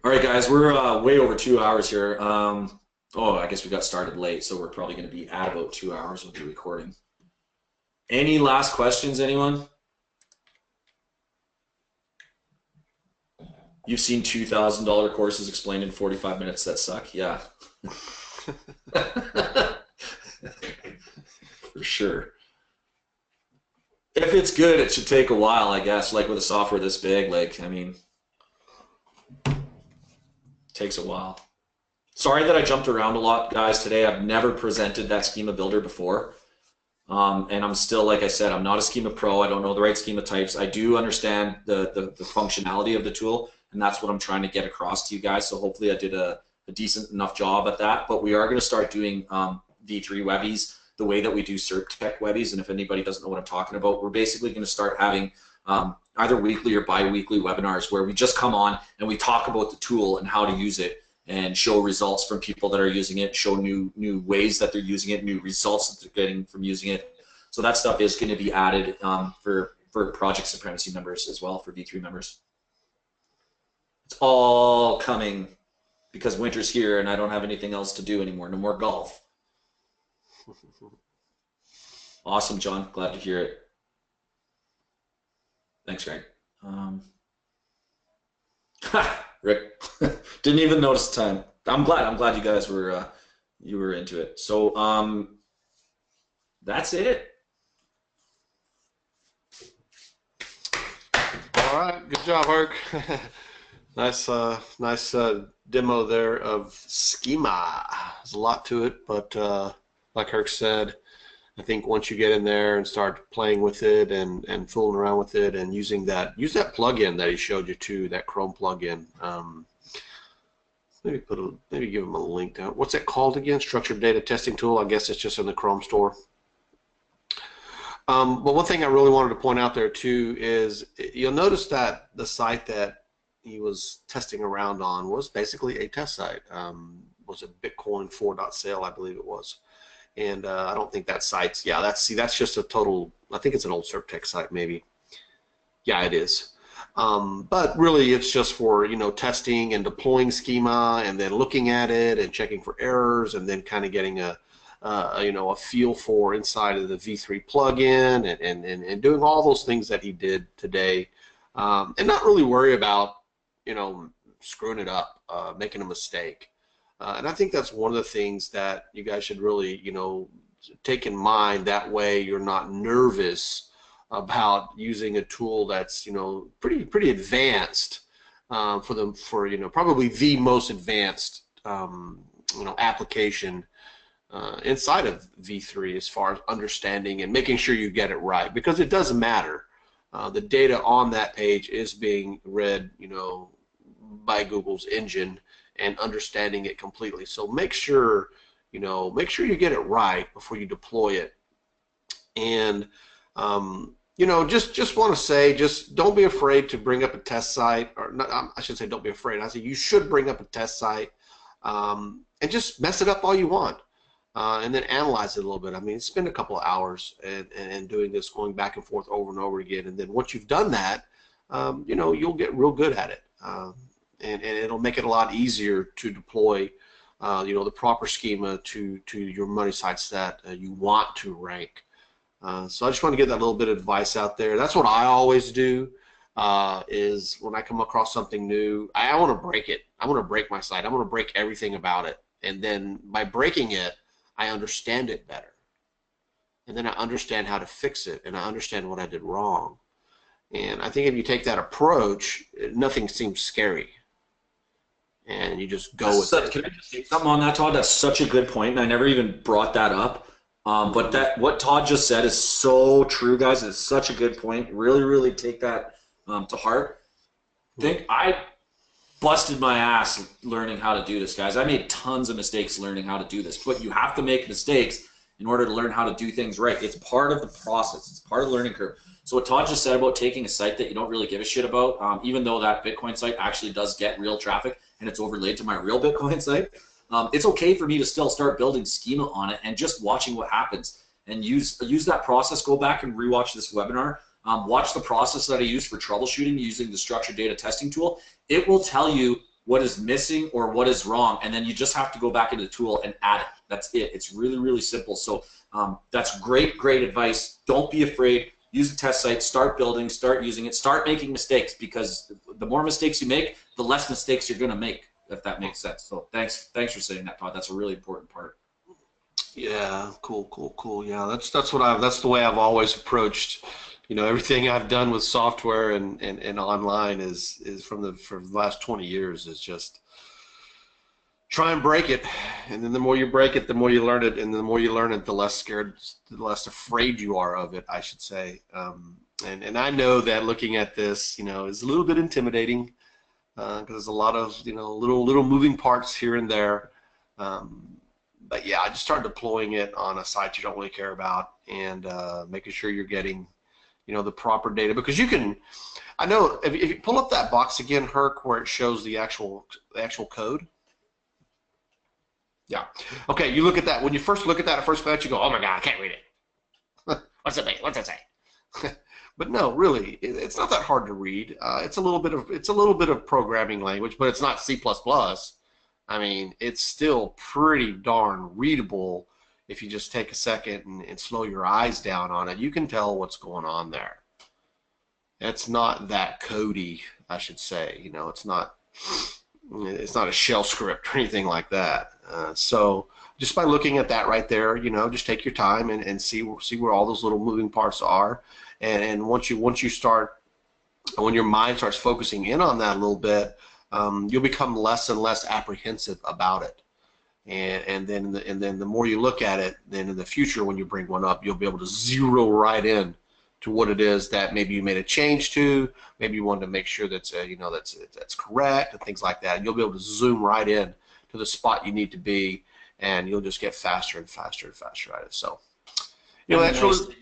All right, guys, we're way over 2 hours here. Oh, I guess we got started late, so we're probably going to be at about 2 hours with the recording. Any last questions, anyone? You've seen $2,000 courses explained in 45 minutes that suck? Yeah. For sure. If it's good, it should take a while, I guess, like with a software this big. Like, I mean, it takes a while. Sorry that I jumped around a lot, guys, today. I've never presented that schema builder before. And I'm still, like I said, I'm not a schema pro. I don't know the right schema types. I do understand the functionality of the tool, and that's what I'm trying to get across to you guys. So hopefully I did a decent enough job at that. But we are going to start doing v3 Webbies the way that we do CertTech Webbies. And if anybody doesn't know what I'm talking about, we're basically going to start having either weekly or bi-weekly webinars where we just come on and we talk about the tool and how to use it, and show results from people that are using it, show new ways that they're using it, new results that they're getting from using it. So that stuff is going to be added for Project Supremacy members as well, for v3 members. It's all coming because winter's here and I don't have anything else to do anymore. No more golf. Awesome, John. Glad to hear it. Thanks, Greg. Rick, didn't even notice the time. I'm glad you guys were into it. So that's it. All right, good job, Herc. Nice demo there of schema. There's a lot to it, but like Herc said, I think once you get in there and start playing with it and fooling around with it and use that plugin that he showed you too, that Chrome plugin. Maybe give him a link down. What's that called again? Structured Data Testing Tool. I guess it's just in the Chrome store. But one thing I really wanted to point out there too is you'll notice that the site that he was testing around on was basically a test site. Was it Bitcoin 4.sale, I believe it was. And I don't think that site's, yeah, that's just a total, I think it's an old CertTech site maybe. Yeah, it is. But really it's just for, testing and deploying schema and then looking at it and checking for errors and then kind of getting a feel for inside of the v3 plugin and doing all those things that he did today, and not really worry about, screwing it up, making a mistake. And I think that's one of the things that you guys should really, take in mind. That way you're not nervous about using a tool that's, pretty advanced for probably the most advanced, application inside of v3 as far as understanding and making sure you get it right, because it does matter. The data on that page is being read, by Google's engine and understanding it completely. So make sure you get it right before you deploy it. And just want to say, just don't be afraid to bring up a test site, or not, I should say don't be afraid. I say you should bring up a test site and just mess it up all you want. And then analyze it a little bit. I mean, spend a couple of hours and doing this, going back and forth over and over again. And then once you've done that, you'll get real good at it. And it'll make it a lot easier to deploy, the proper schema to your money sites that you want to rank. So I just want to get that little bit of advice out there. That's what I always do. Is when I come across something new, I want to break it. I want to break my site. I want to break everything about it. And then by breaking it, I understand it better. and then I understand how to fix it, and I understand what I did wrong. And I think if you take that approach, nothing seems scary, and you just go with it. Can I just say something on that, Todd? That's such a good point, and I never even brought that up. But that what Todd just said is so true, guys. It's such a good point. Really, really take that to heart. I busted my ass learning how to do this, guys. I made tons of mistakes learning how to do this, but you have to make mistakes in order to learn how to do things right. It's part of the process. It's part of the learning curve. So what Todd just said about taking a site that you don't really give a shit about, even though that Bitcoin site actually does get real traffic and it's overlaid to my real Bitcoin site, it's okay for me to still start building schema on it and just watching what happens and use that process. Go back and rewatch this webinar. Watch the process that I use for troubleshooting using the structured data testing tool. It will tell you what is missing or what is wrong, and then you just have to go back into the tool and add it. That's it. It's really, really simple. So that's great, great advice. Don't be afraid. Use the test site. Start building. Start using it. Start making mistakes, because the more mistakes you make, the less mistakes you're going to make, if that makes sense. So thanks for saying that, Todd. That's a really important part. Yeah, cool. Yeah, that's the way I've always approached. Everything I've done with software and online is for the last 20 years is just try and break it, and then the more you break it, the more you learn it, and the more you learn it, the less scared, the less afraid you are of it, I should say. And I know that looking at this, is a little bit intimidating, because there's a lot of little moving parts here and there. But yeah, I just started deploying it on a site you don't really care about, and making sure you're getting the proper data, because you can. I know if you pull up that box again, Herc, where it shows the actual code. Yeah. Okay. You look at that. When you first look at that at first glance, you go, "Oh my God, I can't read it. What's it mean? What's it say?" But no, really, it's not that hard to read. It's a little bit of programming language, but it's not C++. I mean, it's still pretty darn readable. If you just take a second and slow your eyes down on it, you can tell what's going on there. It's not that codey, I should say. It's not a shell script or anything like that. So just by looking at that right there, just take your time and see where all those little moving parts are. And once you start, when your mind starts focusing in on that a little bit, you'll become less and less apprehensive about it. And then the more you look at it, then in the future when you bring one up, you'll be able to zero right in to what it is that maybe you made a change to, maybe you wanted to make sure that's that's correct and things like that. And you'll be able to zoom right in to the spot you need to be, and you'll just get faster and faster and faster at it. So, that's really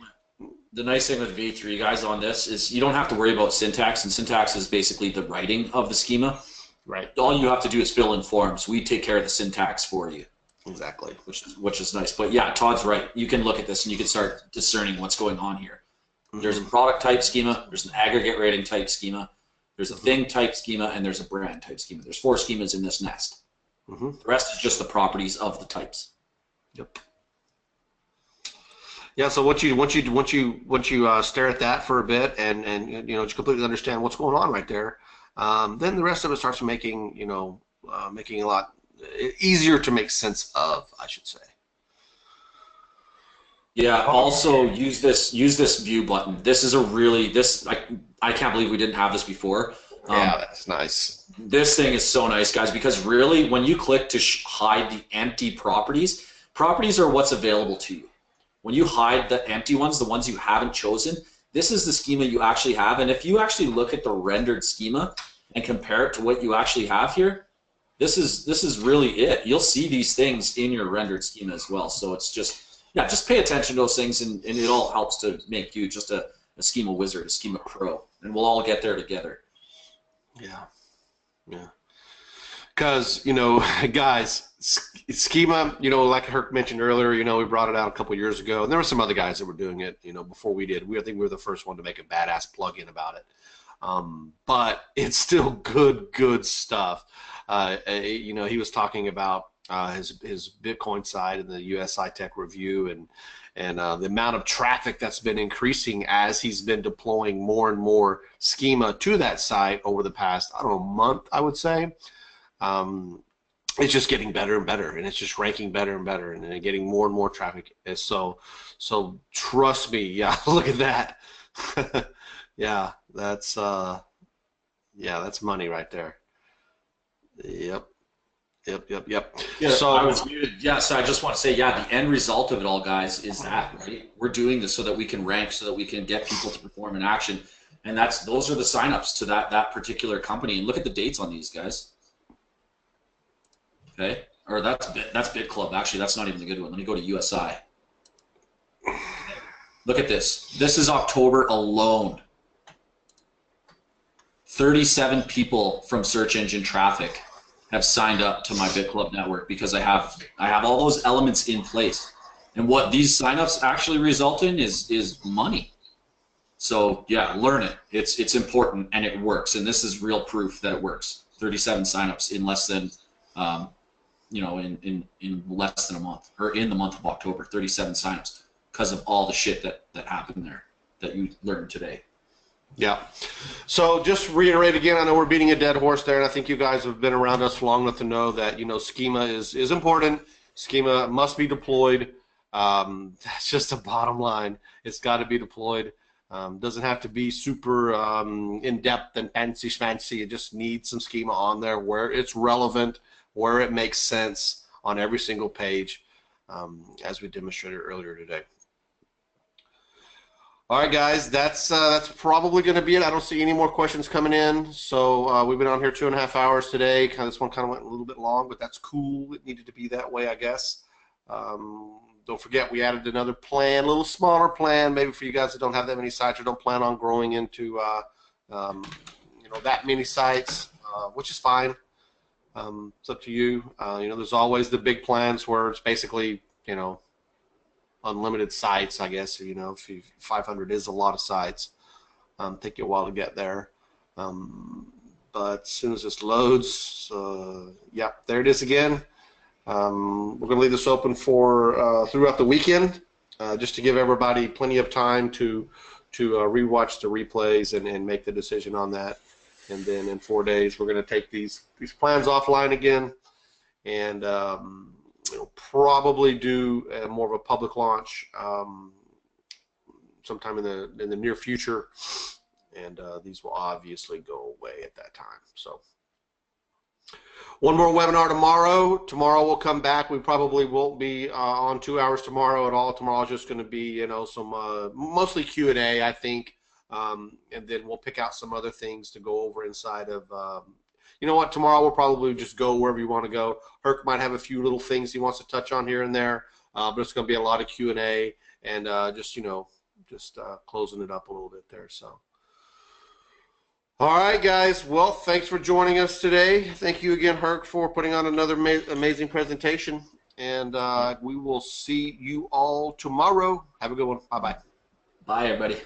the nice thing with V3, guys, on this is you don't have to worry about syntax, and syntax is basically the writing of the schema. Right. All you have to do is fill in forms. We take care of the syntax for you. Exactly. Which is nice. But yeah, Todd's right. You can look at this and you can start discerning what's going on here. There's a product type schema, there's an aggregate rating type schema, there's a thing type schema, and there's a brand type schema. There's 4 schemas in this nest. The rest is just the properties of the types. Yep. Yeah. So once you stare at that for a bit and just completely understand what's going on right there, then the rest of it starts making making a lot easier to make sense of, I should say. Yeah. Also, use this view button. This is I can't believe we didn't have this before. Yeah, that's nice. This thing is so nice, guys, because really, when you click to hide the empty properties are what's available to you. When you hide the empty ones, the ones you haven't chosen, this is the schema you actually have. And if you actually look at the rendered schema and compare it to what you actually have here, this is really it. You'll see these things in your rendered schema as well. So it's just pay attention to those things, and it all helps to make you just a schema wizard, a schema pro, and we'll all get there together. Yeah. Because, guys, schema, like Herc mentioned earlier, we brought it out a couple years ago, and there were some other guys that were doing it, before we did. I think we were the first one to make a badass plugin about it. But it's still good stuff. He was talking about his Bitcoin side in the US Tech Review, and the amount of traffic that's been increasing as he's been deploying more and more schema to that site over the past, I don't know, month, I would say. it's just getting better and better, and it's just ranking better and better, and then getting more and more traffic. And so trust me, yeah, look at that. Yeah, that's money right there. Yep. Yeah, So I was muted. Yeah, so I just want to say, yeah, the end result of it all, guys, is that, right? We're doing this so that we can rank, so that we can get people to perform in action, and those are the signups to that particular company. And look at the dates on these guys. Okay, or that's Bit Club. Actually, that's not even the good one. Let me go to USI. Look at this. This is October alone. 37 people from search engine traffic have signed up to my Bit Club network because I have all those elements in place. And what these signups actually result in is money. So yeah, learn it. It's important and it works. And this is real proof that it works. 37 signups in less than in less than a month, or in the month of October. 37 signups because of all the shit that happened there that you learned today. yeah. So just reiterate again, I know we're beating a dead horse there, and I think you guys have been around us long enough to know that, schema is important. Schema must be deployed. That's just the bottom line. It's got to be deployed. Doesn't have to be super in-depth and fancy. It just needs some schema on there where it's relevant, where it makes sense on every single page, as we demonstrated earlier today. All right, guys, that's probably going to be it. I don't see any more questions coming in. So we've been on here 2.5 hours today. This one kind of went a little bit long, but that's cool. It needed to be that way, I guess. Don't forget, we added another plan, a little smaller plan, maybe for you guys that don't have that many sites or don't plan on growing into that many sites, which is fine. It's up to you. There's always the big plans where it's basically, unlimited sites, I guess. 500 is a lot of sites. Take you a while to get there. But as soon as this loads, yep, there it is again. We're going to leave this open for throughout the weekend, just to give everybody plenty of time to rewatch the replays and make the decision on that. And then in 4 days, we're going to take these plans offline again, and probably do more of a public launch sometime in the near future, and these will obviously go away at that time. So one more webinar tomorrow. Tomorrow we'll come back. We probably won't be on 2 hours tomorrow at all. Tomorrow is just going to be some mostly Q&A, I think, and then we'll pick out some other things to go over inside of tomorrow we'll probably just go wherever you want to go. Herc might have a few little things he wants to touch on here and there, but it's going to be a lot of Q&A and just closing it up a little bit there. So, all right, guys. Well, thanks for joining us today. Thank you again, Herc, for putting on another amazing presentation, and we will see you all tomorrow. Have a good one. Bye-bye. Bye, everybody.